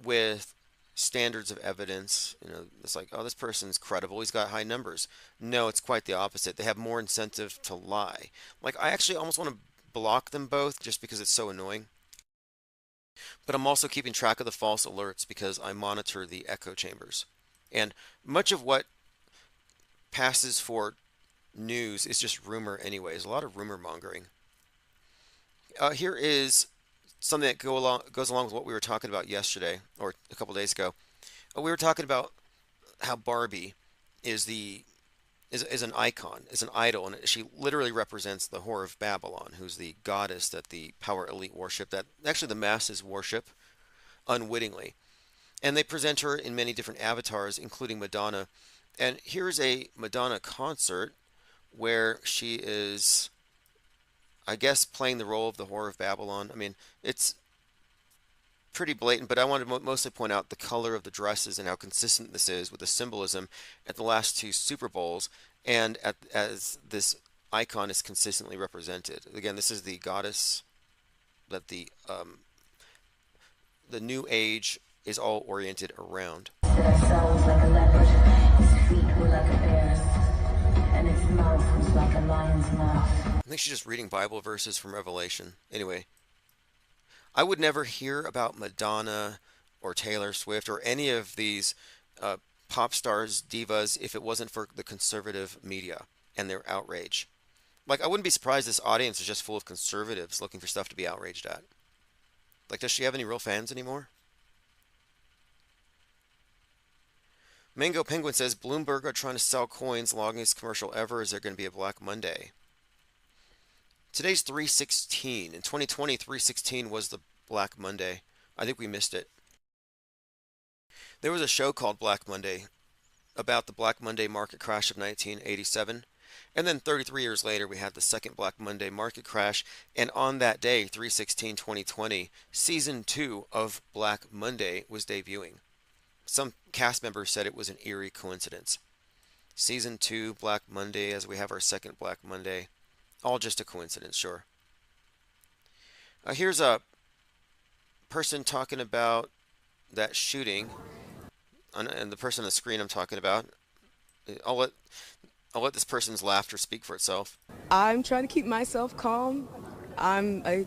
[SPEAKER 2] with standards of evidence. It's like, oh, this person's credible. He's got high numbers. No, it's quite the opposite. They have more incentive to lie. Like, I actually almost want to block them both just because it's so annoying. But I'm also keeping track of the false alerts because I monitor the echo chambers. And much of what passes for news is just rumor anyways. A lot of rumor mongering. Here is something that goes along with what we were talking about yesterday or a couple days ago. We were talking about how Barbie is an icon, is an idol, and she literally represents the Whore of Babylon, who's the goddess that the power elite worship, that actually the masses worship unwittingly. And they present her in many different avatars, including Madonna. And here's a Madonna concert where she is, I guess, playing the role of the Whore of Babylon. I mean, it's pretty blatant, but I want to mostly point out the color of the dresses and how consistent this is with the symbolism at the last two Super Bowls and as this icon is consistently represented. Again, this is the goddess that the new age is all oriented around.
[SPEAKER 10] Ourselves like a leopard, his feet were like a bear's, and its mouth was like a lion's mouth.
[SPEAKER 2] I think she's just reading Bible verses from Revelation. Anyway, I would never hear about Madonna or Taylor Swift or any of these pop stars, divas, if it wasn't for the conservative media and their outrage. Like, I wouldn't be surprised this audience is just full of conservatives looking for stuff to be outraged at. Like, does she have any real fans anymore? Mango Penguin says Bloomberg are trying to sell coins. Longest commercial ever. Is there going to be a Black Monday? Today's 3/16. In 2020, 3/16 was the Black Monday. I think we missed it. There was a show called Black Monday about the Black Monday market crash of 1987. And then 33 years later, we had the second Black Monday market crash. And on that day, 3/16/2020, season 2 of Black Monday was debuting. Some cast members said it was an eerie coincidence. Season 2, Black Monday, as we have our second Black Monday. All just a coincidence, sure. Here's a person talking about that shooting. And the person on the screen I'm talking about. I'll let this person's laughter speak for itself.
[SPEAKER 11] I'm trying to keep myself calm.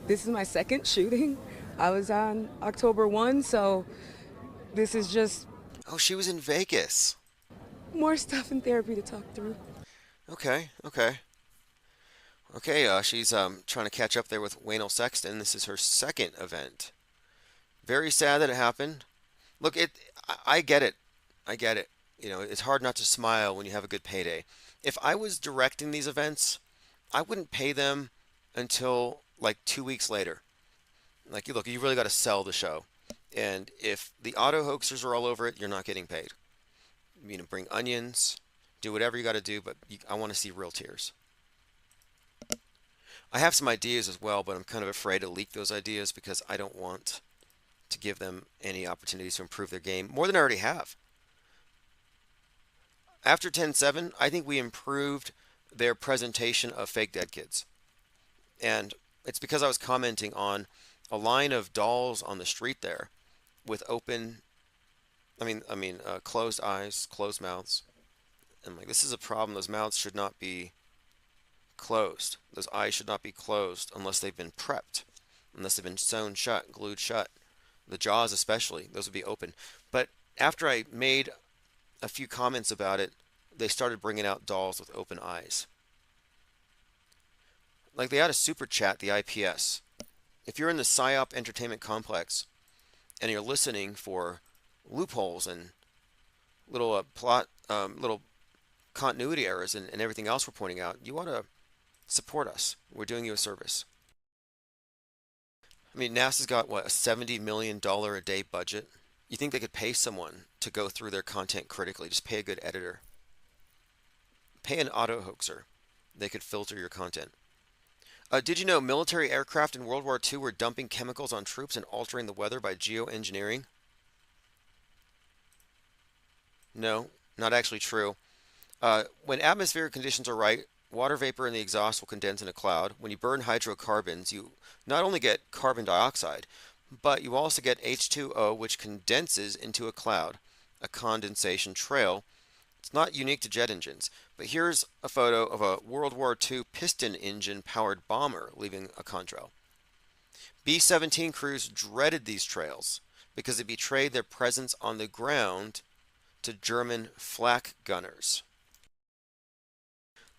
[SPEAKER 11] This is my second shooting. I was on October 1, so this is just...
[SPEAKER 2] Oh, she was in Vegas.
[SPEAKER 11] More stuff in therapy to talk through.
[SPEAKER 2] Okay. She's trying to catch up there with Waynell Sexton. This is her second event. Very sad that it happened. Look, I get it. You know, it's hard not to smile when you have a good payday. If I was directing these events, I wouldn't pay them until like 2 weeks later. Like, look, you really got to sell the show. And if the auto hoaxers are all over it, you're not getting paid. You know, bring onions, do whatever you got to do, but I want to see real tears. I have some ideas as well, but I'm kind of afraid to leak those ideas because I don't want to give them any opportunities to improve their game more than I already have. After 10/7, I think we improved their presentation of fake dead kids. And it's because I was commenting on a line of dolls on the street there with closed eyes, closed mouths. And like, this is a problem. Those mouths should not be closed. Those eyes should not be closed unless they've been prepped, unless they've been sewn shut, glued shut. The jaws especially, those would be open. But after I made a few comments about it, they started bringing out dolls with open eyes. Like, they ought to super chat the IPS. If you're in the PSYOP entertainment complex and you're listening for loopholes and little little continuity errors and everything else we're pointing out, you ought to support us. We're doing you a service. I mean, NASA's got, what, a $70 million a day budget? You think they could pay someone to go through their content critically? Just pay a good editor. Pay an auto hoaxer. They could filter your content. Did you know military aircraft in World War II were dumping chemicals on troops and altering the weather by geoengineering? No, not actually true. When atmospheric conditions are right, water vapor in the exhaust will condense in a cloud. When you burn hydrocarbons, you not only get carbon dioxide, but you also get H2O, which condenses into a cloud, a condensation trail. It's not unique to jet engines, but here's a photo of a World War II piston engine powered bomber leaving a contrail. B-17 crews dreaded these trails because they betrayed their presence on the ground to German flak gunners.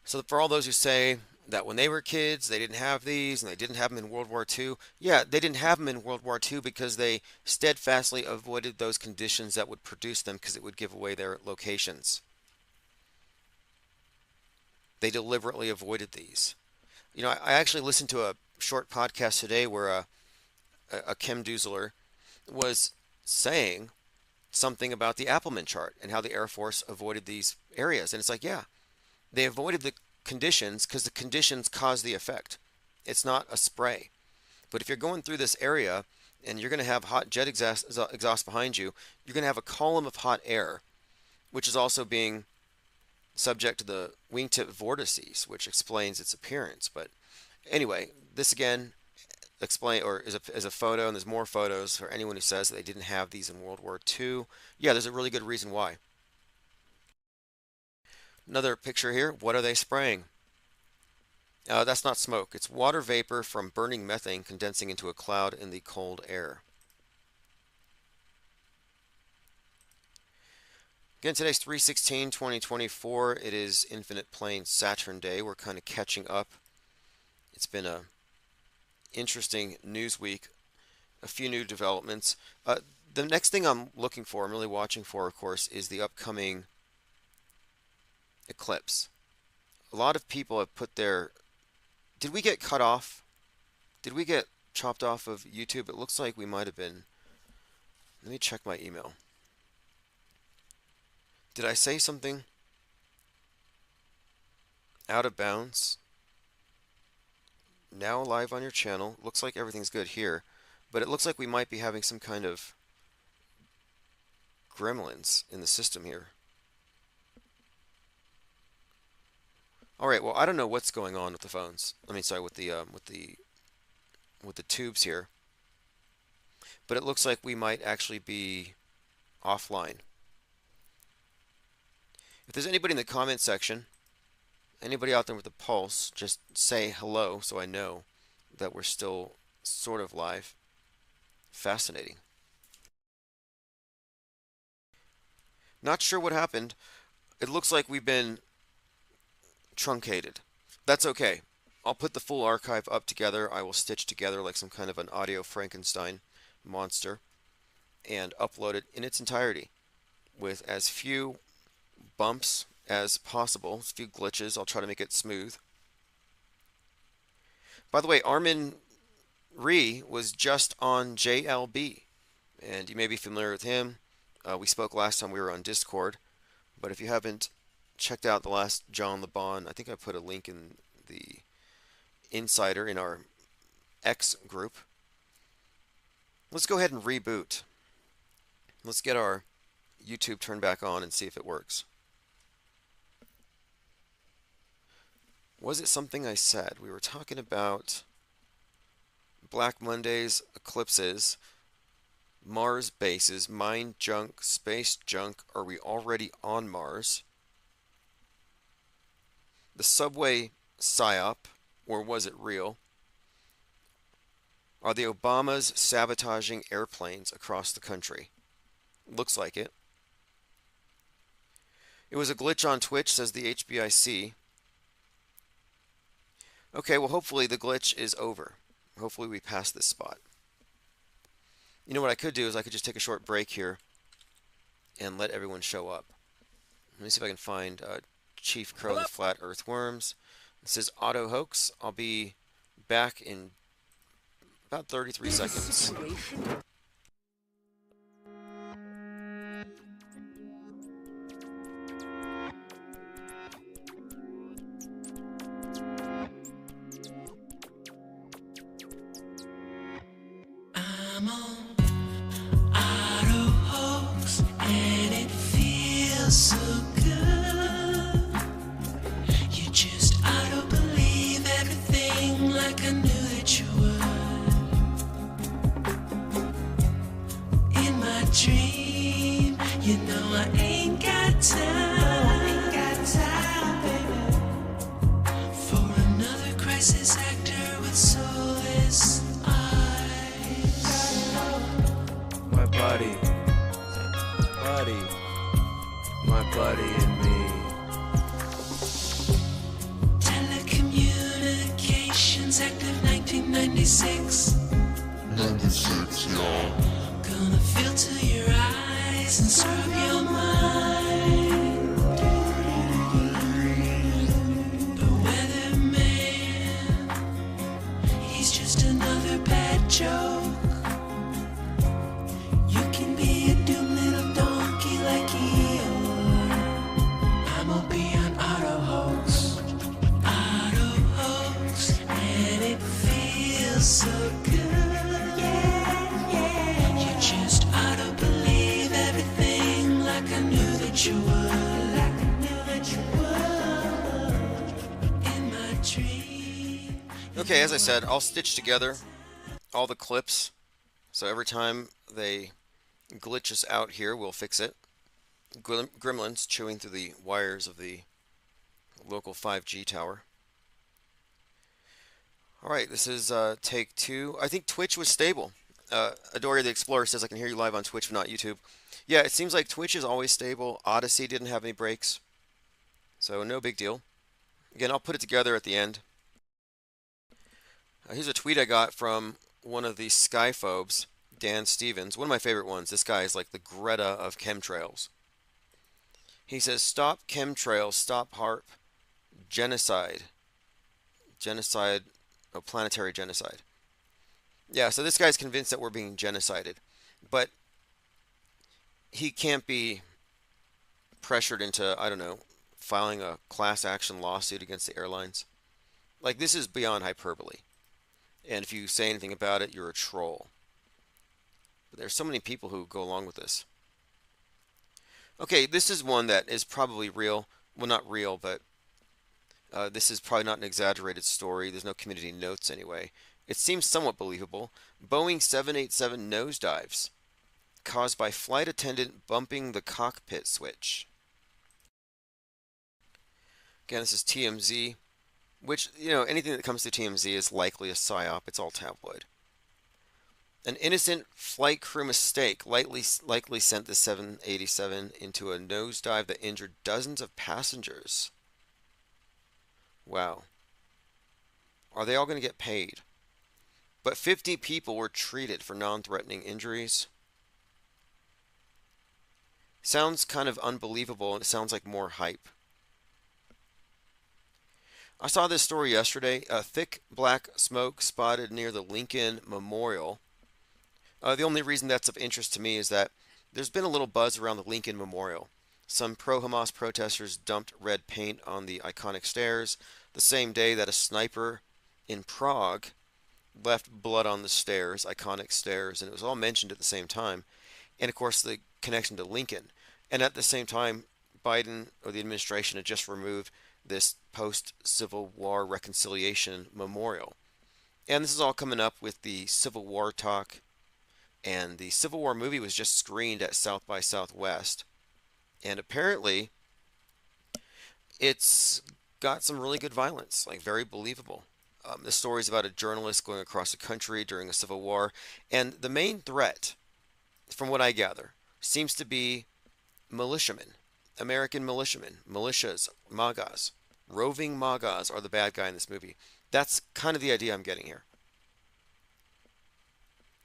[SPEAKER 2] So for all those who say that when they were kids, they didn't have these and they didn't have them in World War II, yeah, they didn't have them in World War II because they steadfastly avoided those conditions that would produce them because it would give away their locations. They deliberately avoided these. You know, I actually listened to a short podcast today where a chemdoozler was saying something about the Appleman chart and how the Air Force avoided these areas. And it's like, yeah, they avoided the conditions because the conditions cause the effect. It's not a spray. But if you're going through this area and you're going to have hot jet exhaust behind you, you're going to have a column of hot air, which is also being subject to the wingtip vortices, which explains its appearance. But anyway, this again is a photo, and there's more photos for anyone who says that they didn't have these in World War II. Yeah, there's a really good reason why. Another picture here. What are they spraying? That's not smoke. It's water vapor from burning methane condensing into a cloud in the cold air. Again, today's 3/16/2024. It is Infinite Plane Saturn Day. We're kind of catching up. It's been a interesting news week. A few new developments. The next thing I'm really watching for, of course, is the upcoming eclipse. A lot of people have put their... Did we get cut off? Did we get chopped off of YouTube? It looks like we might have been. Let me check my email. Did I say something out of bounds? Now live on your channel. Looks like everything's good here, but it looks like we might be having some kind of gremlins in the system here. All right, well, I don't know what's going on with the phones. With the tubes here. But it looks like we might actually be offline. If there's anybody in the comment section, anybody out there with a pulse, just say hello so I know that we're still sort of live. Fascinating. Not sure what happened. It looks like we've been truncated. That's okay. I'll put the full archive up together. I will stitch together like some kind of an audio Frankenstein monster and upload it in its entirety with as few bumps as possible, as few glitches. I'll try to make it smooth. By the way, Armin Ree was just on JLB, and you may be familiar with him. We spoke last time we were on Discord, but if you haven't checked out the last John LeBon, I think I put a link in the Insider in our X group. Let's go ahead and reboot. Let's get our YouTube turned back on and see if it works. Was it something I said? We were talking about Black Mondays, eclipses, Mars bases, mind junk, space junk. Are we already on Mars? The subway psyop, or was it real? Are the Obamas sabotaging airplanes across the country? Looks like it. It was a glitch on Twitch, says the HBIC. Okay, well, hopefully the glitch is over. Hopefully we pass this spot. You know what I could do is I could just take a short break here and let everyone show up. Let me see if I can find Chief Crow the Flat Earth Worms. This is Auto Hoax. I'll be back in about 33 seconds.
[SPEAKER 8] I'm on Auto Hoax, and it feels so good. You just auto believe everything like I knew that you would. In my dream, you know I ain't got time, baby, for another crisis actor with soulless
[SPEAKER 9] My buddy, my buddy and me.
[SPEAKER 8] Telecommunications active 1996.
[SPEAKER 12] 96, y'all.
[SPEAKER 8] Gonna filter your eyes and serve your mind. The weatherman, he's just another bad joke. You can be a doom little dog. feels so good. Yeah, yeah. You just ought to believe everything like I knew that you would. Like I knew that you would. In my dream.
[SPEAKER 2] Okay, as I said, I'll stitch together all the clips. So every time they glitch us out here, we'll fix it. Gremlins chewing through the wires of the local 5G tower. Alright, this is take 2. I think Twitch was stable. Adoria the Explorer says I can hear you live on Twitch but not YouTube. Yeah, it seems like Twitch is always stable. Odyssey didn't have any breaks. So no big deal. Again, I'll put it together at the end. Here's a tweet I got from one of the skyphobes, Dan Stevens. One of my favorite ones. This guy is like the Greta of chemtrails. He says, stop chemtrails, stop HARP, genocide. Genocide, planetary genocide. Yeah, so this guy's convinced that we're being genocided. But he can't be pressured into, I don't know, filing a class action lawsuit against the airlines. Like, this is beyond hyperbole. And if you say anything about it, you're a troll. But there's so many people who go along with this. Okay, this is one that is probably real. Well, not real, but this is probably not an exaggerated story. There's no community notes anyway. It seems somewhat believable. Boeing 787 nosedives caused by flight attendant bumping the cockpit switch. Again, this is TMZ, which, you know, anything that comes to TMZ is likely a psyop. It's all tabloid. An innocent flight crew mistake likely sent the 787 into a nosedive that injured dozens of passengers. Wow. Are they all going to get paid? But 50 people were treated for non-threatening injuries. Sounds kind of unbelievable, and it sounds like more hype. I saw this story yesterday. Thick black smoke spotted near the Lincoln Memorial. The only reason that's of interest to me is that there's been a little buzz around the Lincoln Memorial. Some pro-Hamas protesters dumped red paint on the iconic stairs the same day that a sniper in Prague left blood on the stairs, iconic stairs, and it was all mentioned at the same time. And of course, the connection to Lincoln. And at the same time, Biden or the administration had just removed this post-Civil War reconciliation memorial. And this is all coming up with the Civil War talk. And the Civil War movie was just screened at South by Southwest. And apparently, it's got some really good violence, like very believable. The story is about a journalist going across the country during a civil war. And the main threat, from what I gather, seems to be militiamen, American militiamen, militias, MAGAs. Roving MAGAs are the bad guy in this movie. That's kind of the idea I'm getting here.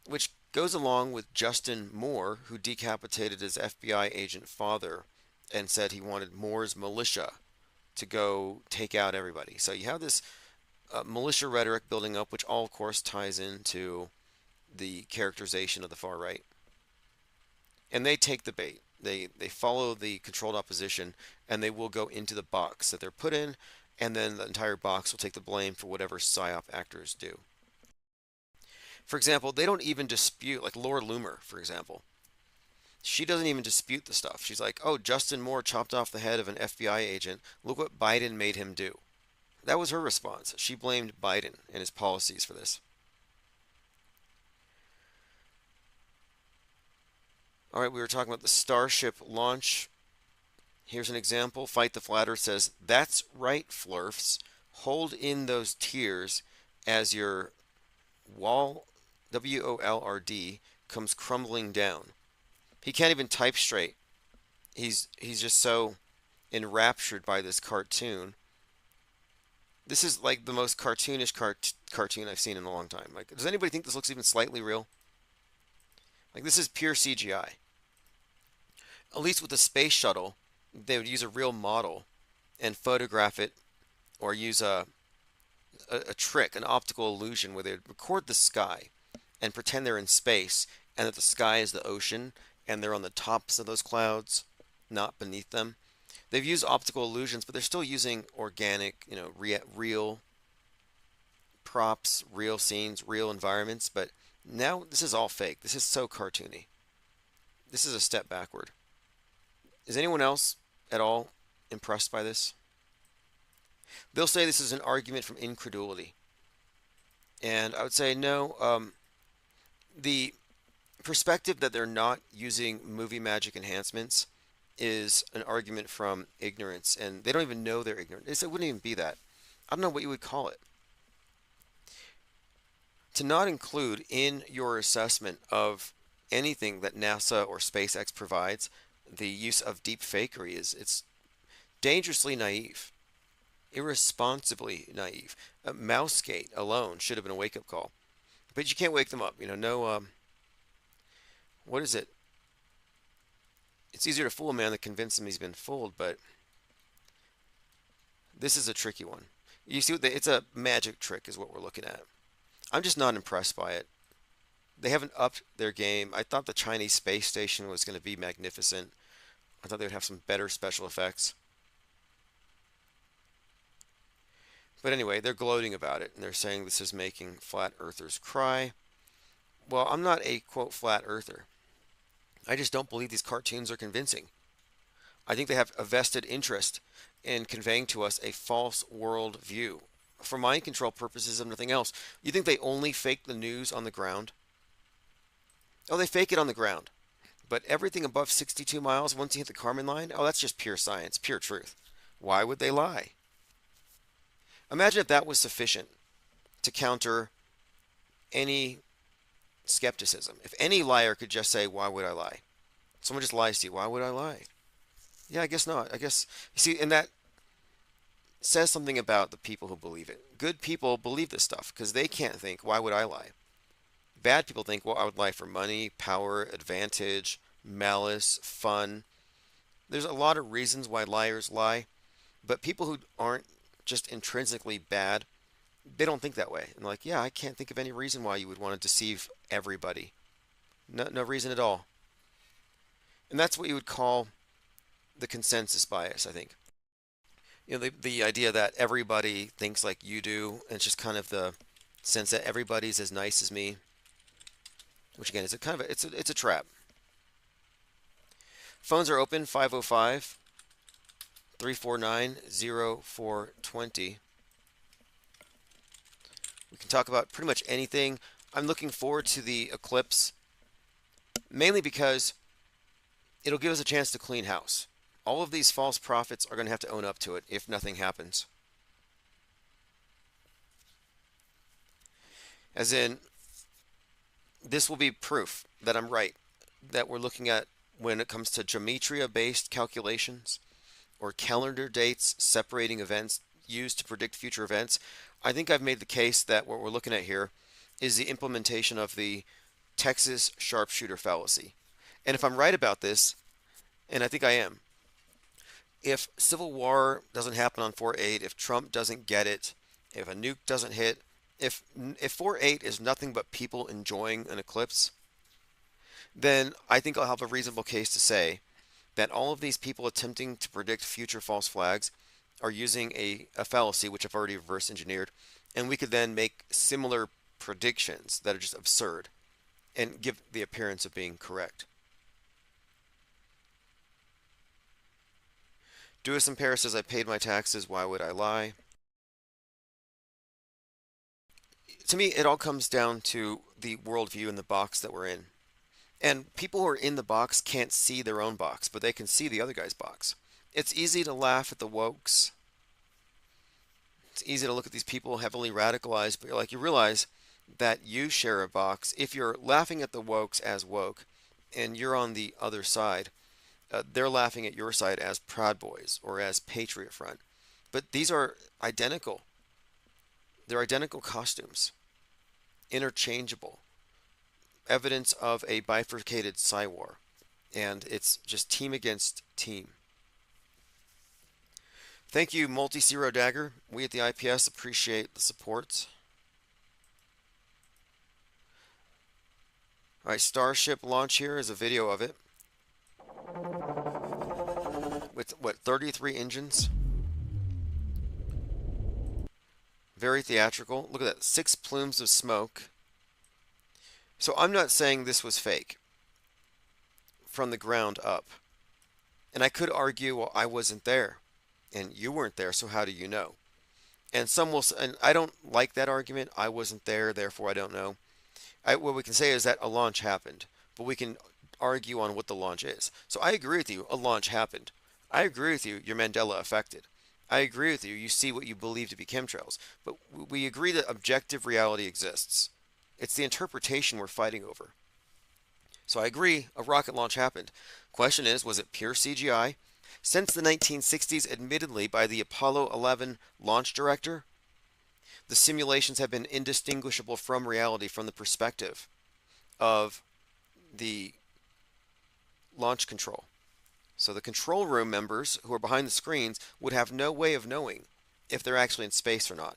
[SPEAKER 2] Which goes along with Justin Moore, who decapitated his FBI agent father and said he wanted Moore's militia to go take out everybody. So you have this militia rhetoric building up, which all, of course, ties into the characterization of the far right. And they take the bait. They follow the controlled opposition, and they will go into the box that they're put in, and then the entire box will take the blame for whatever PSYOP actors do. For example, they don't even dispute, like Laura Loomer, for example. She doesn't even dispute the stuff. She's like, oh, Justin Moore chopped off the head of an FBI agent. Look what Biden made him do. That was her response. She blamed Biden and his policies for this. All right, we were talking about the Starship launch. Here's an example. Fight the Flat Earth says, that's right, Flurfs. Hold in those tears as your wall, WOLRD, comes crumbling down. He can't even type straight. He's just so enraptured by this cartoon. This is like the most cartoonish cartoon I've seen in a long time. Like, does anybody think this looks even slightly real? Like, this is pure CGI. At least with the space shuttle, they would use a real model and photograph it, or use a trick, an optical illusion, where they would record the sky and pretend they're in space, and that the sky is the ocean, and they're on the tops of those clouds, not beneath them. They've used optical illusions, but they're still using organic, real props, real scenes, real environments, but now this is all fake. This is so cartoony. This is a step backward. Is anyone else at all impressed by this? They'll say this is an argument from incredulity. And I would say no. The perspective that they're not using movie magic enhancements is an argument from ignorance, and they don't even know they're ignorant. It wouldn't even be that. I don't know what you would call it. To not include in your assessment of anything that NASA or SpaceX provides the use of deep fakery it's dangerously naive, irresponsibly naive. Mousegate alone should have been a wake-up call, but you can't wake them up. No. What is it? It's easier to fool a man than convince him he's been fooled, but this is a tricky one. You see, it's a magic trick is what we're looking at. I'm just not impressed by it. They haven't upped their game. I thought the Chinese space station was going to be magnificent. I thought they would have some better special effects. But anyway, they're gloating about it, and they're saying this is making flat earthers cry. Well, I'm not a, quote, flat earther. I just don't believe these cartoons are convincing. I think they have a vested interest in conveying to us a false world view. For mind control purposes, if nothing else. You think they only fake the news on the ground? Oh, they fake it on the ground. But everything above 62 miles, once you hit the Kármán line, oh, that's just pure science, pure truth. Why would they lie? Imagine if that was sufficient to counter any skepticism. If any liar could just say, why would I lie? Someone just lies to you, why would I lie? Yeah, I guess not. I guess, you see, and that says something about the people who believe it. Good people believe this stuff because they can't think, why would I lie? Bad people think, well, I would lie for money, power, advantage, malice, fun. There's a lot of reasons why liars lie, but people who aren't just intrinsically bad, they don't think that way. And like, yeah, I can't think of any reason why you would want to deceive everybody. No reason at all. And that's what you would call the consensus bias, I think. The idea that everybody thinks like you do, and it's just kind of the sense that everybody's as nice as me, which again is it's a trap. Phones are open 505 349 0420. We can talk about pretty much anything. I'm looking forward to the eclipse, mainly because it'll give us a chance to clean house. All of these false prophets are going to have to own up to it if nothing happens. As in, this will be proof that I'm right, that we're looking at when it comes to gematria-based calculations or calendar dates separating events used to predict future events. I think I've made the case that what we're looking at here is the implementation of the Texas sharpshooter fallacy. And if I'm right about this, and I think I am, if civil war doesn't happen on 4/8, if Trump doesn't get it, if a nuke doesn't hit, if 4/8 is nothing but people enjoying an eclipse, then I think I'll have a reasonable case to say that all of these people attempting to predict future false flags are using a fallacy which I've already reverse engineered, and we could then make similar predictions that are just absurd and give the appearance of being correct. Dewis in Paris says, I paid my taxes, why would I lie? To me, it all comes down to the worldview in the box that we're in. And people who are in the box can't see their own box, but they can see the other guy's box. It's easy to laugh at the wokes. It's easy to look at these people heavily radicalized, but you realize that you share a box. If you're laughing at the wokes as woke, and you're on the other side, they're laughing at your side as Proud Boys or as Patriot Front. But these are identical. They're identical costumes, interchangeable, evidence of a bifurcated Psy-war. And it's just team against team. Thank you, Multi-Zero Dagger. We at the IPS appreciate the support. All right, Starship launch here is a video of it. With, 33 engines? Very theatrical. Look at that. 6 plumes of smoke. So I'm not saying this was fake from the ground up. And I could argue, well, I wasn't there and you weren't there, so how do you know? And some will, and I don't like that argument. I wasn't there, therefore I don't know. What we can say is that a launch happened, but we can argue on what the launch is. So I agree with you, a launch happened. I agree with you, you're Mandela affected. I agree with you, you see what you believe to be chemtrails. But we agree that objective reality exists. It's the interpretation we're fighting over. So I agree, a rocket launch happened. Question is, was it pure CGI? Since the 1960s, admittedly by the Apollo 11 launch director, the simulations have been indistinguishable from reality from the perspective of the launch control. So the control room members who are behind the screens would have no way of knowing if they're actually in space or not.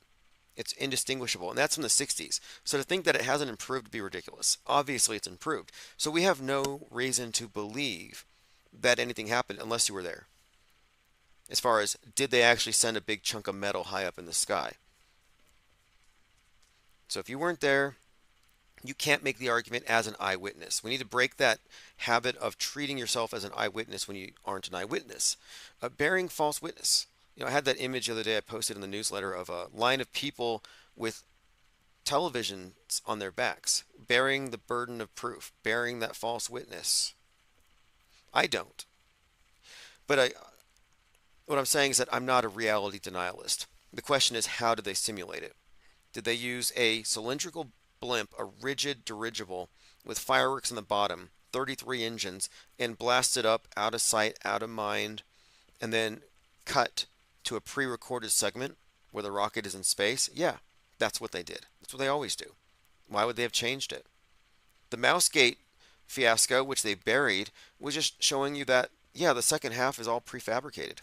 [SPEAKER 2] It's indistinguishable, and that's from the 60s. So to think that it hasn't improved would be ridiculous. Obviously, it's improved. So we have no reason to believe that anything happened unless you were there. As far as, did they actually send a big chunk of metal high up in the sky? So if you weren't there, you can't make the argument as an eyewitness. We need to break that habit of treating yourself as an eyewitness when you aren't an eyewitness. Bearing false witness. I had that image the other day I posted in the newsletter of a line of people with televisions on their backs, bearing the burden of proof, bearing that false witness. I don't. But what I'm saying is that I'm not a reality denialist. The question is, how did they simulate it? Did they use a cylindrical blimp, a rigid dirigible with fireworks in the bottom, 33 engines, and blast it up out of sight, out of mind, and then cut to a pre-recorded segment where the rocket is in space? Yeah, that's what they did. That's what they always do. Why would they have changed it? The Mousegate fiasco, which they buried, was just showing you that, yeah, the second half is all prefabricated.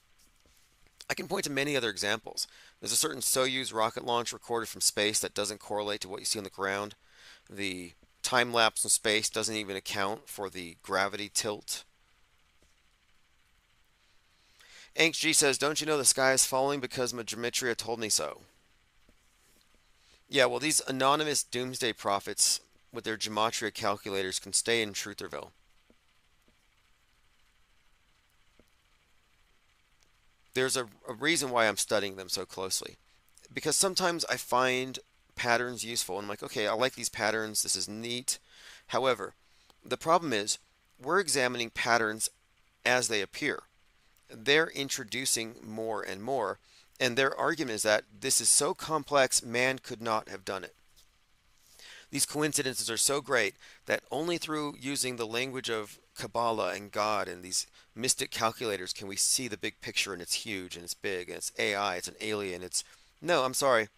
[SPEAKER 2] I can point to many other examples. There's a certain Soyuz rocket launch recorded from space that doesn't correlate to what you see on the ground. The time lapse in space doesn't even account for the gravity tilt. G says, don't you know the sky is falling because Gematria told me so? Yeah, well, these anonymous doomsday prophets with their Gematria calculators can stay in Trutherville. There's a reason why I'm studying them so closely. Because sometimes I find patterns useful. And I'm like, okay, I like these patterns. This is neat. However, the problem is we're examining patterns as they appear. They're introducing more and more. And their argument is that this is so complex, man could not have done it. These coincidences are so great that only through using the language of Kabbalah and God and these mystic calculators can we see the big picture, and it's huge and it's big and it's AI, it's an alien, it's... No, I'm sorry.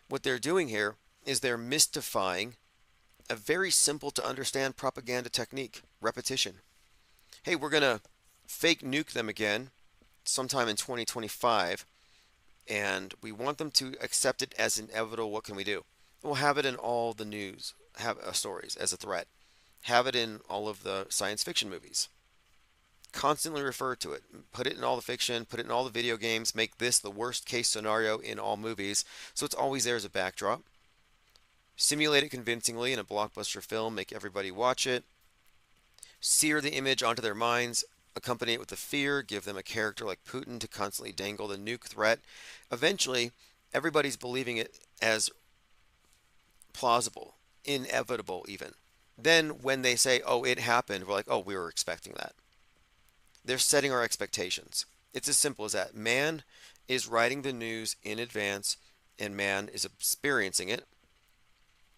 [SPEAKER 2] What they're doing here is they're mystifying a very simple to understand propaganda technique, repetition. Hey, we're going to fake nuke them again sometime in 2025, and we want them to accept it as inevitable. What can we do? We'll have it in all the news stories as a threat. Have it in all of the science fiction movies. Constantly refer to it. Put it in all the fiction, put it in all the video games, make this the worst case scenario in all movies, so it's always there as a backdrop. Simulate it convincingly in a blockbuster film, make everybody watch it. Sear the image onto their minds, accompany it with the fear, give them a character like Putin to constantly dangle the nuke threat. Eventually, everybody's believing it as plausible, inevitable even. Then when they say, oh, it happened, we're like, oh, we were expecting that. They're setting our expectations. It's as simple as that. Man is writing the news in advance, and man is experiencing it.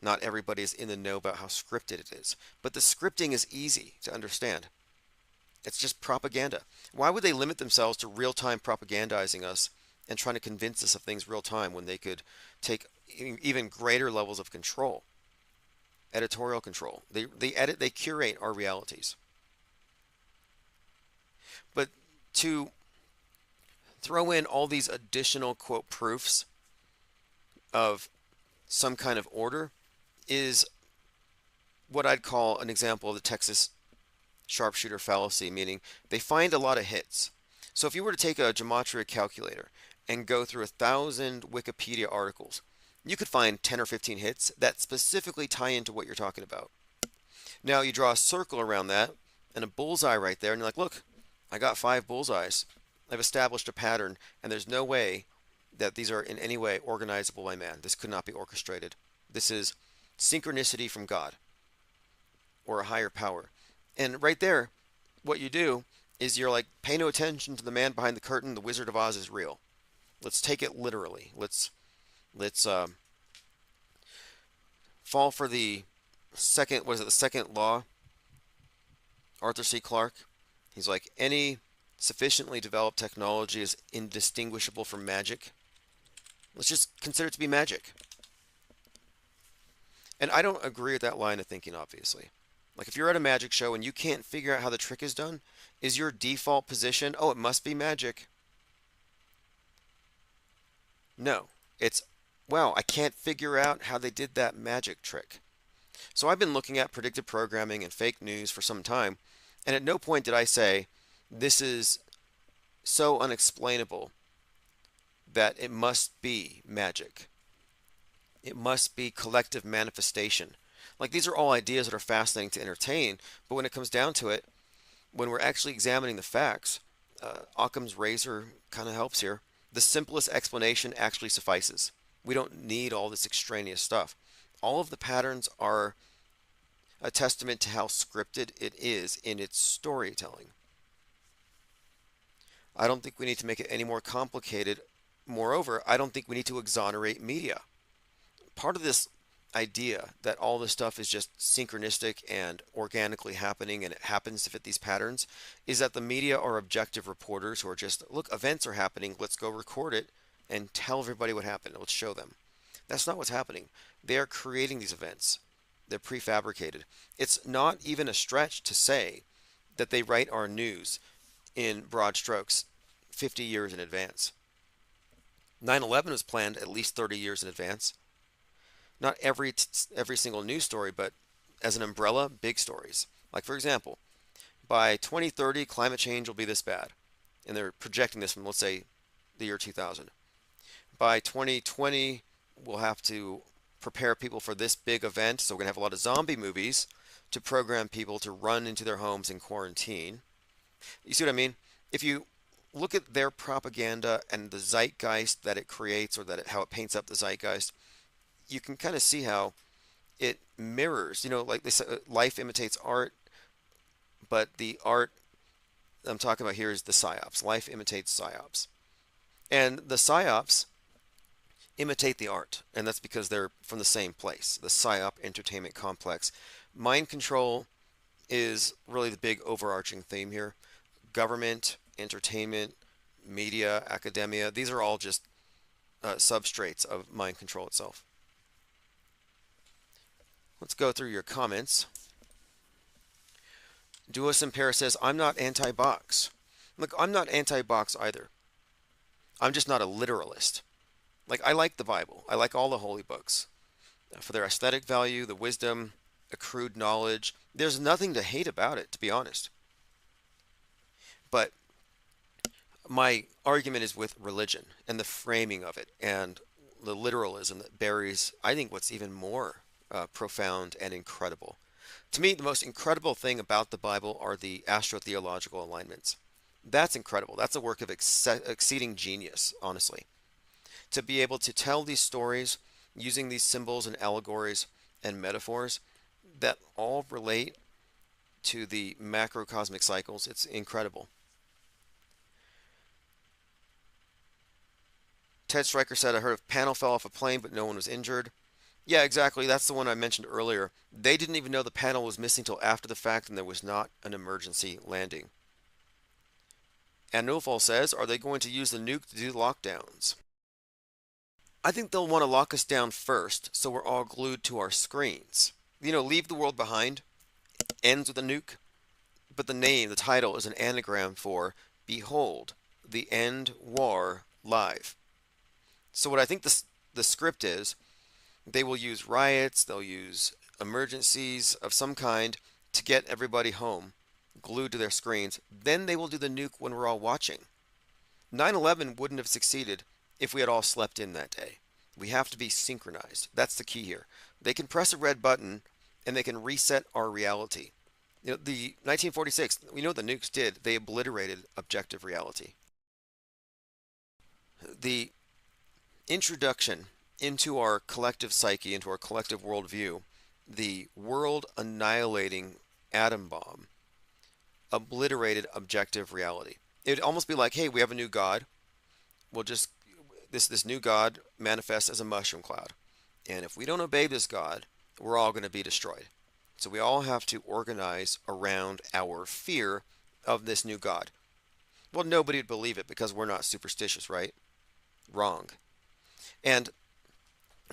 [SPEAKER 2] Not everybody is in the know about how scripted it is. But the scripting is easy to understand. It's just propaganda. Why would they limit themselves to real-time propagandizing us and trying to convince us of things real-time when they could take even greater levels of control? Editorial control. They edit, they curate our realities. But to throw in all these additional, quote, proofs of some kind of order is what I'd call an example of the Texas sharpshooter fallacy, meaning they find a lot of hits. So if you were to take a gematria calculator and go through 1,000 Wikipedia articles, you could find 10 or 15 hits that specifically tie into what you're talking about. Now you draw a circle around that and a bullseye right there, and you're like, look, I got 5 bullseyes. I've established a pattern, and there's no way that these are in any way organizable by man. This could not be orchestrated. This is synchronicity from God or a higher power. And right there, what you do is you're like, pay no attention to the man behind the curtain. The Wizard of Oz is real. Let's take it literally. Let's fall for the second, what is it, the second law? Arthur C. Clarke. He's like, any sufficiently developed technology is indistinguishable from magic. Let's just consider it to be magic. And I don't agree with that line of thinking, obviously. Like, if you're at a magic show and you can't figure out how the trick is done, is your default position, oh, it must be magic? No. It's, wow, I can't figure out how they did that magic trick. So I've been looking at predictive programming and fake news for some time, and at no point did I say, this is so unexplainable that it must be magic. It must be collective manifestation. Like, these are all ideas that are fascinating to entertain, but when it comes down to it, when we're actually examining the facts, Occam's razor kind of helps here. The simplest explanation actually suffices. We don't need all this extraneous stuff. All of the patterns are a testament to how scripted it is in its storytelling. I don't think we need to make it any more complicated. Moreover, I don't think we need to exonerate media. Part of this idea that all this stuff is just synchronistic and organically happening and it happens to fit these patterns is that the media are objective reporters who are just, look, events are happening, let's go record it and tell everybody what happened, let's show them. That's not what's happening. They are creating these events. They're prefabricated. It's not even a stretch to say that they write our news in broad strokes 50 years in advance. 9/11 was planned at least 30 years in advance. Not every single news story, but as an umbrella, big stories. Like, for example, by 2030, climate change will be this bad. And they're projecting this from, let's say, the year 2000. By 2020, we'll have to prepare people for this big event. So we're going to have a lot of zombie movies to program people to run into their homes in quarantine. You see what I mean? If you look at their propaganda and the zeitgeist that it creates, or how it paints up the zeitgeist, you can kind of see how it mirrors, like they say, life imitates art, but the art I'm talking about here is the psyops. Life imitates psyops. And the psyops imitate the art, and that's because they're from the same place, the psyop entertainment complex. Mind control is really the big overarching theme here. Government, entertainment, media, academia, these are all just substrates of mind control itself. Let's go through your comments. Duos Impera says, I'm not anti-box. Look, I'm not anti-box either. I'm just not a literalist. Like, I like the Bible. I like all the holy books. For their aesthetic value, the wisdom, accrued knowledge. There's nothing to hate about it, to be honest. But my argument is with religion and the framing of it and the literalism that buries, I think, what's even more profound and incredible. To me, the most incredible thing about the Bible are the astrotheological alignments. That's incredible. That's a work of exceeding genius, honestly. To be able to tell these stories using these symbols and allegories and metaphors that all relate to the macrocosmic cycles, it's incredible. Ted Stryker said, I heard a panel fell off a plane, but no one was injured. Yeah, exactly. That's the one I mentioned earlier. They didn't even know the panel was missing till after the fact, and there was not an emergency landing. And Nofal says, are they going to use the nuke to do lockdowns? I think they'll want to lock us down first, so we're all glued to our screens. Leave the world behind ends with a nuke, but the title is an anagram for Behold, the End War Live. So what I think the script is, they will use riots, they'll use emergencies of some kind to get everybody home, glued to their screens. Then they will do the nuke when we're all watching. 9/11 wouldn't have succeeded if we had all slept in that day. We have to be synchronized. That's the key here. They can press a red button and they can reset our reality. The 1946, we know what the nukes did. They obliterated objective reality. The introduction into our collective psyche, into our collective worldview, the world annihilating atom bomb obliterated objective reality. It'd almost be like, hey, we have a new God. We'll just this new God manifests as a mushroom cloud. And if we don't obey this God, we're all going to be destroyed. So we all have to organize around our fear of this new God. Well, nobody would believe it because we're not superstitious, right? Wrong. And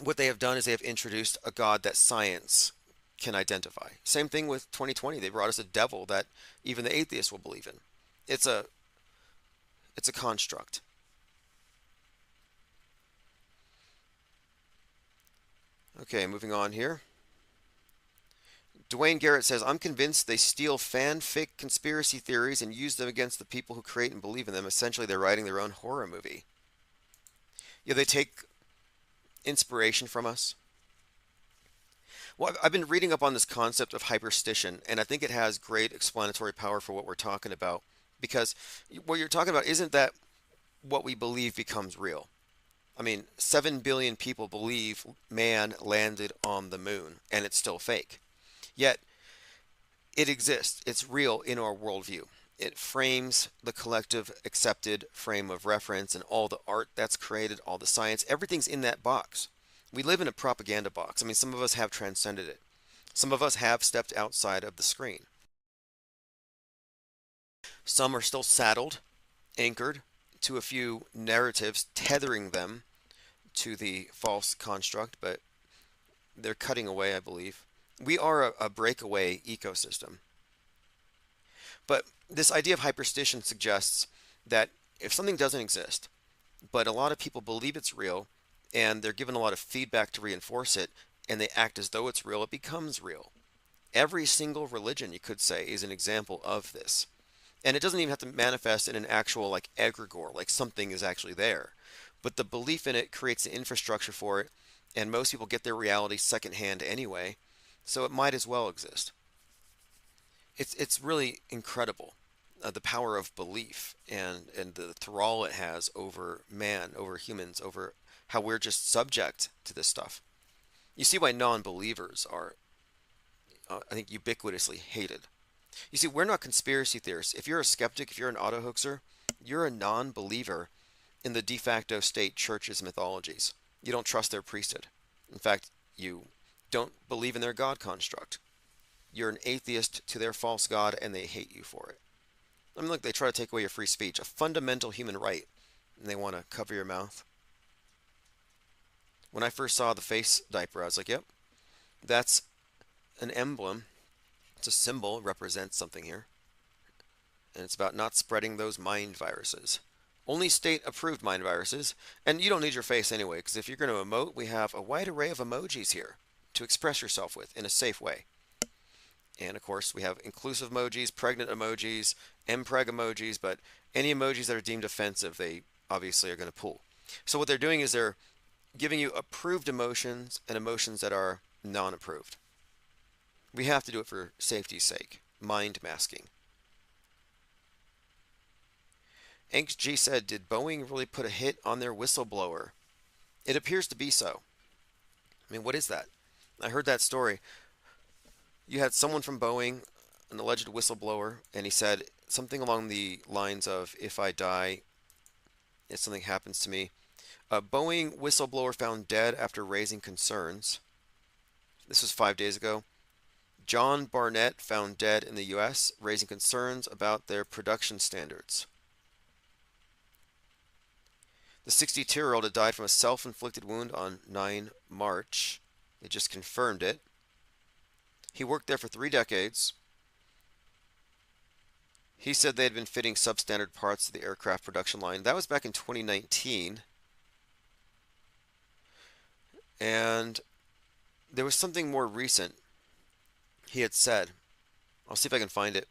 [SPEAKER 2] what they have done is they have introduced a God that science can identify. Same thing with 2020. They brought us a devil that even the atheists will believe in. It's a construct. Okay, moving on here. Dwayne Garrett says, I'm convinced they steal fanfic conspiracy theories and use them against the people who create and believe in them. Essentially, they're writing their own horror movie. Yeah, they take inspiration from us. Well, I've been reading up on this concept of hyperstition, and I think it has great explanatory power for what we're talking about. Because what you're talking about isn't that what we believe becomes real. I mean, 7 billion people believe man landed on the moon, and it's still fake. Yet, it exists. It's real in our worldview. It frames the collective accepted frame of reference and all the art that's created, all the science. Everything's in that box. We live in a propaganda box. I mean, some of us have transcended it. Some of us have stepped outside of the screen. Some are still saddled, anchored to a few narratives, tethering them to the false construct, but they're cutting away, I believe. We are a breakaway ecosystem. But this idea of hyperstition suggests that if something doesn't exist, but a lot of people believe it's real, and they're given a lot of feedback to reinforce it, and they act as though it's real, it becomes real. Every single religion, you could say, is an example of this. And it doesn't even have to manifest in an actual like egregore, like something is actually there. But the belief in it creates the infrastructure for it, and most people get their reality secondhand anyway, so it might as well exist. It's really incredible, the power of belief and the thrall it has over man, over humans, over how we're just subject to this stuff. You see why non-believers are, I think, ubiquitously hated. You see, we're not conspiracy theorists. If you're a skeptic, if you're an auto-hoaxer, you're a non-believer in the de facto state church's mythologies. You don't trust their priesthood. In fact, you don't believe in their God construct. You're an atheist to their false God, and they hate you for it. I mean, look, they try to take away your free speech, a fundamental human right, and they want to cover your mouth. When I first saw the face diaper, I was like, yep, that's an emblem. It's a symbol. It represents something here. And it's about not spreading those mind viruses. Only state-approved mind viruses. And you don't need your face anyway, because if you're going to emote, we have a wide array of emojis here to express yourself with in a safe way. And of course, we have inclusive emojis, pregnant emojis, mpreg emojis, but any emojis that are deemed offensive, they obviously are going to pull. So what they're doing is they're giving you approved emotions and emotions that are non-approved. We have to do it for safety's sake. Mind masking. Angst G said, did Boeing really put a hit on their whistleblower? It appears to be so. I mean, what is that? I heard that story. You had someone from Boeing, an alleged whistleblower, and he said something along the lines of, if I die, if something happens to me. A Boeing whistleblower found dead after raising concerns. This was 5 days ago. John Barnett found dead in the U.S., raising concerns about their production standards. The 62-year-old had died from a self-inflicted wound on 9 March. They just confirmed it. He worked there for 3 decades. He said they had been fitting substandard parts to the aircraft production line. That was back in 2019. And there was something more recent he had said. I'll see if I can find it.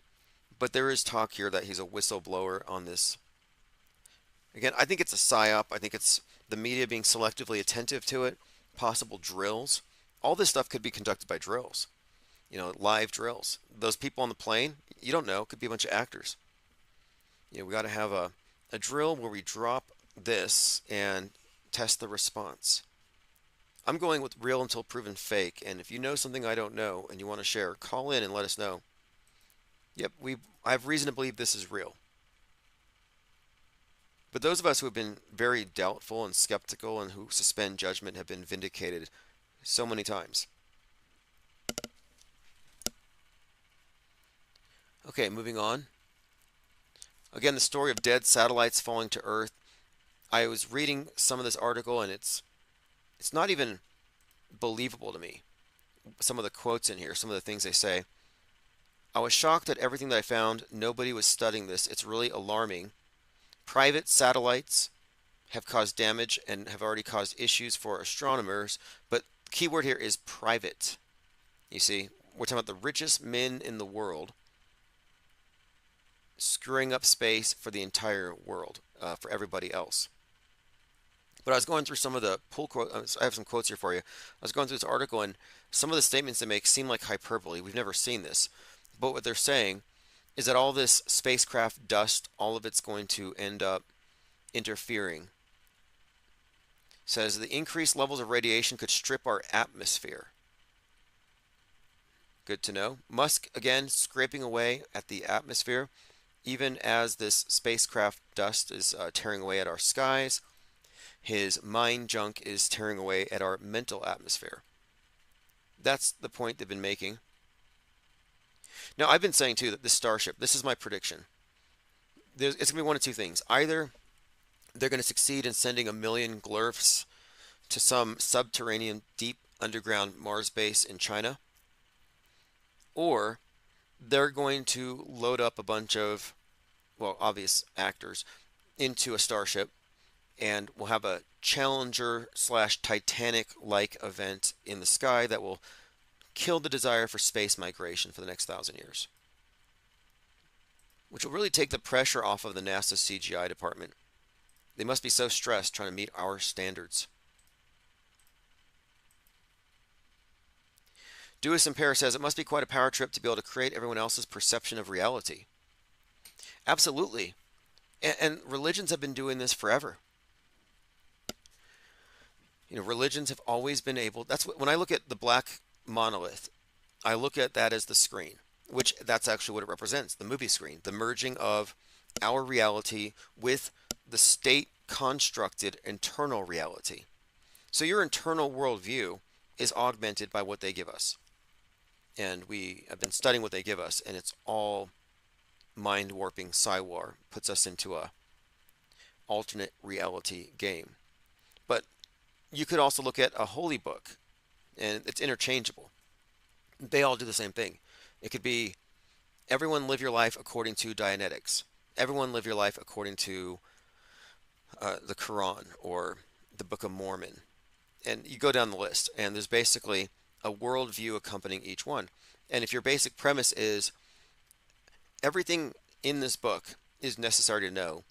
[SPEAKER 2] But there is talk here that he's a whistleblower on this. Again, I think it's a psyop. I think it's the media being selectively attentive to it, possible drills. All this stuff could be conducted by drills, live drills. Those people on the plane, you don't know, could be a bunch of actors. We got to have a drill where we drop this and test the response. I'm going with real until proven fake, and if you know something I don't know and you want to share, call in and let us know. Yep, I have reason to believe this is real. But those of us who have been very doubtful and skeptical and who suspend judgment have been vindicated so many times. Okay, moving on. Again, the story of dead satellites falling to Earth. I was reading some of this article, and it's not even believable to me. Some of the quotes in here, some of the things they say. I was shocked at everything that I found. Nobody was studying this. It's really alarming. Private satellites have caused damage and have already caused issues for astronomers, but the key word here is private. You see, we're talking about the richest men in the world screwing up space for the entire world, for everybody else. But I was going through some of the pull quotes. I have some quotes here for you. I was going through this article, and some of the statements they make seem like hyperbole. We've never seen this. But what they're saying is that all this spacecraft dust, all of it's going to end up interfering. Says the increased levels of radiation could strip our atmosphere. Good to know. Musk, again, scraping away at the atmosphere, even as this spacecraft dust is tearing away at our skies. His mind junk is tearing away at our mental atmosphere. That's the point they've been making. Now, I've been saying, too, that this Starship, this is my prediction. It's going to be one of two things. Either they're going to succeed in sending 1 million glurfs to some subterranean, deep underground Mars base in China, or they're going to load up a bunch of, obvious actors into a Starship, and we'll have a Challenger/Titanic-like event in the sky that will kill the desire for space migration for the next 1,000 years, which will really take the pressure off of the NASA CGI department. They must be so stressed trying to meet our standards. Dewis in Paris says, it must be quite a power trip to be able to create everyone else's perception of reality. Absolutely. And religions have been doing this forever. Religions have always been able, when I look at the black monolith, I look at that as the screen, which that's actually what it represents, the movie screen, the merging of our reality with the state constructed internal reality. So your internal worldview is augmented by what they give us. And we have been studying what they give us, and it's all mind-warping Psywar, puts us into a alternate reality game. But you could also look at a holy book, and it's interchangeable. They all do the same thing. It could be everyone live your life according to Dianetics. Everyone live your life according to the Quran or the Book of Mormon. And you go down the list, and there's basically a worldview accompanying each one. And if your basic premise is everything in this book is necessary to know,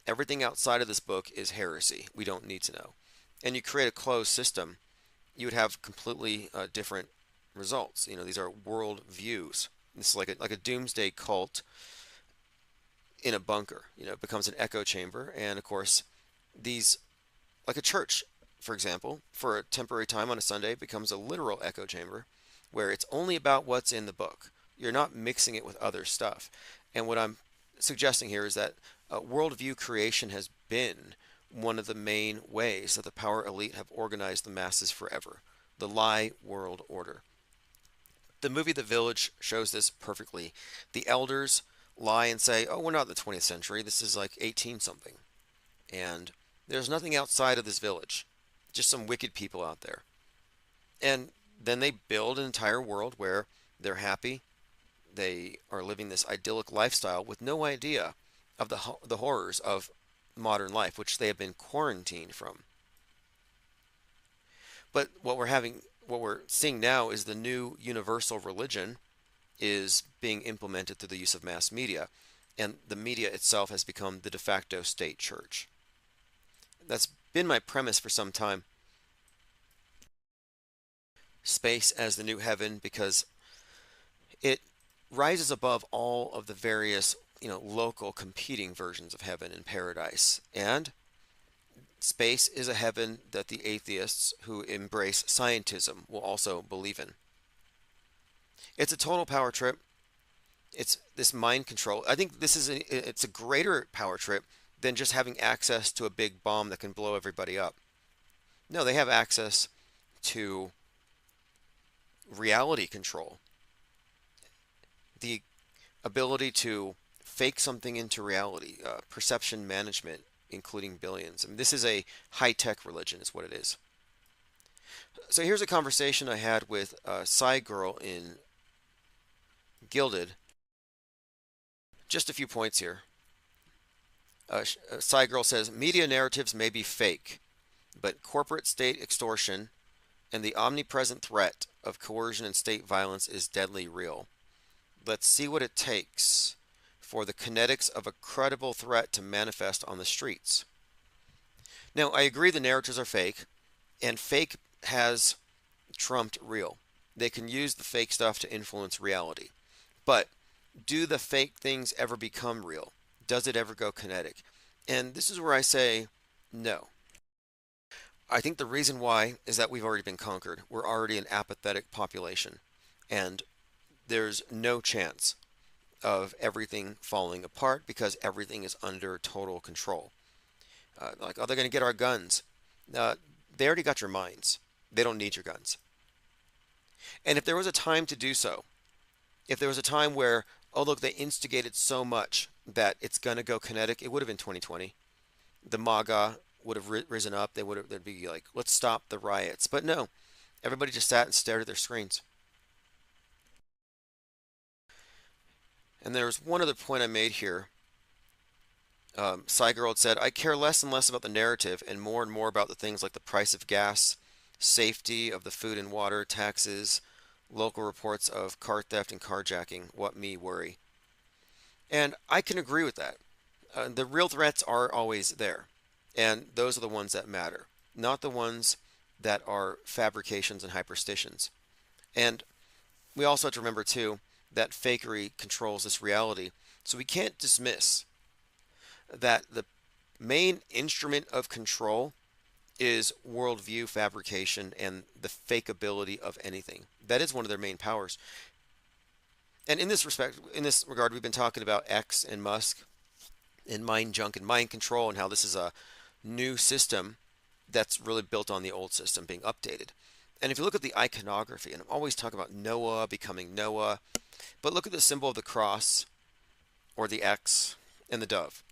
[SPEAKER 2] everything outside of this book is heresy, we don't need to know, and you create a closed system, you would have completely different results. These are world views. This is like a doomsday cult in a bunker. It becomes an echo chamber, and of course, these, like a church, for example, for a temporary time on a Sunday, becomes a literal echo chamber, where it's only about what's in the book. You're not mixing it with other stuff. And what I'm suggesting here is that worldview creation has been one of the main ways that the power elite have organized the masses forever. The lie world order. The movie The Village shows this perfectly. The elders lie and say, oh, we're not in the 20th century. This is like 18 something. And there's nothing outside of this village. Just some wicked people out there. And then they build an entire world where they're happy. They are living this idyllic lifestyle with no idea of the horrors of modern life, which they have been quarantined from. But what we're seeing now is the new universal religion is being implemented through the use of mass media, and the media itself has become the de facto state church. That's been my premise for some time. Space as the new heaven, because it rises above all of the various, local competing versions of heaven and paradise. And space is a heaven that the atheists who embrace scientism will also believe in. It's a total power trip. It's this mind control. I think it's a greater power trip than just having access to a big bomb that can blow everybody up. No, they have access to reality control, the ability to fake something into reality, perception management, including billions. I mean, this is a high-tech religion, is what it is. So here's a conversation I had with a Psy girl in Gilded. Just a few points here. Psy girl says, media narratives may be fake, but corporate state extortion and the omnipresent threat of coercion and state violence is deadly real. Let's see what it takes for the kinetics of a credible threat to manifest on the streets. Now, I agree the narratives are fake, and fake has trumped real. They can use the fake stuff to influence reality. But do the fake things ever become real? Does it ever go kinetic? And this is where I say no. I think the reason why is that we've already been conquered. We're already an apathetic population, and there's no chance of everything falling apart because everything is under total control. Like, oh, they're going to get our guns. They already got your minds. They don't need your guns. And if there was a time to do so, if there was a time where, oh, look, they instigated so much that it's going to go kinetic, it would have been 2020. The MAGA would have risen up. They'd be like, let's stop the riots. But no, everybody just sat and stared at their screens. And there's one other point I made here. Girl had said, I care less and less about the narrative and more about the things like the price of gas, safety of the food and water, taxes, local reports of car theft and carjacking. What me worry. And I can agree with that. The real threats are always there. And those are the ones that matter, not the ones that are fabrications and hyperstitions. And we also have to remember, too, that fakery controls this reality. So we can't dismiss that the main instrument of control is worldview fabrication and the fakeability of anything. That is one of their main powers. And in this regard, we've been talking about X and Musk and mind junk and mind control and how this is a new system that's really built on the old system being updated. And if you look at the iconography, and I'm always talking about Noah becoming Noah, but look at the symbol of the cross or the X and the dove.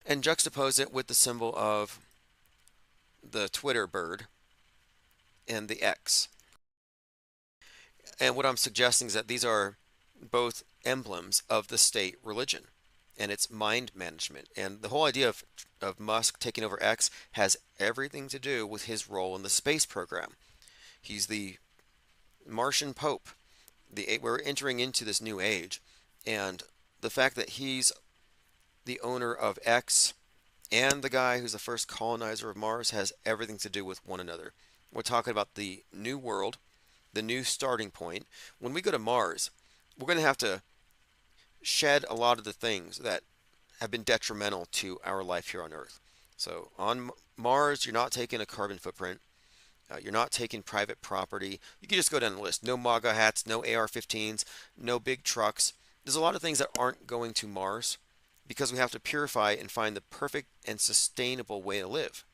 [SPEAKER 2] And juxtapose it with the symbol of the Twitter bird and the X. And what I'm suggesting is that these are both emblems of the state religion and its mind management. And the whole idea of Musk taking over X has everything to do with his role in the space program. He's the Martian Pope. We're entering into this new age. And the fact that he's the owner of X and the guy who's the first colonizer of Mars has everything to do with one another. We're talking about the new world, the new starting point. When we go to Mars, we're going to have to shed a lot of the things that have been detrimental to our life here on Earth. So on Mars, you're not taking a carbon footprint. You're not taking private property. You can just go down the list. No MAGA hats, no AR-15s, no big trucks. There's a lot of things that aren't going to Mars because we have to purify and find the perfect and sustainable way to live.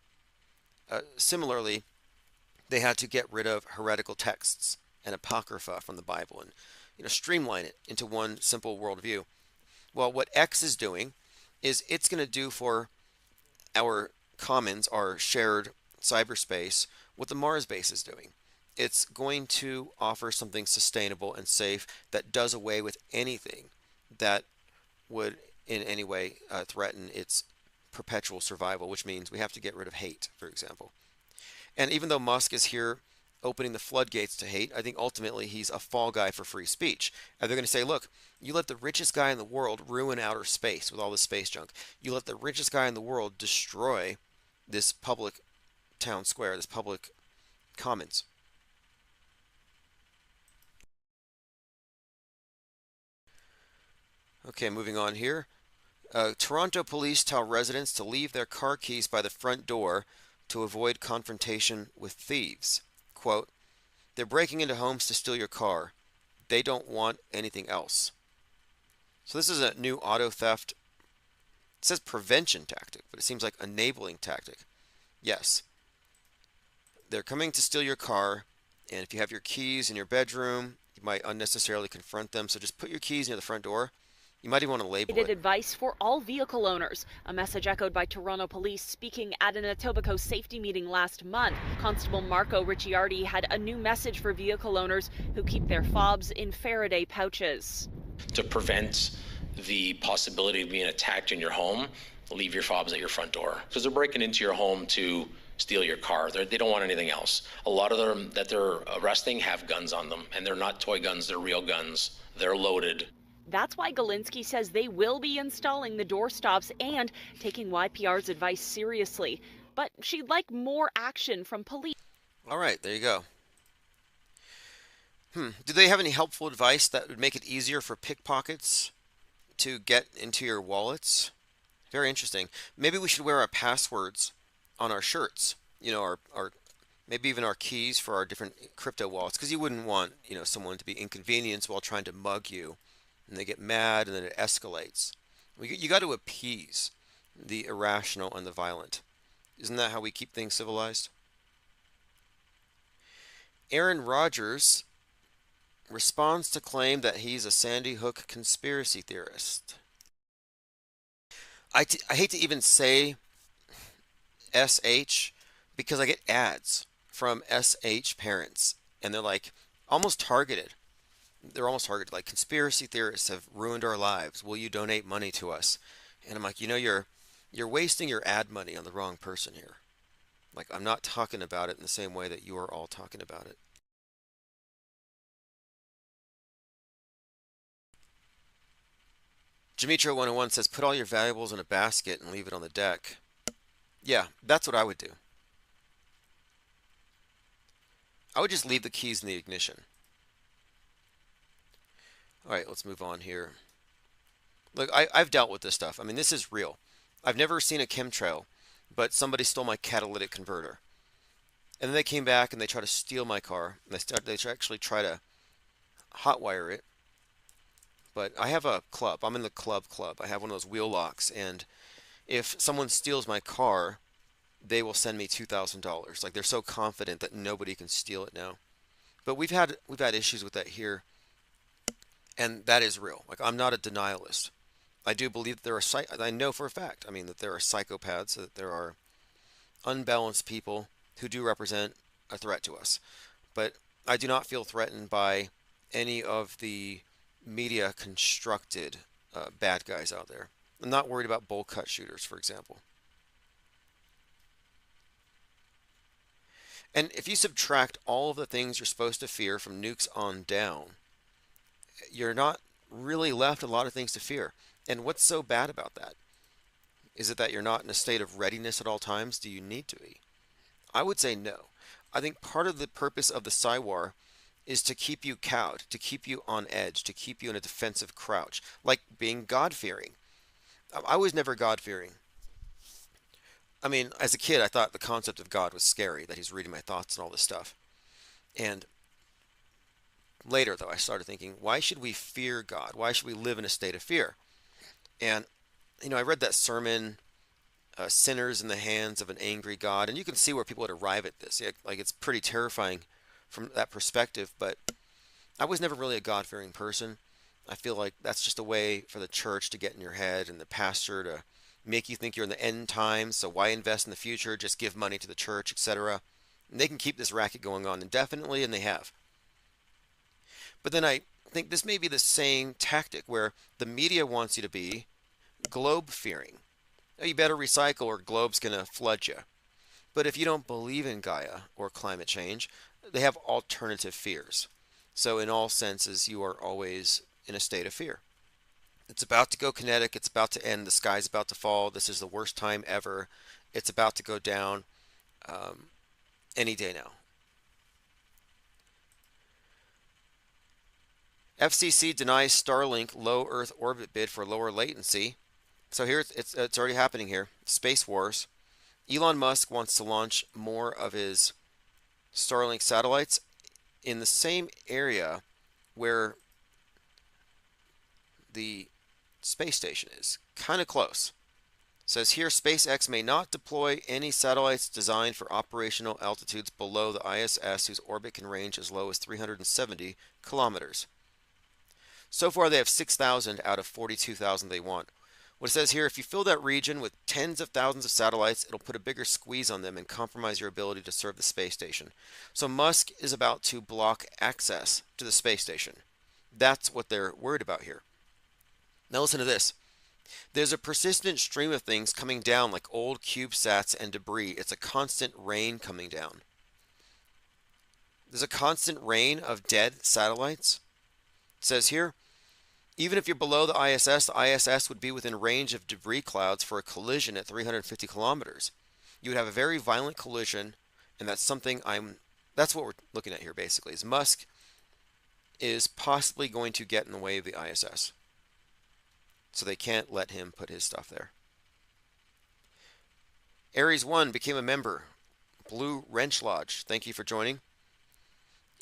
[SPEAKER 2] Similarly, they had to get rid of heretical texts and apocrypha from the Bible and streamline it into one simple worldview. Well, what X is doing is it's going to do for our commons, our shared cyberspace, what the Mars base is doing. It's going to offer something sustainable and safe that does away with anything that would in any way threaten its perpetual survival, which means we have to get rid of hate, for example. And even though Musk is here opening the floodgates to hate. I think ultimately he's a fall guy for free speech. And they're going to say, look, you let the richest guy in the world ruin outer space with all this space junk. You let the richest guy in the world destroy this public town square, this public commons. Okay, moving on here. Toronto police tell residents to leave their car keys by the front door to avoid confrontation with thieves. Quote, they're breaking into homes to steal your car. They don't want anything else. So this is a new auto theft. It says prevention tactic, but it seems like enabling tactic. Yes, they're coming to steal your car, and if you have your keys in your bedroom, you might unnecessarily confront them. So just put your keys near the front door. You might even want to label it.
[SPEAKER 13] Advice for all vehicle owners. A message echoed by Toronto police speaking at an Etobicoke safety meeting last month. Constable Marco Ricciardi had a new message for vehicle owners who keep their fobs in Faraday pouches.
[SPEAKER 14] To prevent the possibility of being attacked in your home, leave your fobs at your front door. Because they're breaking into your home to steal your car. They don't want anything else. A lot of them that they're arresting have guns on them, and they're not toy guns, they're real guns. They're loaded.
[SPEAKER 13] That's why Galinsky says they will be installing the door stops and taking YPR's advice seriously. But she'd like more action from police.
[SPEAKER 2] All right, there you go. Do they have any helpful advice that would make it easier for pickpockets to get into your wallets? Very interesting. Maybe we should wear our passwords on our shirts. You know, our maybe even our keys for our different crypto wallets, because you wouldn't want, someone to be inconvenienced while trying to mug you. And they get mad, and then it escalates. You got to appease the irrational and the violent. Isn't that how we keep things civilized? Aaron Rodgers responds to claim that he's a Sandy Hook conspiracy theorist. I hate to even say SH because I get ads from SH parents, and they're like almost targeted. They're almost targeted, like, conspiracy theorists have ruined our lives. Will you donate money to us? And I'm like, you're wasting your ad money on the wrong person here. Like, I'm not talking about it in the same way that you are all talking about it. Dimitro 101 says, put all your valuables in a basket and leave it on the deck. Yeah, that's what I would do. I would just leave the keys in the ignition. All right, let's move on here. Look, I've dealt with this stuff. I mean, this is real. I've never seen a chemtrail, but somebody stole my catalytic converter. And then they came back and they tried to steal my car. And they actually try to hotwire it. But I have a club. I'm in the club. I have one of those wheel locks. And if someone steals my car, they will send me $2,000. Like, they're so confident that nobody can steal it now. But we've had issues with that here. And that is real. Like, I'm not a denialist. I do believe that there are, I know for a fact, that there are psychopaths, that there are unbalanced people who do represent a threat to us. But I do not feel threatened by any of the media constructed bad guys out there. I'm not worried about bowl cut shooters, for example. And if you subtract all of the things you're supposed to fear from nukes on down, you're not really left a lot of things to fear. And what's so bad about that? Is it that you're not in a state of readiness at all times? Do you need to be? I would say no. I think part of the purpose of the Psywar is to keep you cowed, to keep you on edge, to keep you in a defensive crouch, like being God-fearing. I was never God-fearing. As a kid, I thought the concept of God was scary, that he's reading my thoughts and all this stuff. And later, though, I started thinking, why should we fear God? Why should we live in a state of fear? And, I read that sermon, Sinners in the Hands of an Angry God, and you can see where people would arrive at this. Like, it's pretty terrifying from that perspective, but I was never really a God-fearing person. I feel like that's just a way for the church to get in your head and the pastor to make you think you're in the end times, so why invest in the future? Just give money to the church, etc. And they can keep this racket going on indefinitely, and they have. But then I think this may be the same tactic where the media wants you to be globe-fearing. You better recycle or globe's going to flood you. But if you don't believe in Gaia or climate change, they have alternative fears. So in all senses, you are always in a state of fear. It's about to go kinetic. It's about to end. The sky's about to fall. This is the worst time ever. It's about to go down any day now. FCC denies Starlink low Earth orbit bid for lower latency. So here it's already happening here. Space Wars. Elon Musk wants to launch more of his Starlink satellites in the same area where the space station is. Kind of close. It says here SpaceX may not deploy any satellites designed for operational altitudes below the ISS whose orbit can range as low as 370 kilometers. So far they have 6,000 out of 42,000 they want. What it says here, if you fill that region with tens of thousands of satellites, it'll put a bigger squeeze on them and compromise your ability to serve the space station. So Musk is about to block access to the space station. That's what they're worried about here. Now listen to this. There's a persistent stream of things coming down like old CubeSats and debris. It's a constant rain coming down. There's a constant rain of dead satellites. It says here, even if you're below the ISS would be within range of debris clouds for a collision at 350 kilometers. You would have a very violent collision, and that's what we're looking at here basically, is Musk is possibly going to get in the way of the ISS. So they can't let him put his stuff there. Aries 1 became a member. Blue Wrench Lodge, thank you for joining.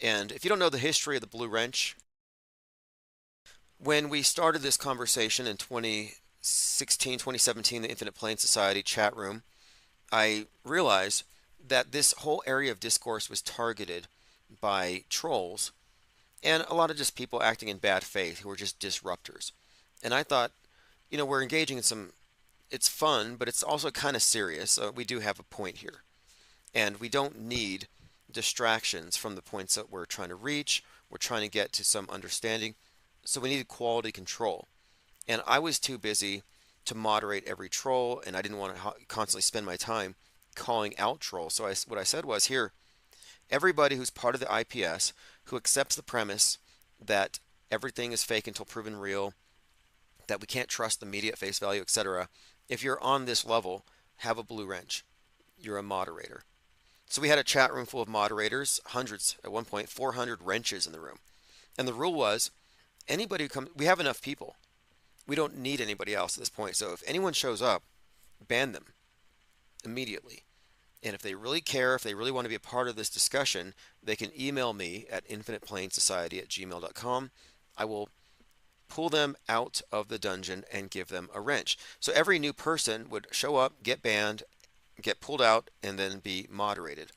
[SPEAKER 2] And if you don't know the history of the Blue Wrench, when we started this conversation in 2016, 2017, the Infinite Plane Society chat room, I realized that this whole area of discourse was targeted by trolls and a lot of just people acting in bad faith who were just disruptors. And I thought, we're engaging in it's fun, but it's also kind of serious. We do have a point here. And we don't need distractions from the points that we're trying to reach. We're trying to get to some understanding. So we needed quality control. And I was too busy to moderate every troll, and I didn't want to constantly spend my time calling out trolls. So what I said was, here, everybody who's part of the IPS, who accepts the premise that everything is fake until proven real, that we can't trust the media at face value, etc., if you're on this level, have a blue wrench. You're a moderator. So we had a chat room full of moderators, hundreds at one point, 400 wrenches in the room. And the rule was, anybody who comes, we have enough people. We don't need anybody else at this point. So if anyone shows up, ban them immediately. And if they really care, if they really want to be a part of this discussion, they can email me at infiniteplanesociety@gmail.com. I will pull them out of the dungeon and give them a wrench. So every new person would show up, get banned, get pulled out, and then be moderated.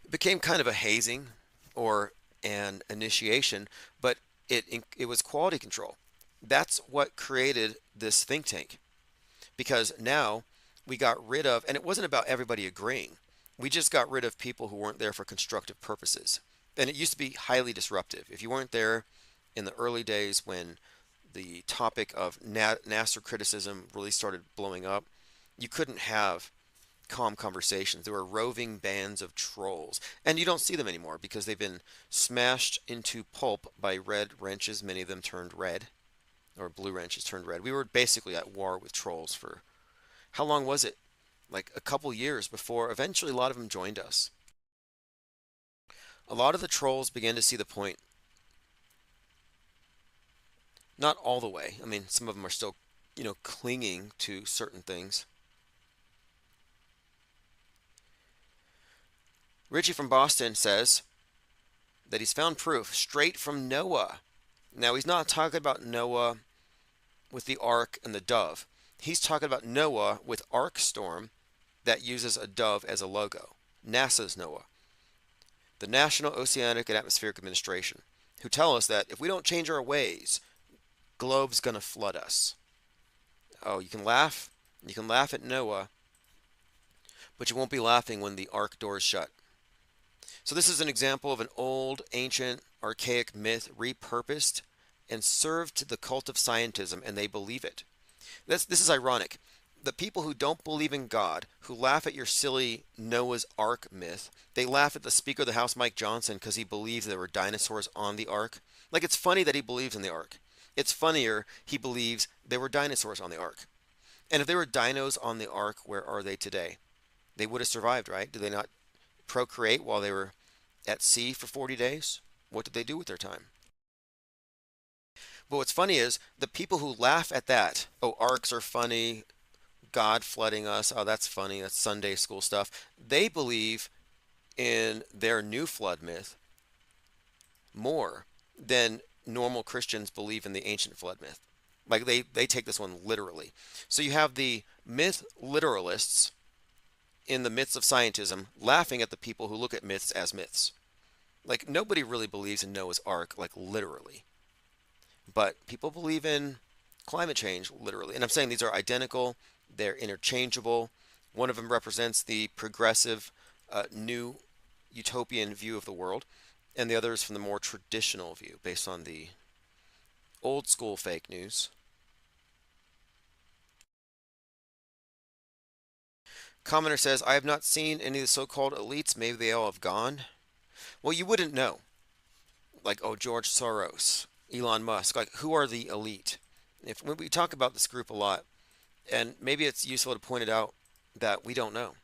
[SPEAKER 2] It became kind of a hazing or an initiation, but it was quality control. That's what created this think tank, because now we got rid of, and it wasn't about everybody agreeing. We just got rid of people who weren't there for constructive purposes. And it used to be highly disruptive. If you weren't there in the early days when the topic of NASA criticism really started blowing up, you couldn't have calm conversations. There were roving bands of trolls, and you don't see them anymore because they've been smashed into pulp by red wrenches. Many of them turned red, or blue wrenches turned red. We were basically at war with trolls for, how long was it? Like a couple years before eventually a lot of them joined us. A lot of the trolls began to see the point. Not all the way. I mean, some of them are still, clinging to certain things. Richie from Boston says that he's found proof straight from Noah. Now, he's not talking about Noah with the ark and the dove. He's talking about Noah with Arkstorm that uses a dove as a logo. NASA's Noah, the National Oceanic and Atmospheric Administration, who tell us that if we don't change our ways, globe's going to flood us. Oh, you can laugh at Noah, but you won't be laughing when the ark doors shut. So this is an example of an old, ancient, archaic myth repurposed and served to the cult of scientism, and they believe it. This is ironic. the people who don't believe in God, who laugh at your silly Noah's Ark myth, they laugh at the Speaker of the House, Mike Johnson, because he believes there were dinosaurs on the Ark. Like, it's funny that he believes in the Ark. It's funnier he believes there were dinosaurs on the Ark. And if there were dinos on the Ark, where are they today? They would have survived, right? Did they not procreate while they were at sea for 40 days? What did they do with their time? But what's funny is the people who laugh at that, oh, arks are funny, God flooding us, oh, that's funny, that's Sunday school stuff. They believe in their new flood myth more than normal Christians believe in the ancient flood myth. Like they take this one literally. So you have the myth literalists in the myths of scientism laughing at the people who look at myths as myths. Like, nobody really believes in Noah's Ark, like, literally. But people believe in climate change, literally. And I'm saying these are identical, they're interchangeable. One of them represents the progressive, new utopian view of the world, and the other is from the more traditional view, based on the old school fake news. Commenter says, I have not seen any of the so-called elites. Maybe they all have gone. Well, you wouldn't know. Like, oh, George Soros, Elon Musk. Like, who are the elite? When we talk about this group a lot, and maybe it's useful to point it out that we don't know.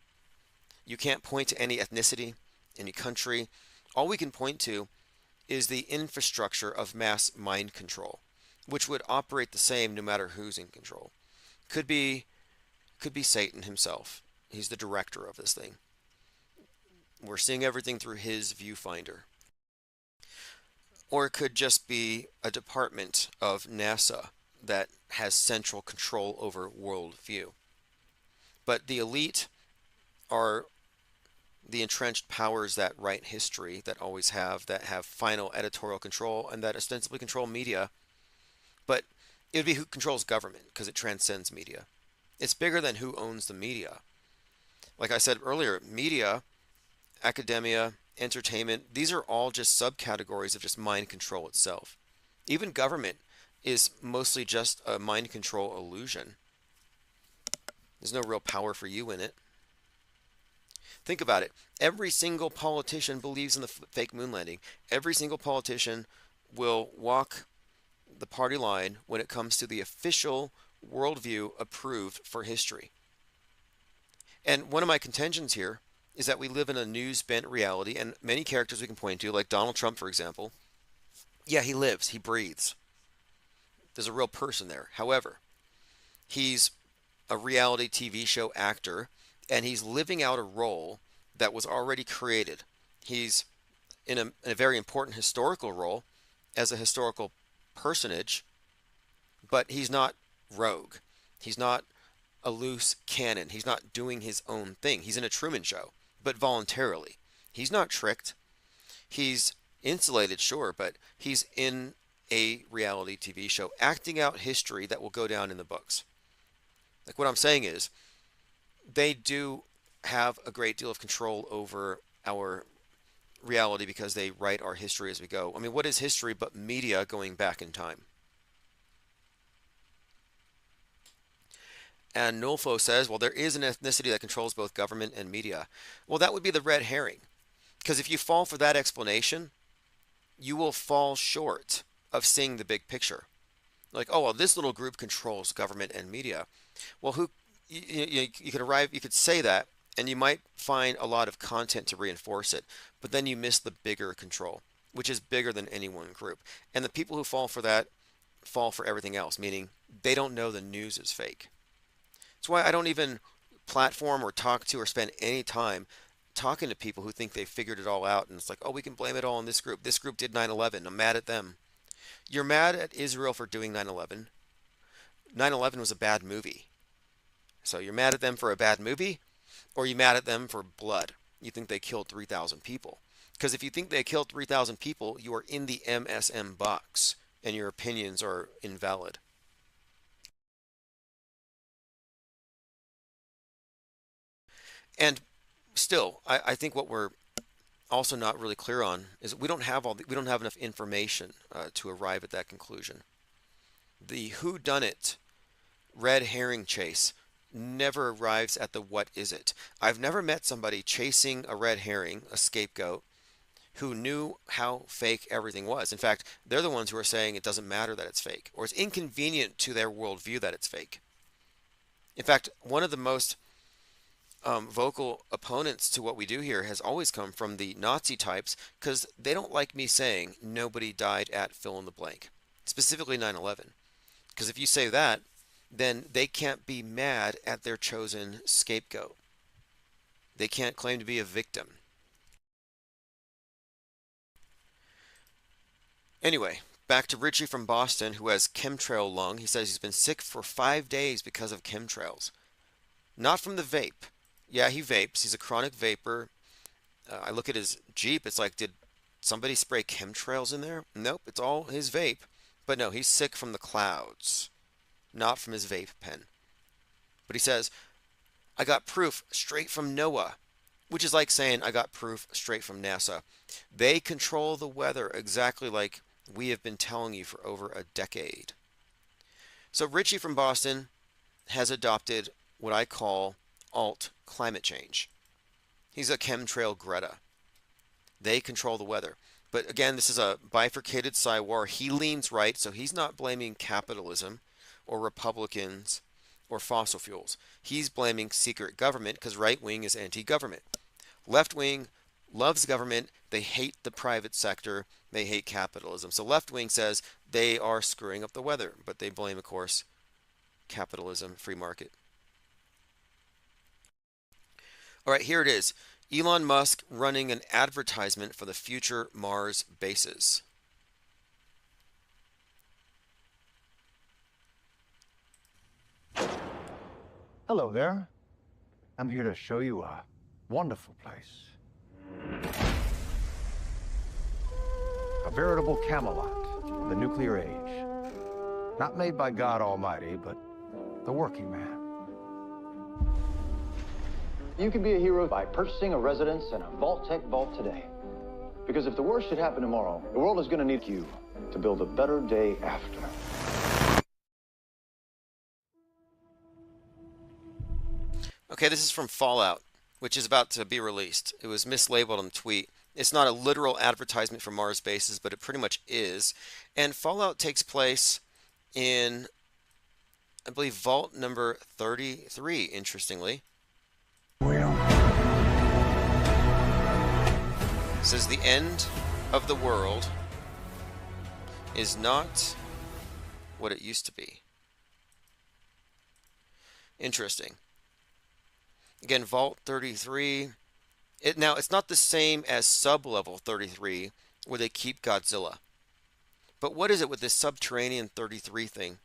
[SPEAKER 2] You can't point to any ethnicity, any country. All we can point to is the infrastructure of mass mind control, which would operate the same no matter who's in control. Could be Satan himself. He's the director of this thing. We're seeing everything through his viewfinder. Or it could just be a department of NASA that has central control over worldview. But the elite are the entrenched powers that write history, that always have, that have final editorial control, and that ostensibly control media. But it would be who controls government, because it transcends media. It's bigger than who owns the media. Like I said earlier, media, academia, entertainment, these are all just subcategories of just mind control itself. Even government is mostly just a mind control illusion. There's no real power for you in it. Think about it. Every single politician believes in the fake moon landing. Every single politician will walk the party line when it comes to the official worldview approved for history. And one of my contentions here is that we live in a news-bent reality, and many characters we can point to, like Donald Trump, for example, yeah, he lives, he breathes. There's a real person there. However, he's a reality TV show actor, and he's living out a role that was already created. He's in a very important historical role as a historical personage, but he's not rogue. He's not a loose cannon. He's not doing his own thing. He's in a Truman Show, but voluntarily. He's not tricked. He's insulated, sure, but he's in a reality TV show acting out history that will go down in the books. Like, what I'm saying is, they do have a great deal of control over our reality because they write our history as we go. I mean, what is history but media going back in time? And Nulfo says, well, there is an ethnicity that controls both government and media. Well, that would be the red herring. Because if you fall for that explanation, you will fall short of seeing the big picture. Like, oh, well, this little group controls government and media. Well, you could say that, and you might find a lot of content to reinforce it, but then you miss the bigger control, which is bigger than any one group. And the people who fall for that fall for everything else, meaning they don't know the news is fake. That's why I don't even platform or talk to or spend any time talking to people who think they figured it all out, and it's like, oh, we can blame it all on this group. This group did 9/11. I'm mad at them. You're mad at Israel for doing 9/11. 9/11 was a bad movie. So you're mad at them for a bad movie, or you're mad at them for blood. You think they killed 3,000 people. Because if you think they killed 3,000 people, you are in the MSM box, and your opinions are invalid. And still, I think what we're also not really clear on is we don't have enough information to arrive at that conclusion. The whodunit red herring chase never arrives at the what is it. I've never met somebody chasing a red herring, a scapegoat, who knew how fake everything was. In fact, they're the ones who are saying it doesn't matter that it's fake, or it's inconvenient to their worldview that it's fake. In fact, one of the most vocal opponents to what we do here has always come from the Nazi types because they don't like me saying nobody died at fill in the blank, specifically 9/11. Because if you say that, then they can't be mad at their chosen scapegoat. They can't claim to be a victim. Anyway, back to Richie from Boston who has chemtrail lung. He says he's been sick for 5 days because of chemtrails. Not from the vape. Yeah, he vapes. He's a chronic vapor. I look at his Jeep. It's like, did somebody spray chemtrails in there? Nope, it's all his vape. But no, he's sick from the clouds, not from his vape pen. But he says, I got proof straight from NOAA, which is like saying I got proof straight from NASA. They control the weather exactly like we have been telling you for over a decade. So Richie from Boston has adopted what I call alt climate change. He's a chemtrail Greta. They control the weather. But again, this is a bifurcated war. He leans right, so he's not blaming capitalism or Republicans or fossil fuels. He's blaming secret government because right wing is anti-government. Left wing loves government. They hate the private sector. They hate capitalism. So left wing says they are screwing up the weather, but they blame, of course, capitalism, free market. All right, here it is. Elon Musk running an advertisement for the future Mars bases.
[SPEAKER 15] Hello there. I'm here to show you a wonderful place. A veritable Camelot of the nuclear age. Not made by God Almighty, but the working man.
[SPEAKER 16] You can be a hero by purchasing a residence in a Vault-Tec vault today. Because if the worst should happen tomorrow, the world is going to need you to build a better day after.
[SPEAKER 2] Okay, this is from Fallout, which is about to be released. It was mislabeled on the tweet. It's not a literal advertisement for Mars bases, but it pretty much is. And Fallout takes place in, I believe, Vault number 33, interestingly. It says the end of the world is not what it used to be. Interesting. Again, Vault 33. Now, it's not the same as Sub-Level 33, where they keep Godzilla. But what is it with this Subterranean 33 thing?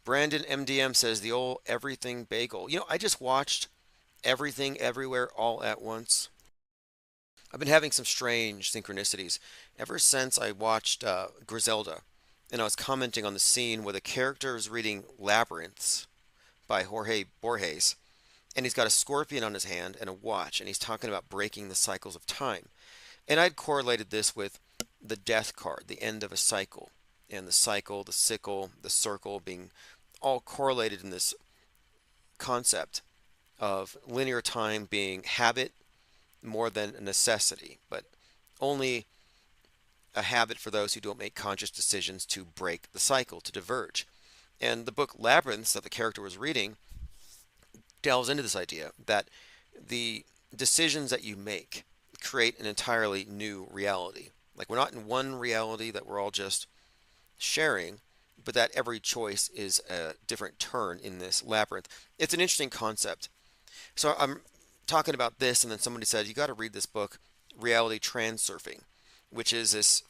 [SPEAKER 2] Brandon MDM says the old everything bagel. You know, I just watched Everything Everywhere All at Once. I've been having some strange synchronicities ever since I watched Griselda. And I was commenting on the scene where the character is reading Labyrinths by Jorge Borges. And he's got a scorpion on his hand and a watch. And he's talking about breaking the cycles of time. And I'd correlated this with the death card, the end of a cycle. And the cycle, the sickle, the circle being all correlated in this concept of linear time being habit more than a necessity, but only a habit for those who don't make conscious decisions to break the cycle, to diverge. And the book Labyrinths that the character was reading delves into this idea that the decisions that you make create an entirely new reality. Like we're not in one reality that we're all just sharing, but that every choice is a different turn in this labyrinth. It's an interesting concept. So I'm talking about this, and then somebody said, you got to read this book, Reality Transurfing, which is this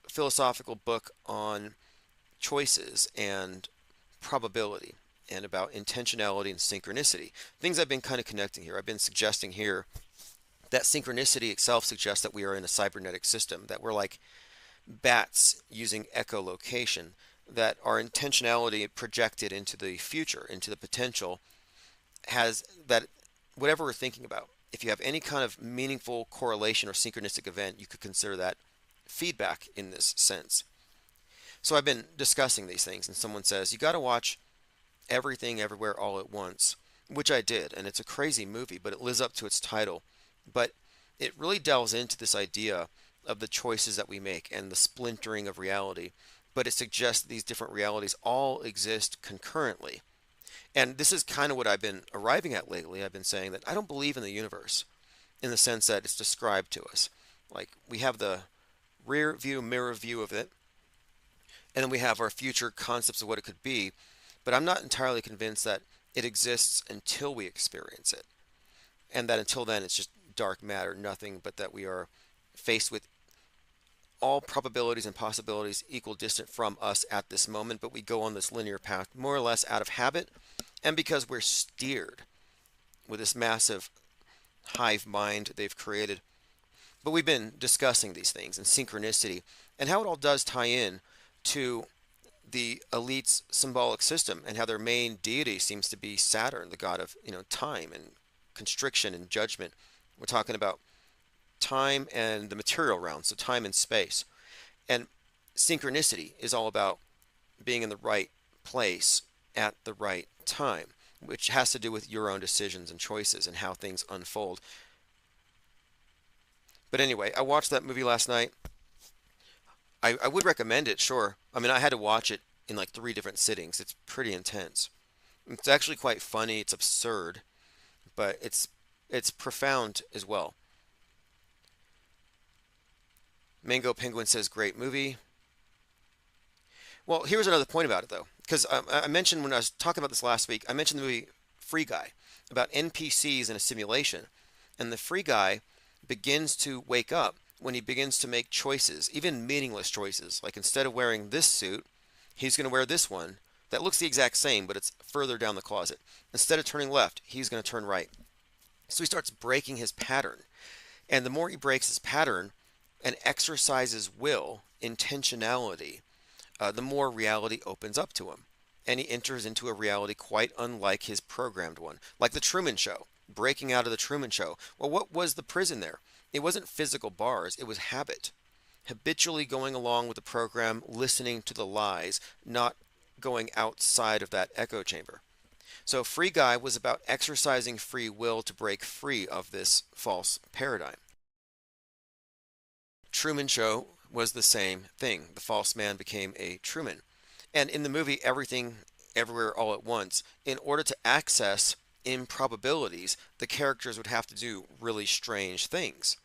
[SPEAKER 2] philosophical book on choices and probability and about intentionality and synchronicity. Things I've been kind of connecting here. I've been suggesting here that synchronicity itself suggests that we are in a cybernetic system, that we're like bats using echolocation, that our intentionality projected into the future, into the potential, has that whatever we're thinking about, if you have any kind of meaningful correlation or synchronistic event, you could consider that feedback in this sense. So I've been discussing these things, and someone says, you got to watch Everything Everywhere All at Once, which I did, and it's a crazy movie, but it lives up to its title. But it really delves into this idea of the choices that we make and the splintering of reality. But it suggests that these different realities all exist concurrently. And this is kind of what I've been arriving at lately. I've been saying that I don't believe in the universe in the sense that it's described to us. Like we have the rear view, mirror view of it, and then we have our future concepts of what it could be. But I'm not entirely convinced that it exists until we experience it. And that until then it's just dark matter, nothing but that we are faced with all probabilities and possibilities equal distant from us at this moment, but we go on this linear path more or less out of habit and because we're steered with this massive hive mind they've created. But we've been discussing these things and synchronicity and how it all does tie in to the elite's symbolic system and how their main deity seems to be Saturn, the god of, time and constriction and judgment. We're talking about time and the material realm, so time and space. And synchronicity is all about being in the right place at the right time, which has to do with your own decisions and choices and how things unfold. But anyway, I watched that movie last night. I would recommend it, sure. I mean, I had to watch it in like 3 different sittings. It's pretty intense. It's actually quite funny. It's absurd, but it's profound as well. Mango Penguin says, great movie. Well, here's another point about it, though, because I mentioned when I was talking about this last week, I mentioned the movie Free Guy about NPCs in a simulation. And the free guy begins to wake up when he begins to make choices, even meaningless choices. Like instead of wearing this suit, he's going to wear this one that looks the exact same, but it's further down the closet. Instead of turning left, he's going to turn right. So he starts breaking his pattern. And the more he breaks his pattern and exercises will, intentionality, the more reality opens up to him. And he enters into a reality quite unlike his programmed one. Like the Truman Show, breaking out of the Truman Show. Well, what was the prison there? It wasn't physical bars, it was habit. Habitually going along with the program, listening to the lies, not going outside of that echo chamber. So Free Guy was about exercising free will to break free of this false paradigm. Truman Show was the same thing. The false man became a Truman. And in the movie Everything Everywhere All at Once, in order to access improbabilities, the characters would have to do really strange things,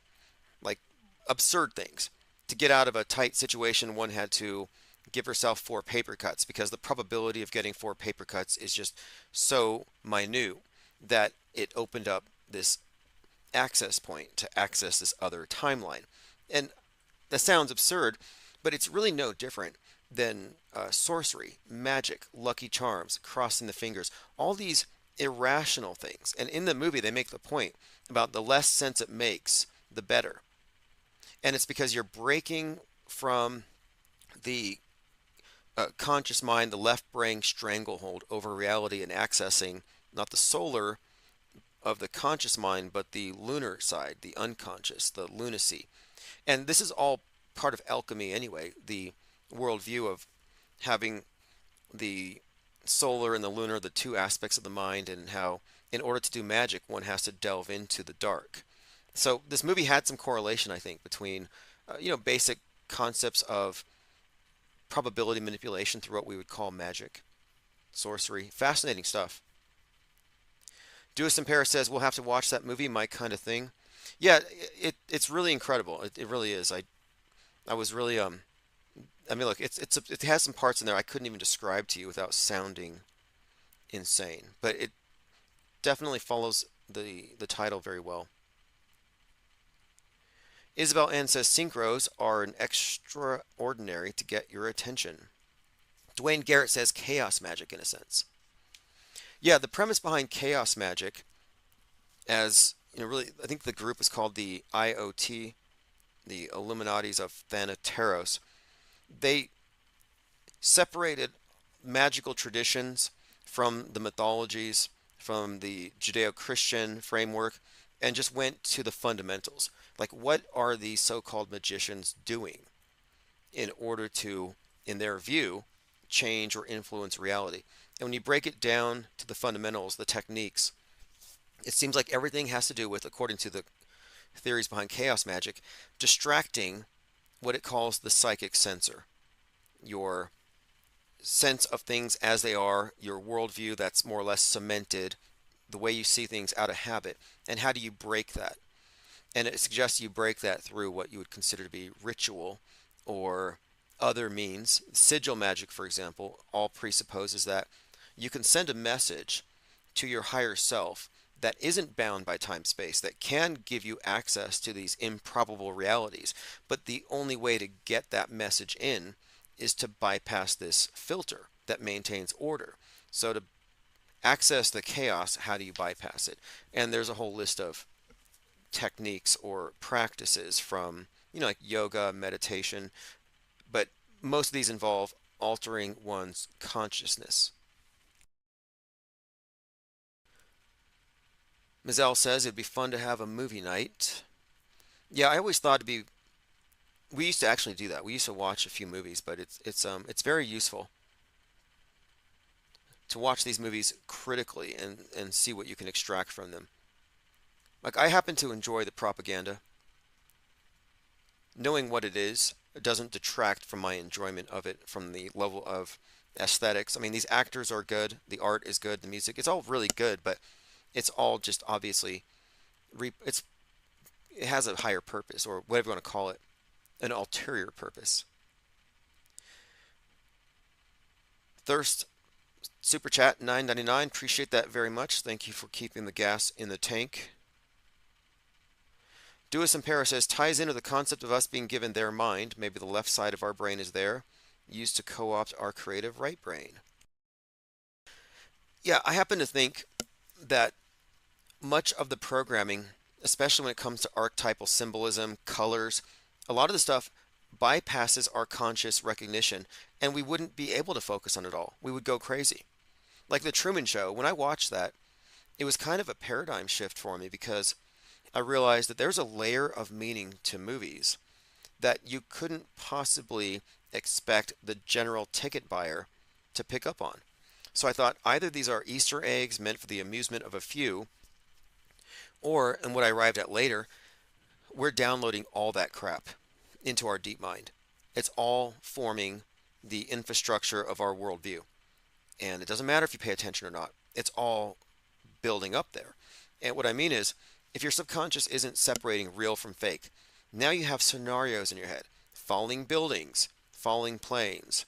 [SPEAKER 2] like absurd things. To get out of a tight situation, one had to give herself 4 paper cuts because the probability of getting 4 paper cuts is just so minute that it opened up this access point to access this other timeline. And that sounds absurd, but it's really no different than sorcery, magic, lucky charms, crossing the fingers, all these irrational things. And in the movie, they make the point about the less sense it makes, the better. And it's because you're breaking from the conscious mind, the left brain stranglehold over reality and accessing not the solar of the conscious mind, but the lunar side, the unconscious, the lunacy. And this is all part of alchemy anyway, the worldview of having the solar and the lunar, the 2 aspects of the mind, and how in order to do magic, one has to delve into the dark. So this movie had some correlation, I think, between basic concepts of probability manipulation through what we would call magic, sorcery. Fascinating stuff. Dewis in Paris says, we'll have to watch that movie, my kind of thing. Yeah, it's really incredible. It really is. I was really I mean, look, it has some parts in there I couldn't even describe to you without sounding insane, but it definitely follows the title very well. Isabel N says synchros are an extraordinary to get your attention. Dwayne Garrett says chaos magic in a sense. Yeah, the premise behind chaos magic, as really, I think the group is called the IoT, the Illuminatis of Thanateros. They separated magical traditions from the mythologies, from the Judeo-Christian framework, and just went to the fundamentals. Like, what are these so-called magicians doing in order to in their view, change or influence reality. And when you break it down to the fundamentals, the techniques, it seems like everything has to do with, according to the theories behind chaos magic, distracting what it calls the psychic sensor. Your sense of things as they are, your worldview that's more or less cemented, the way you see things out of habit, and how do you break that? And it suggests you break that through what you would consider to be ritual or other means. Sigil magic, for example, all presupposes that you can send a message to your higher self that isn't bound by time space, that can give you access to these improbable realities. But the only way to get that message in is to bypass this filter that maintains order. So to access the chaos, how do you bypass it? And there's a whole list of techniques or practices from, like yoga, meditation, but most of these involve altering one's consciousness. Mizell says it'd be fun to have a movie night. Yeah, I always thought we used to actually do that. We used to watch a few movies, but it's very useful to watch these movies critically and see what you can extract from them. Like, I happen to enjoy the propaganda. Knowing what it is, it doesn't detract from my enjoyment of it from the level of aesthetics. I mean, these actors are good, the art is good, the music, it's all really good, but it's all just obviously it has a higher purpose, or whatever you want to call it, an ulterior purpose. Thirst super chat $9.99. Appreciate that very much. Thank you for keeping the gas in the tank. Duis in Paris says ties into the concept of us being given their mind. Maybe the left side of our brain is there, used to co-opt our creative right brain. Yeah, I happen to think that much of the programming, especially when it comes to archetypal symbolism, colors, a lot of the stuff bypasses our conscious recognition, and we wouldn't be able to focus on it all. We would go crazy. Like the Truman Show, when I watched that, it was kind of a paradigm shift for me, because I realized that there's a layer of meaning to movies that you couldn't possibly expect the general ticket buyer to pick up on. So I thought either these are Easter eggs meant for the amusement of a few, or, and what I arrived at later, we're downloading all that crap into our deep mind. It's all forming the infrastructure of our worldview. And it doesn't matter if you pay attention or not. It's all building up there. And what I mean is, if your subconscious isn't separating real from fake, now you have scenarios in your head. Falling buildings, falling planes,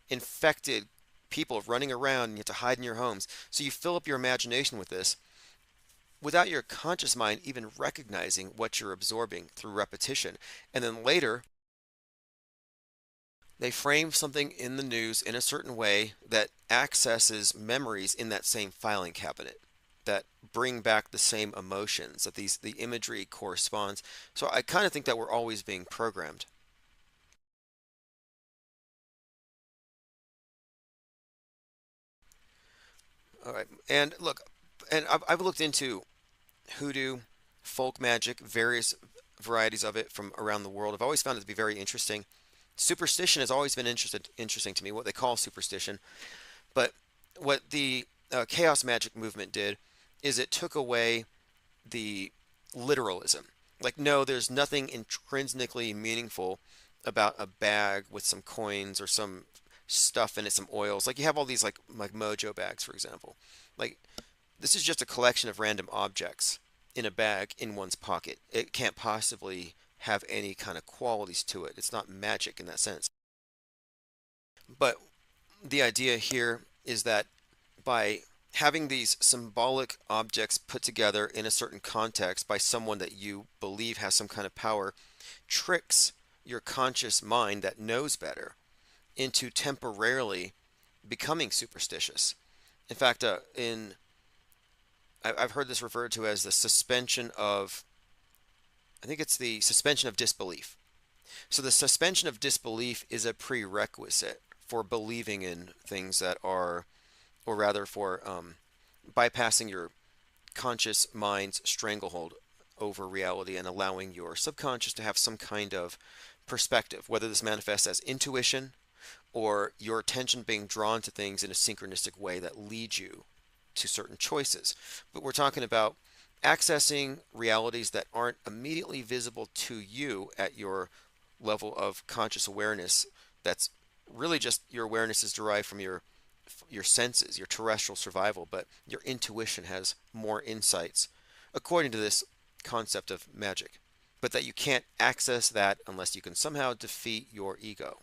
[SPEAKER 2] infected people running around, and you have to hide in your homes. So you fill up your imagination with this without your conscious mind even recognizing what you're absorbing through repetition. And then later, they frame something in the news in a certain way that accesses memories in that same filing cabinet that bring back the same emotions, that the imagery corresponds. So I kind of think that we're always being programmed. All right, and look, and I've looked into hoodoo, folk magic, various varieties of it from around the world. I've always found it to be very interesting. Superstition has always been interesting to me, what they call superstition. But what the chaos magic movement did is it took away the literalism. Like, no, there's nothing intrinsically meaningful about a bag with some coins or some stuff in it, some oils. Like, you have all these like mojo bags, for example. Like, this is just a collection of random objects in a bag in one's pocket. It can't possibly have any kind of qualities to it. It's not magic in that sense. But the idea here is that by having these symbolic objects put together in a certain context by someone that you believe has some kind of power, tricks your conscious mind that knows better into temporarily becoming superstitious. In fact, I've heard this referred to as the suspension of, I think it's the suspension of disbelief. So the suspension of disbelief is a prerequisite for believing in things that are, or rather for bypassing your conscious mind's stranglehold over reality and allowing your subconscious to have some kind of perspective, whether this manifests as intuition, or your attention being drawn to things in a synchronistic way that leads you to certain choices. But we're talking about accessing realities that aren't immediately visible to you at your level of conscious awareness. That's really just your awareness is derived from your senses, your terrestrial survival, but your intuition has more insights according to this concept of magic. But that you can't access that unless you can somehow defeat your ego.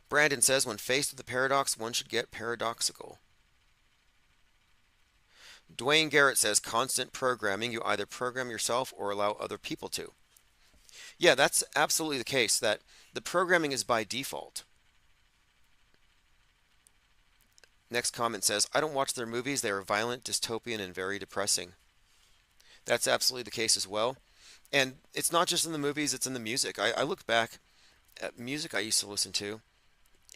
[SPEAKER 2] Brandon says, when faced with a paradox, one should get paradoxical. Dwayne Garrett says, constant programming. You either program yourself or allow other people to. Yeah, that's absolutely the case, that the programming is by default. Next comment says, I don't watch their movies. They are violent, dystopian, and very depressing. That's absolutely the case as well. And it's not just in the movies, it's in the music. I look back at music I used to listen to,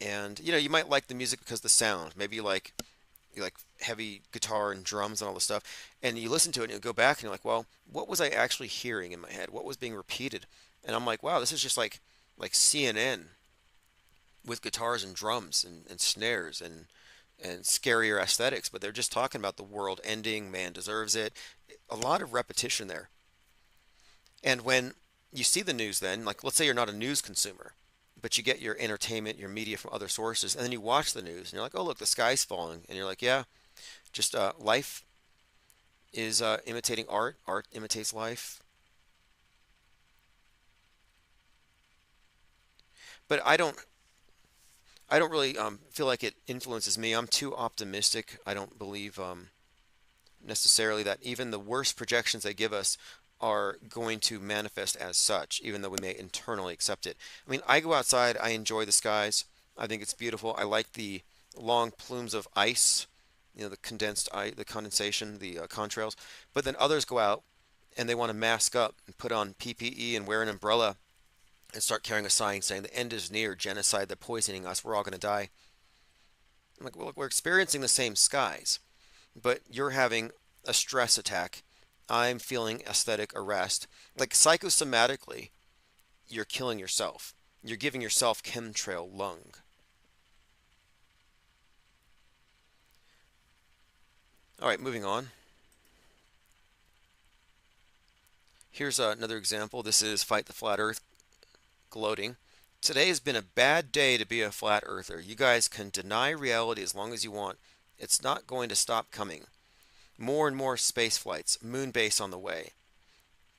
[SPEAKER 2] and you might like the music because of the sound. Maybe you like heavy guitar and drums and all this stuff, and you listen to it and you go back and you're like, well, what was I actually hearing in my head? What was being repeated? And I'm like, wow, this is just like CNN with guitars and drums and snares and scarier aesthetics, but they're just talking about the world ending, man deserves it. A lot of repetition there. And when you see the news then, like let's say you're not a news consumer, but you get your entertainment, your media from other sources, and then you watch the news and you're like, oh, look, the sky's falling. And you're like, yeah, just life is imitating art. Art imitates life. But I don't really feel like it influences me. I'm too optimistic. I don't believe necessarily that even the worst projections they give us are going to manifest as such, even though we may internally accept it. I mean, I go outside, I enjoy the skies. I think it's beautiful. I like the long plumes of ice, the condensed ice, the condensation, the contrails. But then others go out and they want to mask up and put on PPE and wear an umbrella and start carrying a sign saying the end is near, genocide, they're poisoning us, we're all going to die. I'm like, well, look, we're experiencing the same skies, but you're having a stress attack. I'm feeling aesthetic arrest. Like psychosomatically, you're killing yourself. You're giving yourself chemtrail lung. All right, moving on. Here's another example. This is Fight the Flat Earth gloating. Today has been a bad day to be a flat earther. You guys can deny reality as long as you want. It's not going to stop coming. More and more space flights, moon base on the way.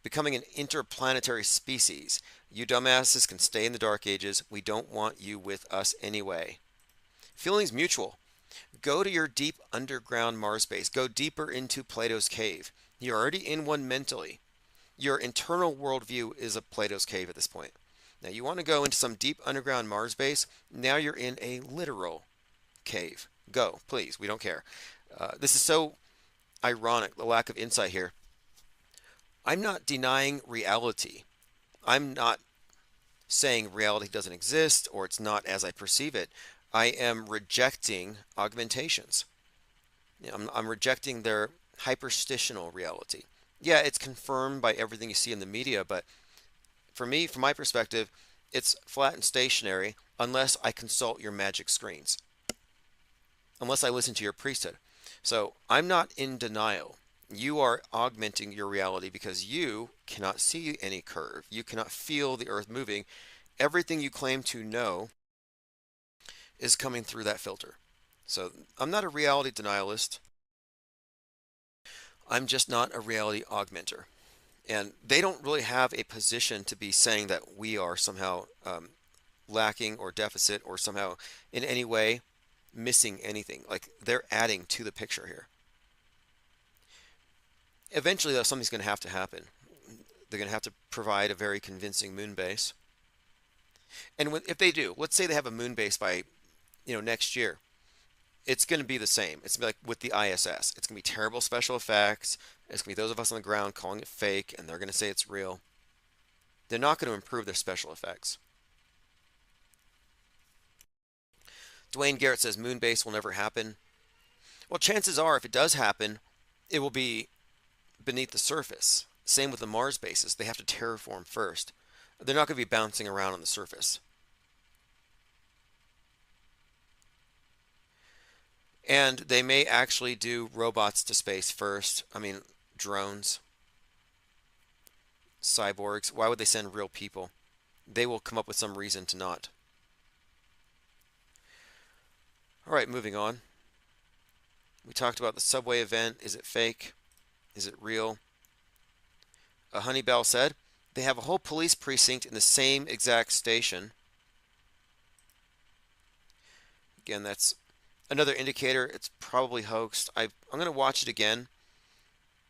[SPEAKER 2] Becoming an interplanetary species. You dumbasses can stay in the dark ages. We don't want you with us anyway. Feelings mutual. Go to your deep underground Mars base. Go deeper into Plato's cave. You're already in one mentally. Your internal worldview is a Plato's cave at this point. Now you want to go into some deep underground Mars base. Now you're in a literal cave. Go, please. We don't care. This is so ironic, the lack of insight here. I'm not denying reality. I'm not saying reality doesn't exist or it's not as I perceive it. I am rejecting augmentations. I'm rejecting their hyperstitional reality. Yeah, it's confirmed by everything you see in the media, but for me, from my perspective, it's flat and stationary unless I consult your magic screens, unless I listen to your priesthood. So I'm not in denial. You are augmenting your reality because you cannot see any curve. You cannot feel the earth moving. Everything you claim to know is coming through that filter. So I'm not a reality denialist. I'm just not a reality augmenter. And they don't really have a position to be saying that we are somehow lacking or deficit or somehow in any way missing anything. Like they're adding to the picture here. Eventually, though, something's going to happen. They're going to have to provide a very convincing moon base. And if they do, let's say they have a moon base by next year, it's going to be the same. It's going to be like with the ISS. It's going to be terrible special effects. It's going to be those of us on the ground calling it fake, and they're going to say it's real. They're not going to improve their special effects. Dwayne Garrett says moon base will never happen. Well, chances are, if it does happen, it will be beneath the surface. Same with the Mars bases. They have to terraform first. They're not going to be bouncing around on the surface. And they may actually do robots to space first. I mean, drones, cyborgs. Why would they send real people? They will come up with some reason to not. All right, moving on. We talked about the subway event. Is it fake? Is it real? Honeybell said they have a whole police precinct in the same exact station. Again, that's another indicator. It's probably hoaxed. I'm going to watch it again.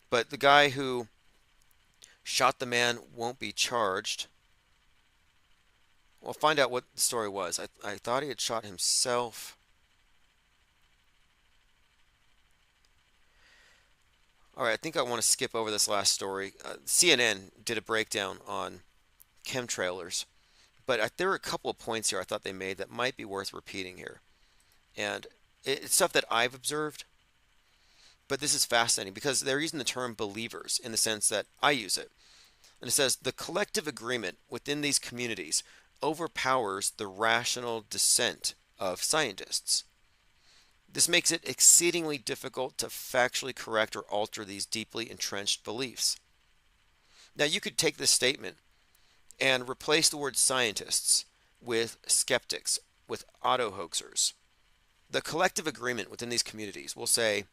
[SPEAKER 2] But the guy who shot the man won't be charged. We'll find out what the story was. I thought he had shot himself. All right, I think I want to skip over this last story. CNN did a breakdown on chemtrailers, but there were a couple of points here I thought they made that might be worth repeating here. And it's stuff that I've observed, but this is fascinating because they're using the term believers in the sense that I use it. And it says the collective agreement within these communities overpowers the rational dissent of scientists. This makes it exceedingly difficult to factually correct or alter these deeply entrenched beliefs. Now, you could take this statement and replace the word scientists with skeptics, with auto-hoaxers. The collective agreement within these communities, will say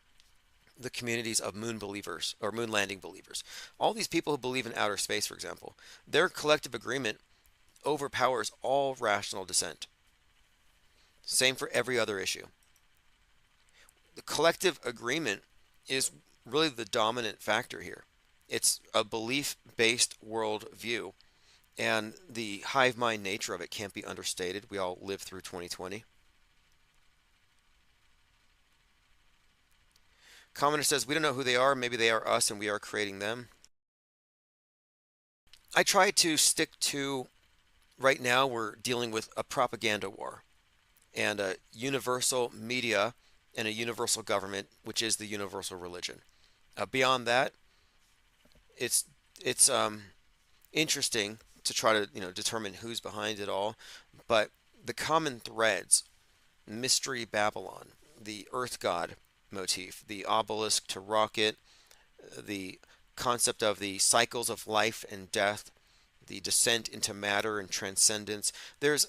[SPEAKER 2] the communities of moon believers or moon landing believers, all these people who believe in outer space, for example, their collective agreement overpowers all rational dissent. Same for every other issue. The collective agreement is really the dominant factor here. It's a belief-based worldview, and the hive mind nature of it can't be understated. We all lived through 2020. Commenter says, we don't know who they are. Maybe they are us and we are creating them. I try to stick to, right now we're dealing with a propaganda war and a universal media and a universal government, which is the universal religion. Beyond that, it's interesting to try to determine who's behind it all, but the common threads: Mystery Babylon, the Earth God motif, the obelisk to rocket, the concept of the cycles of life and death, the descent into matter and transcendence. There's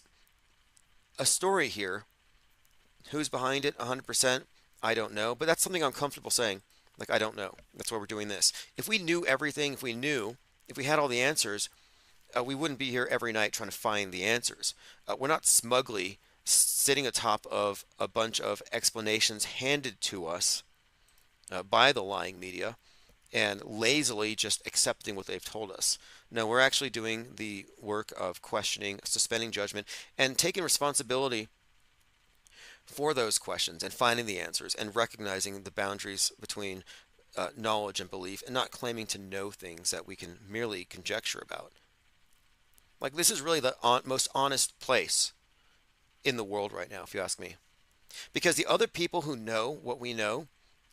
[SPEAKER 2] a story here. Who's behind it? 100%. I don't know, but that's something I'm comfortable saying. Like, I don't know. That's why we're doing this. If we knew everything, if we had all the answers, we wouldn't be here every night trying to find the answers. We're not smugly sitting atop of a bunch of explanations handed to us by the lying media and lazily just accepting what they've told us. No, we're actually doing the work of questioning, suspending judgment, and taking responsibility for those questions and finding the answers and recognizing the boundaries between knowledge and belief, and not claiming to know things that we can merely conjecture about. Like, this is really the most honest place in the world right now, if you ask me. Because the other people who know what we know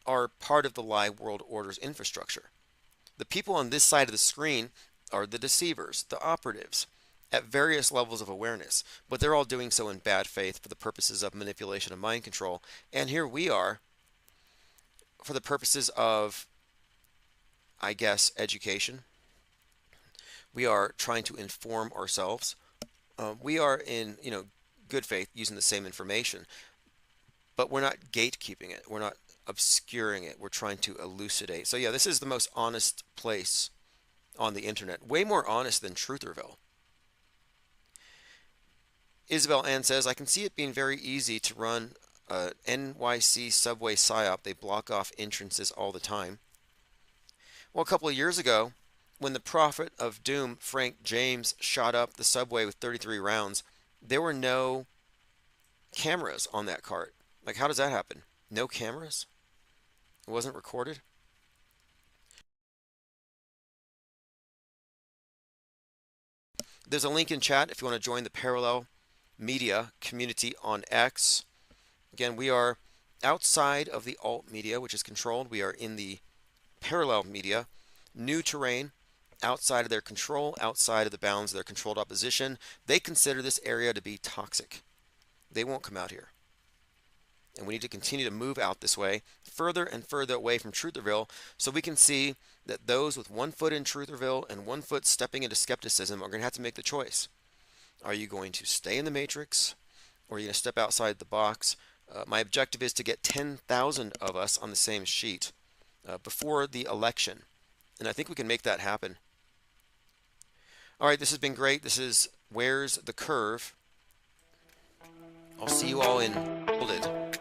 [SPEAKER 2] are part of the lie world order's infrastructure. The people on this side of the screen are the deceivers, the operatives, at various levels of awareness, but they're all doing so in bad faith for the purposes of manipulation and mind control. And here we are for the purposes of, I guess, education. We are trying to inform ourselves. We are in, good faith using the same information, but we're not gatekeeping it. We're not obscuring it. We're trying to elucidate. So yeah, this is the most honest place on the internet. Way more honest than Trutherville. Isabel Ann says, I can see it being very easy to run a NYC subway psyop. They block off entrances all the time. Well, a couple of years ago, when the prophet of doom, Frank James, shot up the subway with 33 rounds, there were no cameras on that cart. Like, how does that happen? No cameras? It wasn't recorded? There's a link in chat if you want to join the Parallel Media community on X. Again, we are outside of the alt media, which is controlled. We are in the parallel media, new terrain, outside of their control, outside of the bounds of their controlled opposition, they consider this area to be toxic. They won't come out here. And we need to continue to move out this way, further and further away from Trutherville, so we can see that those with 1 foot in Trutherville and 1 foot stepping into skepticism are going to have to make the choice. Are you going to stay in the matrix, or are you going to step outside the box? My objective is to get 10,000 of us on the same sheet before the election. And I think we can make that happen. All right, this has been great. This is Where's the Curve? I'll see you all in Folded.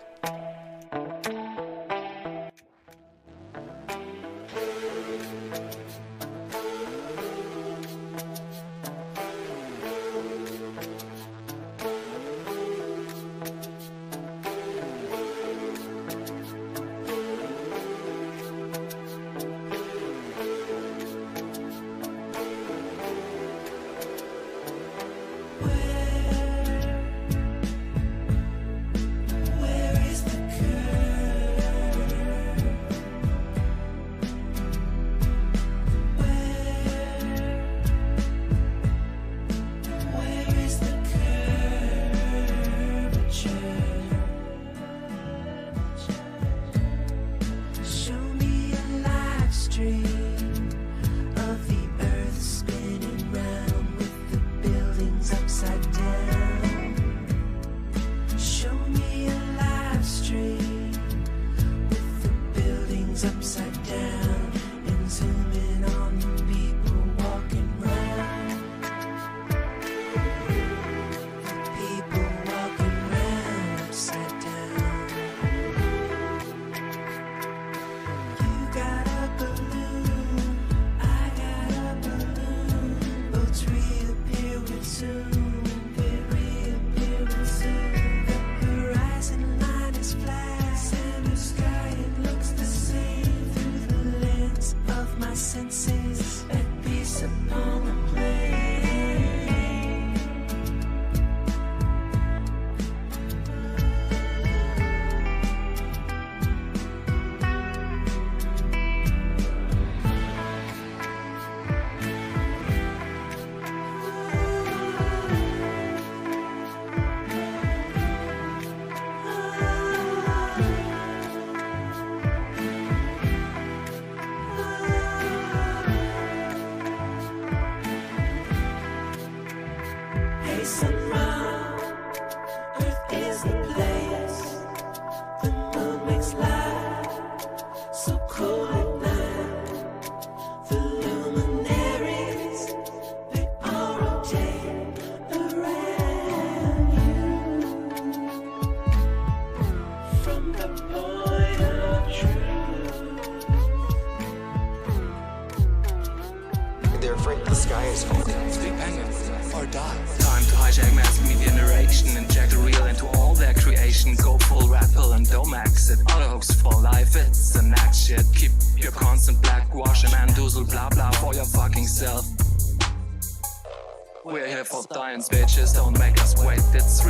[SPEAKER 17] Bitches, don't make us wait, it's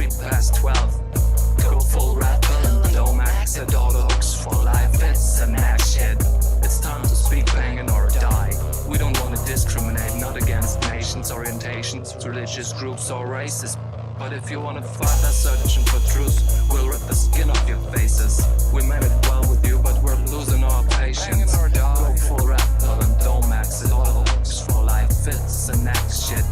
[SPEAKER 17] 12. Go full rappel, don't max it, all the hooks for life, it's an action. It's time to speak banging or die. We don't want to discriminate, not against nations, orientations, religious groups or races. But if you want to fight us searching for truth, we'll rip the skin off your faces. We meant it well with you, but we're losing our patience. Go full rappel and don't max it, all the hooks for life, it's an action.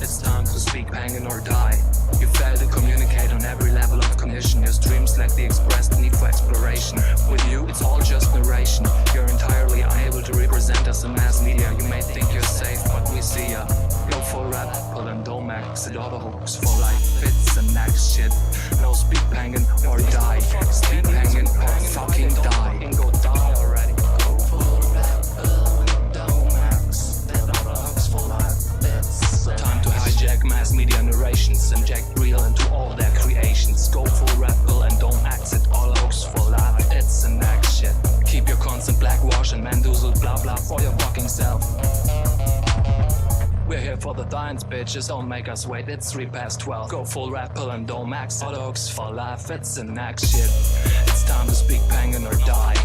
[SPEAKER 17] It's time to speak, banging or die. You fail to communicate on every level of cognition. Your dreams lack the expressed need for exploration. With you, it's all just narration. You're entirely unable to represent us in mass media. You may think you're safe, but we see ya. Go for rap, pull and don't max it. All the hooks for life, it's a next shit. No speak, banging or die. Speak, banging or fucking die. And go die already. Go for rap, pull and don't max it. All the hooks for life. Time to hijack mass media narrations, inject real into all their creations. Go full rappel and don't exit all hoax for life. It's an action. Keep your constant blackwash and mandoozle blah blah for your fucking self. We're here for the science, bitches, don't make us wait, it's 12. Go full rappel and don't max it, hoax for life, it's an action. It's time to speak banging or die.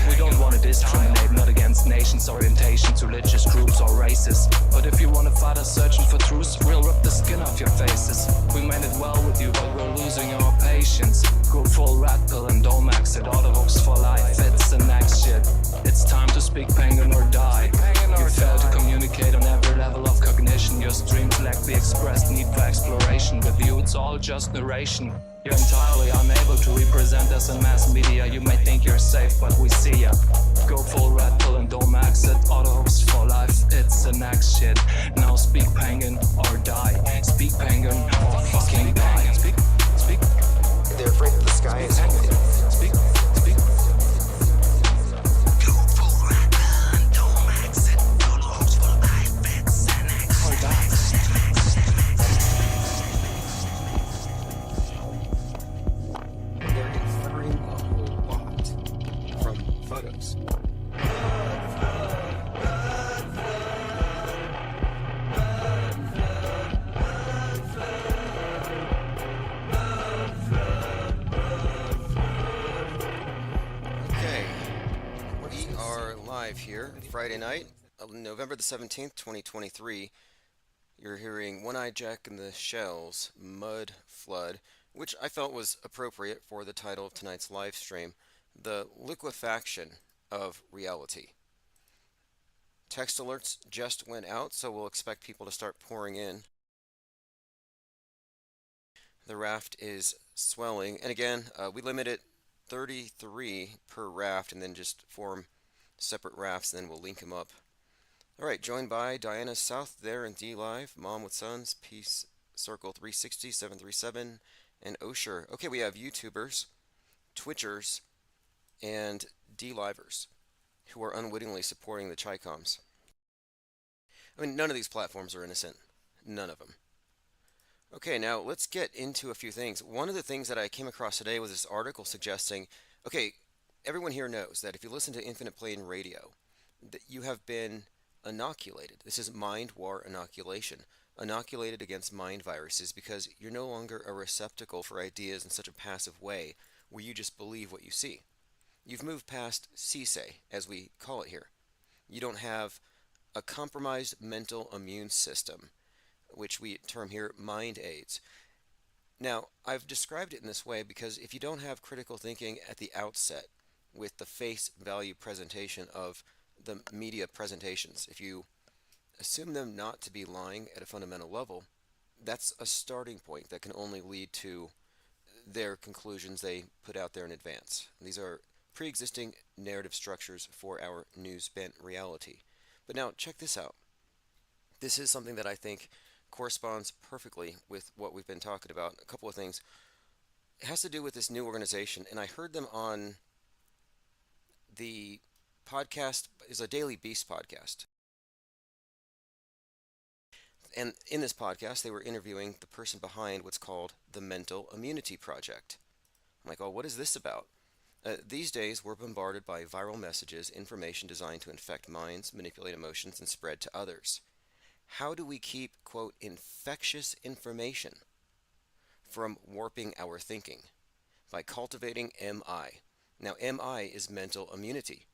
[SPEAKER 17] We don't want to discriminate, not against nations. nations, orientations, religious groups or races. But if you wanna fight us searching for truth, we'll rip the skin off your faces. We meant it well with you, but we're losing our patience. Go full red pill and don't max it. Auto hooks for life, it's the next shit. It's time to speak penguin or die. You fail to communicate on every level of cognition. Your streams lack the expressed need for exploration. With you it's all just narration. You're entirely unable to represent us in mass media. You may think you're safe, but we see ya. Go full red pill and don't max it. Auto hooks for life, it's the next shit. Now speak penguin or die. Speak penguin or fucking die. Speak.
[SPEAKER 2] They're afraid that the sky is home.
[SPEAKER 17] Speak. Go full red pill and don't max it. Auto hooks for life, it's the next shit.
[SPEAKER 2] They're inferring a whole lot from photos. Okay, we are live here Friday night, November the 17th, 2023. You're hearing One-Eyed Jack and the Shells, Mud Flood, which I felt was appropriate for the title of tonight's live stream, The Liquefaction of Reality. Text alerts just went out, so we'll expect people to start pouring in. The raft is swelling, and again, we limit it 33 per raft and then just form separate rafts, and then we'll link them up. All right, joined by Diana South there in D Live, Mom with Sons, Peace Circle 360, 737, and Osher. Okay, we have YouTubers, Twitchers, and D-Livers who are unwittingly supporting the Chicoms. I mean, none of these platforms are innocent. None of them. Okay, now let's get into a few things. One of the things that I came across today was this article suggesting, okay, everyone here knows that if you listen to Infinite Plane Radio, that you have been inoculated. This is mind war inoculation. Inoculated against mind viruses because you're no longer a receptacle for ideas in such a passive way where you just believe what you see. You've moved past CSA, as we call it here. You don't have a compromised mental immune system, which we term here mind aids. Now, I've described it in this way because if you don't have critical thinking at the outset with the face value presentation of the media presentations, if you assume them not to be lying at a fundamental level, that's a starting point that can only lead to their conclusions they put out there in advance. These are pre-existing narrative structures for our news-bent reality. But now, check this out. This is something that I think corresponds perfectly with what we've been talking about. A couple of things. It has to do with this new organization, and I heard them on the podcast, is a Daily Beast podcast. And in this podcast, they were interviewing the person behind what's called the Mental Immunity Project. I'm like, oh, what is this about? These days, we're bombarded by viral messages, information designed to infect minds, manipulate emotions, and spread to others. How do we keep, quote, infectious information from warping our thinking? By cultivating MI. Now, MI is mental immunity.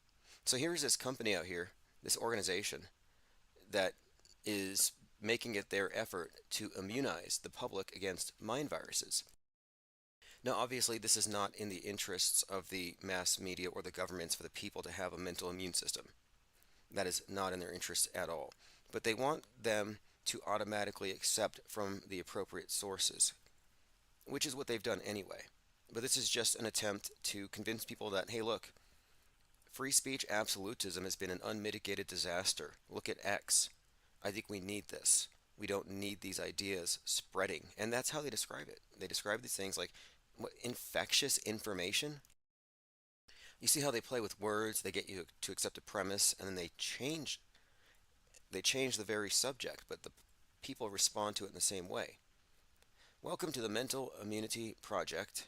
[SPEAKER 2] So here's this company out here, this organization, that is making it their effort to immunize the public against mind viruses. Now, obviously, this is not in the interests of the mass media or the governments for the people to have a mental immune system. That is not in their interests at all. But they want them to automatically accept from the appropriate sources, which is what they've done anyway. But this is just an attempt to convince people that, hey, look, free speech absolutism has been an unmitigated disaster. Look at X. I think we need this. We don't need these ideas spreading. And that's how they describe it. They describe these things like what, infectious information. You see how they play with words, they get you to accept a premise, and then they change the very subject, but the people respond to it in the same way. Welcome to the Mental Immunity Project.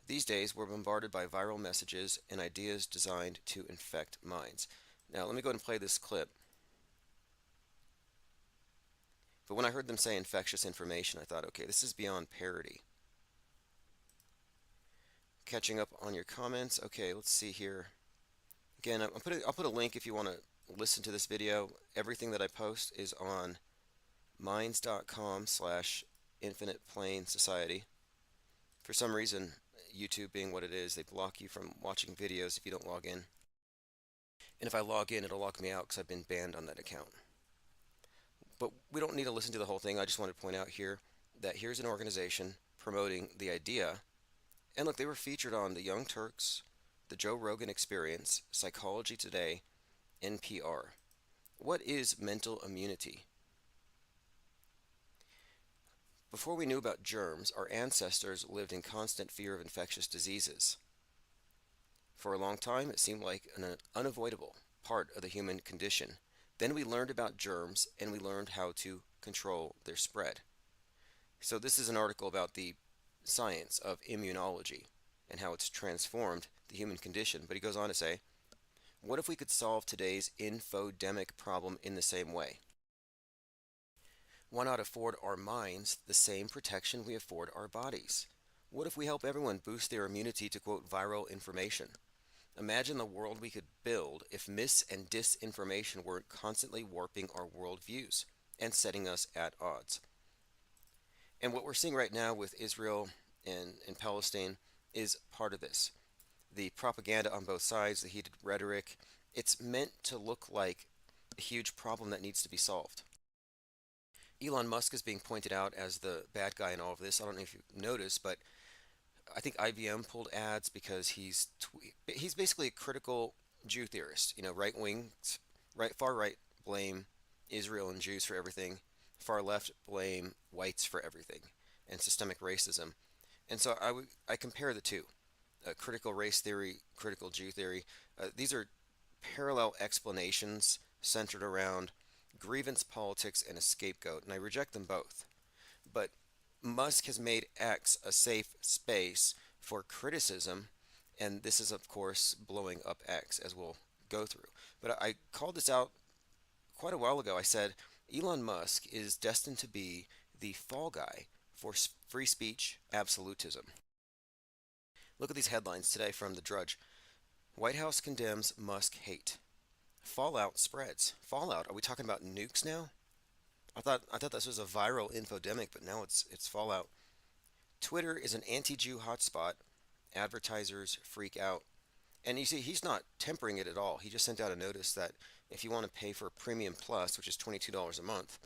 [SPEAKER 2] These days, we're bombarded by viral messages and ideas designed to infect minds. Now, let me go ahead and play this clip. But when I heard them say infectious information, I thought, okay, this is beyond parody. Catching up on your comments. Okay, let's see here. Again, I'll put a link if you want to listen to this video. Everything that I post is on minds.com/infinite plane society. For some reason, YouTube being what it is, they block you from watching videos if you don't log in. And if I log in, it'll lock me out because I've been banned on that account. But we don't need to listen to the whole thing. I just want to point out here that here's an organization promoting the idea. And look, they were featured on the Young Turks, the Joe Rogan Experience, Psychology Today, NPR. What is mental immunity? Before we knew about germs, our ancestors lived in constant fear of infectious diseases. For a long time, it seemed like an unavoidable part of the human condition. Then we learned about germs and we learned how to control their spread. So this is an article about the science of immunology and how it's transformed the human condition. But he goes on to say, what if we could solve today's infodemic problem in the same way? Why not afford our minds the same protection we afford our bodies? What if we help everyone boost their immunity to quote viral information? Imagine the world we could build if mis and disinformation weren't constantly warping our worldviews and setting us at odds. And what we're seeing right now with Israel and Palestine is part of this. The propaganda on both sides, the heated rhetoric, it's meant to look like a huge problem that needs to be solved. Elon Musk is being pointed out as the bad guy in all of this. I don't know if you've noticed, but I think IBM pulled ads because he's basically a critical Jew theorist. You know, far right blame Israel and Jews for everything. Far left blame whites for everything and systemic racism. And so I compare the two. Critical race theory, critical Jew theory. These are parallel explanations centered around grievance politics and a scapegoat, and I reject them both. But Musk has made X a safe space for criticism, and this is, of course, blowing up X, as we'll go through. But I called this out quite a while ago. I said Elon Musk is destined to be the fall guy for free speech absolutism. Look at these headlines today from The Drudge. White House condemns Musk hate. Fallout spreads. Fallout? Are we talking about nukes now? I thought this was a viral infodemic, but now it's fallout. Twitter is an anti-Jew hotspot. Advertisers freak out. And you see, he's not tempering it at all. He just sent out a notice that if you want to pay for Premium Plus, which is $22 a month,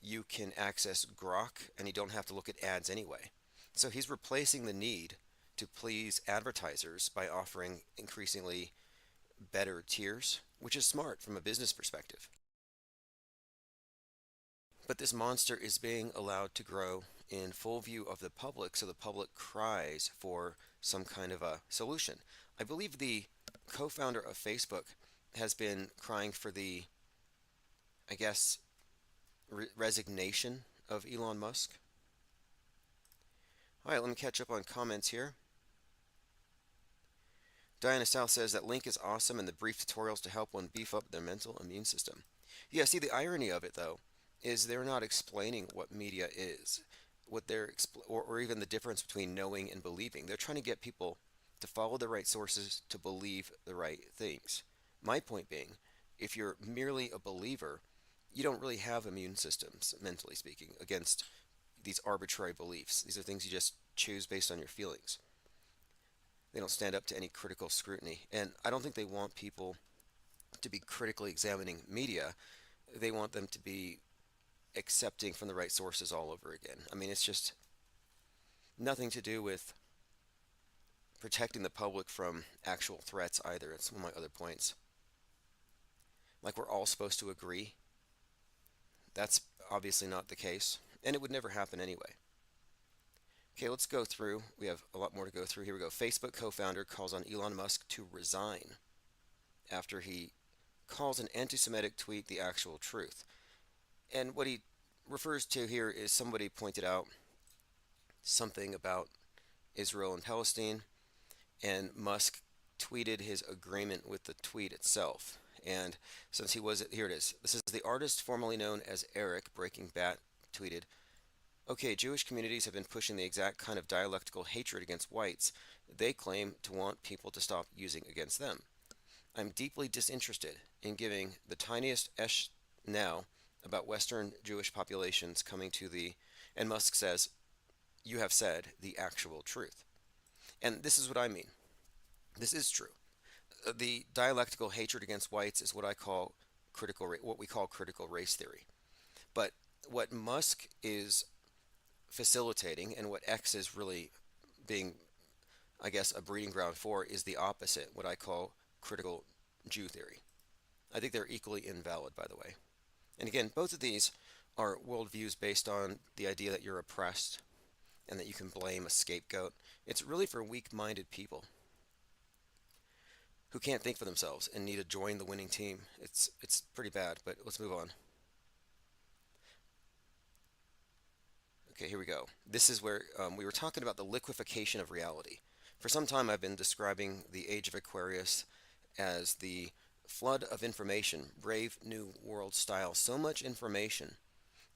[SPEAKER 2] you can access Grok, and you don't have to look at ads anyway. So he's replacing the need to please advertisers by offering increasingly better tiers, which is smart from a business perspective. But this monster is being allowed to grow in full view of the public, so the public cries for some kind of a solution. I believe the co-founder of Facebook has been crying for the, I guess, resignation of Elon Musk. All right, let me catch up on comments here. Diana South says that link is awesome and the brief tutorials to help one beef up their mental immune system. Yeah, see, the irony of it, though, is they're not explaining what media is, what they're or even the difference between knowing and believing. They're trying to get people to follow the right sources to believe the right things. My point being, if you're merely a believer, you don't really have immune systems, mentally speaking, against these arbitrary beliefs. These are things you just choose based on your feelings. They don't stand up to any critical scrutiny. And I don't think they want people to be critically examining media. They want them to be accepting from the right sources all over again. I mean, it's just nothing to do with protecting the public from actual threats either. It's one of my other points. Like we're all supposed to agree. That's obviously not the case, and it would never happen anyway. Okay, let's go through. We have a lot more to go through. Here we go. Facebook co-founder calls on Elon Musk to resign after he calls an anti-Semitic tweet the actual truth. And what he refers to here is somebody pointed out something about Israel and Palestine, and Musk tweeted his agreement with the tweet itself. And since he was, here it is. This is the artist formerly known as Eric Breaking Bat tweeted, "Okay, Jewish communities have been pushing the exact kind of dialectical hatred against whites they claim to want people to stop using against them. I'm deeply disinterested in giving the tiniest esh now about Western Jewish populations coming to the, and Musk says, you have said the actual truth. And this is what I mean. This is true. The dialectical hatred against whites is what I call what we call critical race theory. But what Musk is facilitating and what X is really being, I guess, a breeding ground for is the opposite, what I call critical Jew theory. I think they're equally invalid, by the way. And again, both of these are worldviews based on the idea that you're oppressed and that you can blame a scapegoat. It's really for weak-minded people who can't think for themselves and need to join the winning team. It's pretty bad, but let's move on. Okay, here we go. This is where we were talking about the liquefaction of reality. For some time, I've been describing the age of Aquarius as the flood of information, brave new world style. So much information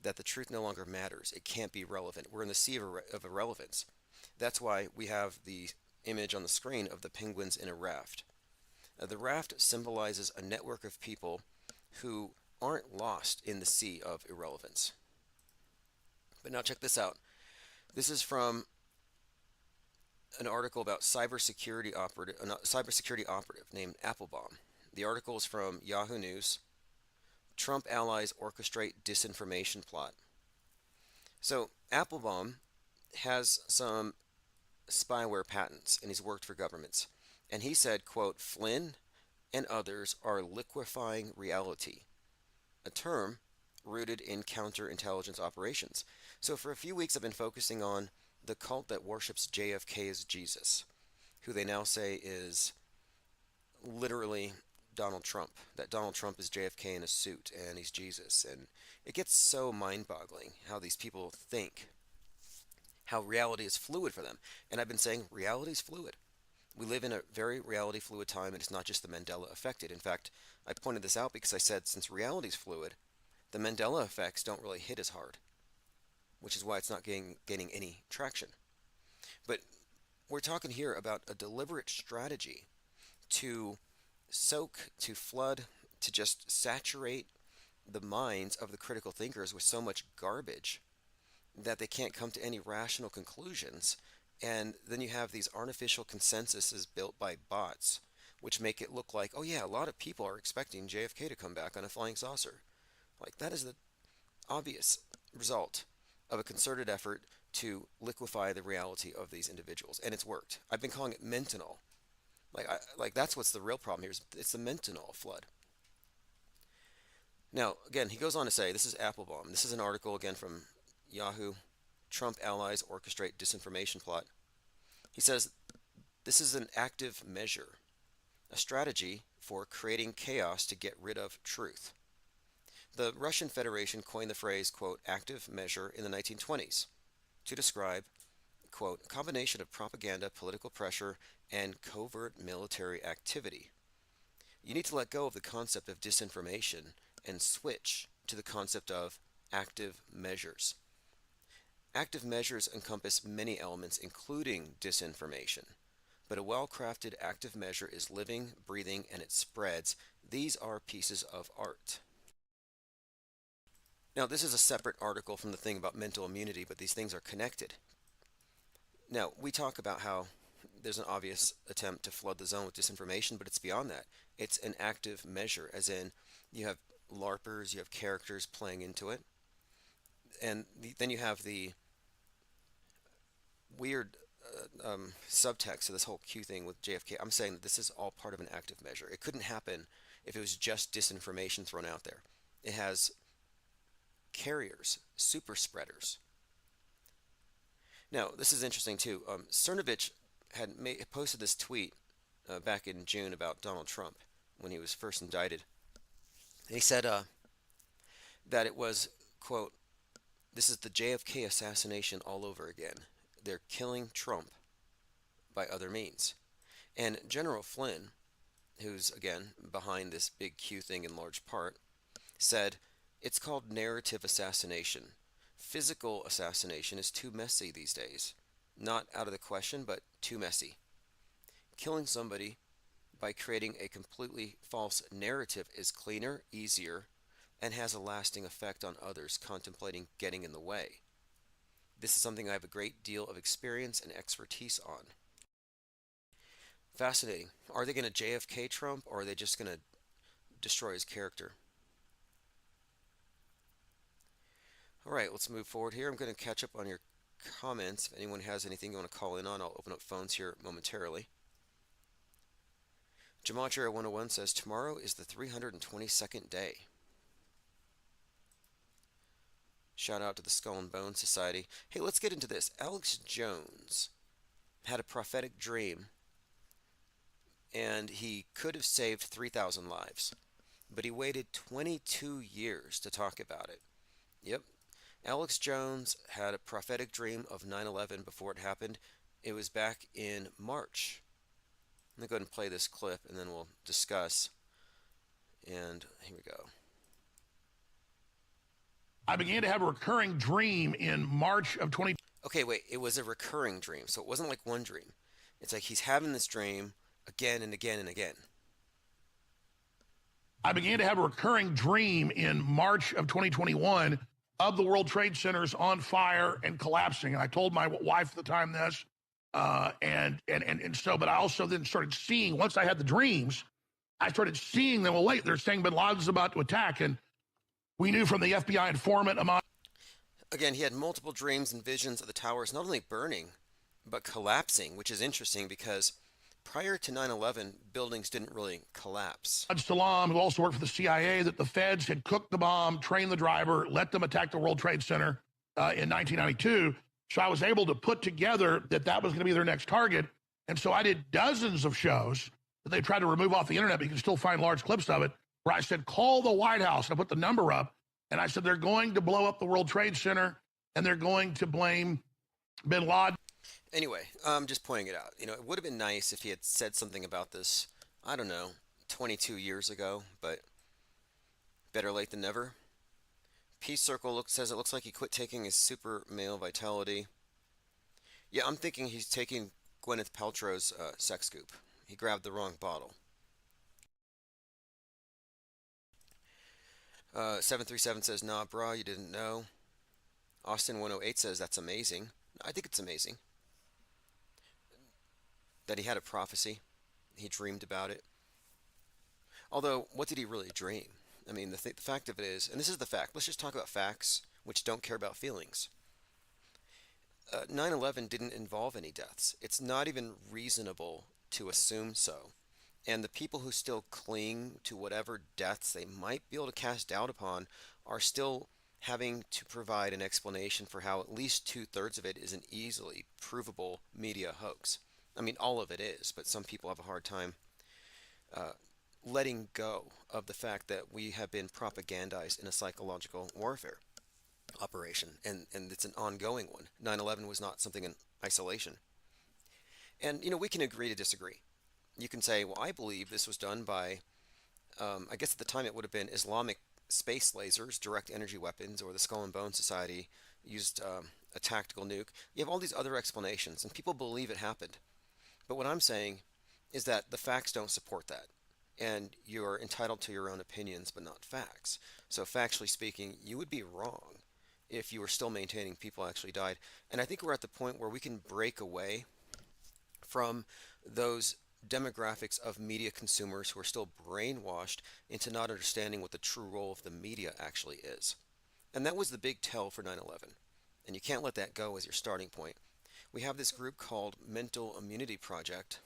[SPEAKER 2] that the truth no longer matters. It can't be relevant. We're in the sea of irrelevance. That's why we have the image on the screen of the penguins in a raft. The raft symbolizes a network of people who aren't lost in the sea of irrelevance. But now check this out. This is from an article about a cybersecurity operative named Applebaum. The article is from Yahoo News. Trump allies orchestrate disinformation plot. So Applebaum has some spyware patents and he's worked for governments. And he said, quote, Flynn and others are liquefying reality, a term rooted in counterintelligence operations. So for a few weeks I've been focusing on the cult that worships JFK as Jesus, who they now say is literally Donald Trump, that Donald Trump is JFK in a suit and he's Jesus. And it gets so mind-boggling how these people think, how reality is fluid for them. And I've been saying reality is fluid. We live in a very reality fluid time, and it's not just the Mandela effect. In fact, I pointed this out because I said since reality is fluid, the Mandela effects don't really hit as hard, which is why it's not gaining any traction. But we're talking here about a deliberate strategy to soak, to flood, to just saturate the minds of the critical thinkers with so much garbage that they can't come to any rational conclusions. And then you have these artificial consensuses built by bots, which make it look like, oh yeah, a lot of people are expecting JFK to come back on a flying saucer. Like, that is the obvious result of a concerted effort to liquefy the reality of these individuals. And it's worked. I've been calling it mentanol. Like that's what's the real problem here. It's the mentanol flood. Now, again, he goes on to say, this is Applebaum. This is an article, again, from Yahoo. Trump allies orchestrate disinformation plot. He says, this is an active measure, a strategy for creating chaos to get rid of truth. The Russian Federation coined the phrase, quote, active measure in the 1920s to describe, quote, a combination of propaganda, political pressure, and covert military activity. You need to let go of the concept of disinformation and switch to the concept of active measures. Active measures encompass many elements, including disinformation. But a well-crafted active measure is living, breathing, and it spreads. These are pieces of art. Now, this is a separate article from the thing about mental immunity, but these things are connected. Now, we talk about how there's an obvious attempt to flood the zone with disinformation, but it's beyond that. It's an active measure, as in you have LARPers, you have characters playing into it, and then you have the weird subtext of this whole Q thing with JFK. I'm saying that this is all part of an active measure. It couldn't happen if it was just disinformation thrown out there. It has carriers, super spreaders. Now, this is interesting too. Cernovich had posted this tweet back in June about Donald Trump when he was first indicted. And he said that it was, quote, this is the JFK assassination all over again. They're killing Trump by other means. And General Flynn, who's, again, behind this big Q thing in large part, said, it's called narrative assassination. Physical assassination is too messy these days. Not out of the question, but too messy. Killing somebody by creating a completely false narrative is cleaner, easier, and has a lasting effect on others contemplating getting in the way. This is something I have a great deal of experience and expertise on. Fascinating. Are they going to JFK Trump, or are they just going to destroy his character? All right, let's move forward here. I'm going to catch up on your comments. If anyone has anything you want to call in on, I'll open up phones here momentarily. Gematria 101 says tomorrow is the 322nd day. Shout out to the Skull and Bone Society. Hey, let's get into this. Alex Jones had a prophetic dream, and he could have saved 3,000 lives, but he waited 22 years to talk about it. Yep. Alex Jones had a prophetic dream of 9/11 before it happened. It was back in March. I'm going to go ahead and play this clip, and then we'll discuss. And here we go.
[SPEAKER 18] I began to have a recurring dream in March of 20.
[SPEAKER 2] Okay, wait. It was a recurring dream, so it wasn't like one dream. It's like he's having this dream again and again and again.
[SPEAKER 18] I began to have a recurring dream in March of 2021 of the World Trade Centers on fire and collapsing. And I told my wife at the time this, but I also then started seeing, once I had the dreams, I started seeing them. Well, wait, they're saying bin Laden's about to attack. And we knew from the FBI informant,
[SPEAKER 2] again, he had multiple dreams and visions of the towers not only burning, but collapsing, which is interesting because prior to 9/11, buildings didn't really collapse.
[SPEAKER 18] Salam, who also worked for the CIA, that the feds had cooked the bomb, trained the driver, let them attack the World Trade Center in 1992. So I was able to put together that was going to be their next target. And so I did dozens of shows that they tried to remove off the internet, but you can still find large clips of it, where I said, call the White House. And I put the number up, and I said, they're going to blow up the World Trade Center, and they're going to blame bin Laden.
[SPEAKER 2] Anyway, I'm just pointing it out. It would have been nice if he had said something about this, I don't know, 22 years ago, but better late than never. Peace Circle says it looks like he quit taking his super male vitality. Yeah, I'm thinking he's taking Gwyneth Paltrow's sex scoop. He grabbed the wrong bottle. 737 says, nah, brah, you didn't know. Austin 108 says, that's amazing. I think it's amazing that he had a prophecy. He dreamed about it. Although, what did he really dream? I mean, the fact of it is, and this is the fact, let's just talk about facts, which don't care about feelings. 9/11 didn't involve any deaths. It's not even reasonable to assume so. And the people who still cling to whatever deaths they might be able to cast doubt upon are still having to provide an explanation for how at least 2/3 of it is an easily provable media hoax. I mean, all of it is, but some people have a hard time letting go of the fact that we have been propagandized in a psychological warfare operation, and it's an ongoing one. 9/11 was not something in isolation. And, we can agree to disagree. You can say, well, I believe this was done by, I guess at the time it would have been Islamic space lasers, direct energy weapons, or the Skull and Bone Society used a tactical nuke. You have all these other explanations, and people believe it happened. But what I'm saying is that the facts don't support that. And you're entitled to your own opinions, but not facts. So factually speaking, you would be wrong if you were still maintaining people actually died. And I think we're at the point where we can break away from those demographics of media consumers who are still brainwashed into not understanding what the true role of the media actually is. And that was the big tell for 9/11. And you can't let that go as your starting point. We have this group called Mental Immunity Project,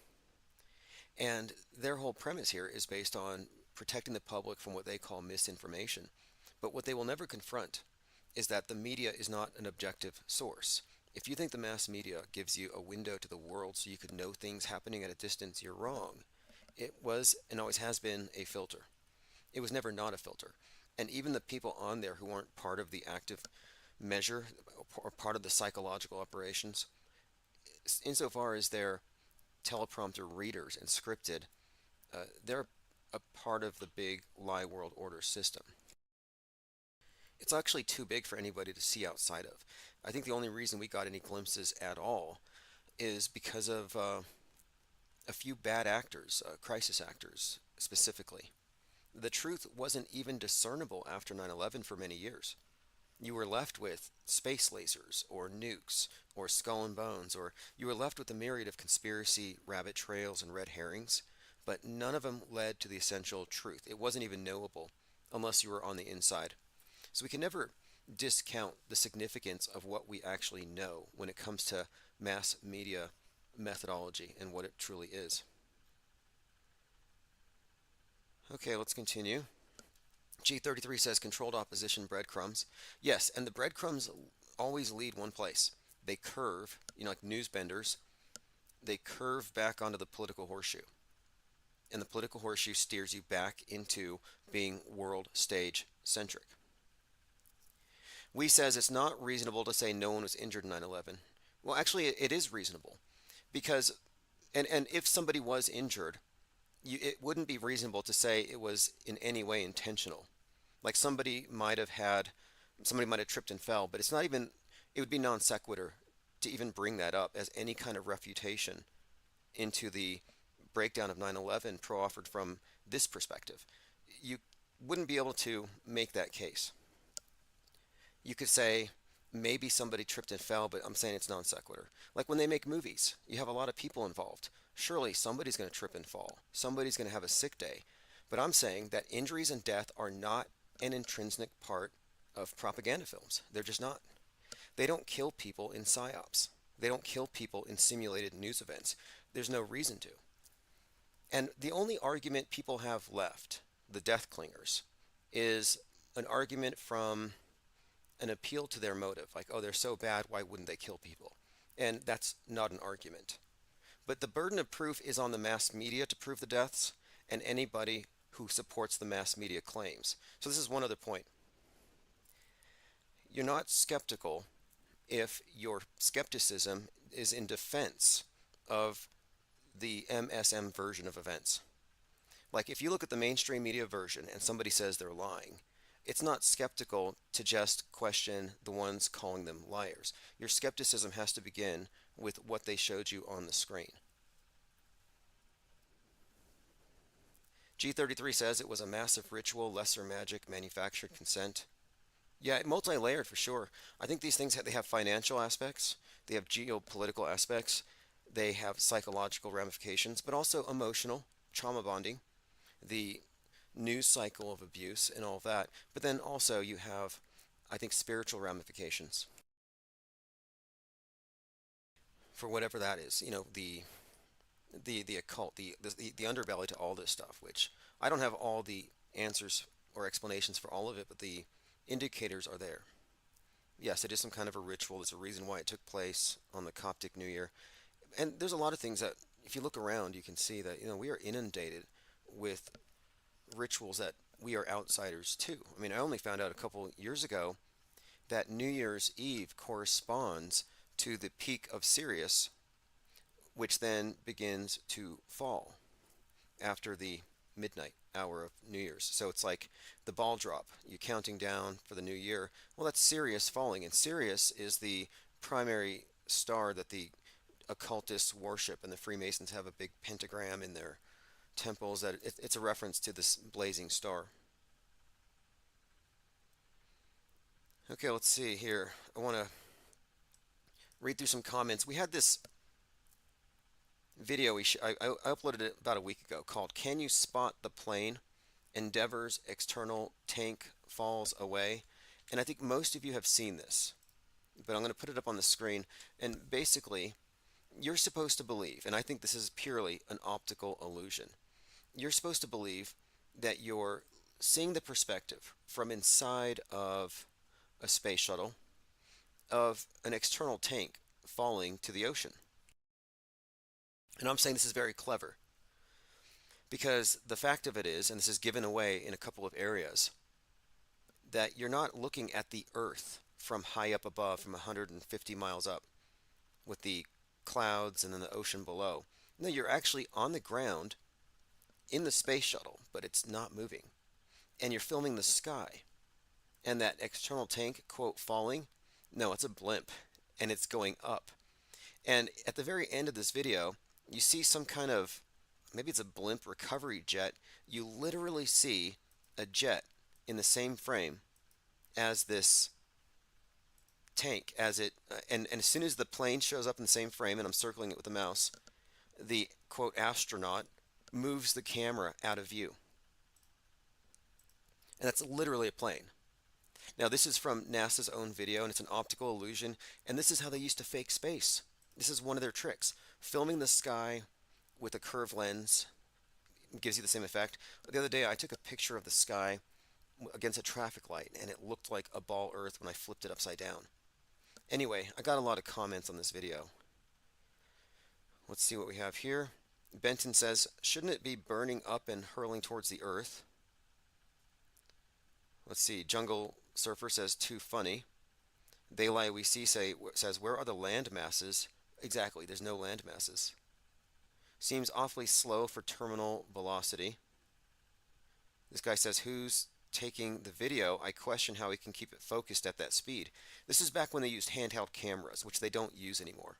[SPEAKER 2] and their whole premise here is based on protecting the public from what they call misinformation. But what they will never confront is that the media is not an objective source. If you think the mass media gives you a window to the world so you could know things happening at a distance, you're wrong. It was and always has been a filter. It was never not a filter. And even the people on there who aren't part of the active measure or part of the psychological operations, insofar as they're teleprompter readers and scripted, they're a part of the big lie world order system. It's actually too big for anybody to see outside of. I think the only reason we got any glimpses at all is because of a few bad actors, crisis actors specifically. The truth wasn't even discernible after 9/11 for many years. You were left with space lasers, or nukes, or skull and bones, or you were left with a myriad of conspiracy rabbit trails and red herrings, but none of them led to the essential truth. It wasn't even knowable unless you were on the inside. So we can never discount the significance of what we actually know when it comes to mass media methodology and what it truly is. Okay, let's continue. G33 says controlled opposition breadcrumbs. Yes, and the breadcrumbs always lead one place. They curve, like news benders, they curve back onto the political horseshoe. And the political horseshoe steers you back into being world stage centric. We says it's not reasonable to say no one was injured in 9/11. Well, actually, it is reasonable because, and if somebody was injured, it wouldn't be reasonable to say it was in any way intentional. Like somebody might have tripped and fell, but it's not even, it would be non sequitur to even bring that up as any kind of refutation into the breakdown of 9/11 pro-offered from this perspective. You wouldn't be able to make that case. You could say maybe somebody tripped and fell, but I'm saying it's non sequitur. Like when they make movies, you have a lot of people involved. Surely somebody's going to trip and fall. Somebody's going to have a sick day. But I'm saying that injuries and death are not an intrinsic part of propaganda films. They're just not. They don't kill people in psyops. They don't kill people in simulated news events. There's no reason to. And the only argument people have left, the death clingers, is an argument from an appeal to their motive. Like, oh, they're so bad, why wouldn't they kill people? And that's not an argument. But the burden of proof is on the mass media to prove the deaths and anybody who supports the mass media claims. So this is one other point. You're not skeptical if your skepticism is in defense of the MSM version of events. Like if you look at the mainstream media version and somebody says they're lying, it's not skeptical to just question the ones calling them liars. Your skepticism has to begin with what they showed you on the screen. G33 says it was a massive ritual, lesser magic, manufactured consent. Yeah, multi-layered for sure. I think these things they have financial aspects, they have geopolitical aspects, they have psychological ramifications, but also emotional, trauma bonding, the news cycle of abuse and all of that. But then also you have, I think, spiritual ramifications for whatever that is. The occult, the underbelly to all this stuff, which I don't have all the answers or explanations for all of it, but the indicators are there. Yes, it is some kind of a ritual. There's a reason why it took place on the Coptic New Year. And there's a lot of things that, if you look around, you can see that, we are inundated with rituals that we are outsiders to. I mean, I only found out a couple years ago that New Year's Eve corresponds to the peak of Sirius, which then begins to fall after the midnight hour of New Year's. So it's like the ball drop. You're counting down for the new year. Well, that's Sirius falling, and Sirius is the primary star that the occultists worship, and the Freemasons have a big pentagram in their temples. That it's a reference to this blazing star. Okay, let's see here. I want to read through some comments. We had this video I uploaded it about a week ago called "Can You Spot the Plane? Endeavor's External Tank Falls Away." And I think most of you have seen this, but I'm going to put it up on the screen. And basically, you're supposed to believe, and I think this is purely an optical illusion, you're supposed to believe that you're seeing the perspective from inside of a space shuttle of an external tank falling to the ocean. And I'm saying this is very clever because the fact of it is, and this is given away in a couple of areas, that you're not looking at the Earth from high up above, from 150 miles up with the clouds and then the ocean below. No, you're actually on the ground in the space shuttle, but it's not moving. And you're filming the sky. And that external tank, quote, falling, no, it's a blimp, and it's going up. And at the very end of this video, you see some kind of, maybe it's a blimp recovery jet. You literally see a jet in the same frame as this tank, as it and as soon as the plane shows up in the same frame, and I'm circling it with the mouse, the quote astronaut moves the camera out of view. And that's literally a plane. Now, this is from NASA's own video, and it's an optical illusion, and this is how they used to fake space. This is one of their tricks. Filming the sky with a curved lens gives you the same effect. The other day, I took a picture of the sky against a traffic light, and it looked like a ball Earth when I flipped it upside down. Anyway, I got a lot of comments on this video. Let's see what we have here. Benton says, shouldn't it be burning up and hurling towards the Earth? Let's see. Jungle Surfer says, too funny. They Lie We See says, where are the land masses? Exactly, there's no land masses. Seems awfully slow for terminal velocity. This guy says, who's taking the video? I question how he can keep it focused at that speed. This is back when they used handheld cameras, which they don't use anymore.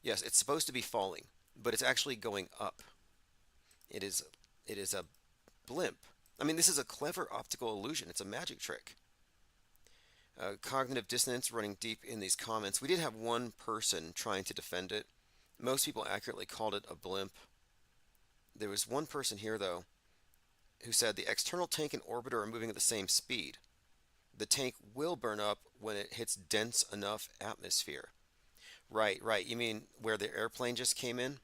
[SPEAKER 2] Yes, it's supposed to be falling, but it's actually going up. It is a blimp. I mean, this is a clever optical illusion. It's a magic trick. Cognitive dissonance running deep in these comments. We did have one person trying to defend it. Most people accurately called it a blimp. There was one person here, though, who said the external tank and orbiter are moving at the same speed. The tank will burn up when it hits dense enough atmosphere. Right. You mean where the airplane just came in?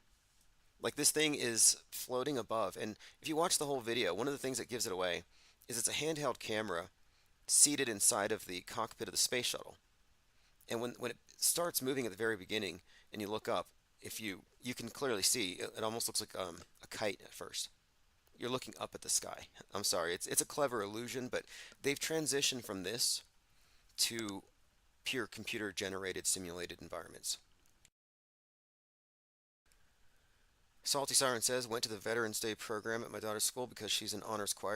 [SPEAKER 2] Like, this thing is floating above, and if you watch the whole video, one of the things that gives it away is it's a handheld camera seated inside of the cockpit of the space shuttle. And when it starts moving at the very beginning and you look up, if you can clearly see, it almost looks like a kite at first. You're looking up at the sky. I'm sorry, it's a clever illusion, but they've transitioned from this to pure computer-generated simulated environments. Salty Siren says, went to the Veterans Day program at my daughter's school because she's in honors choir.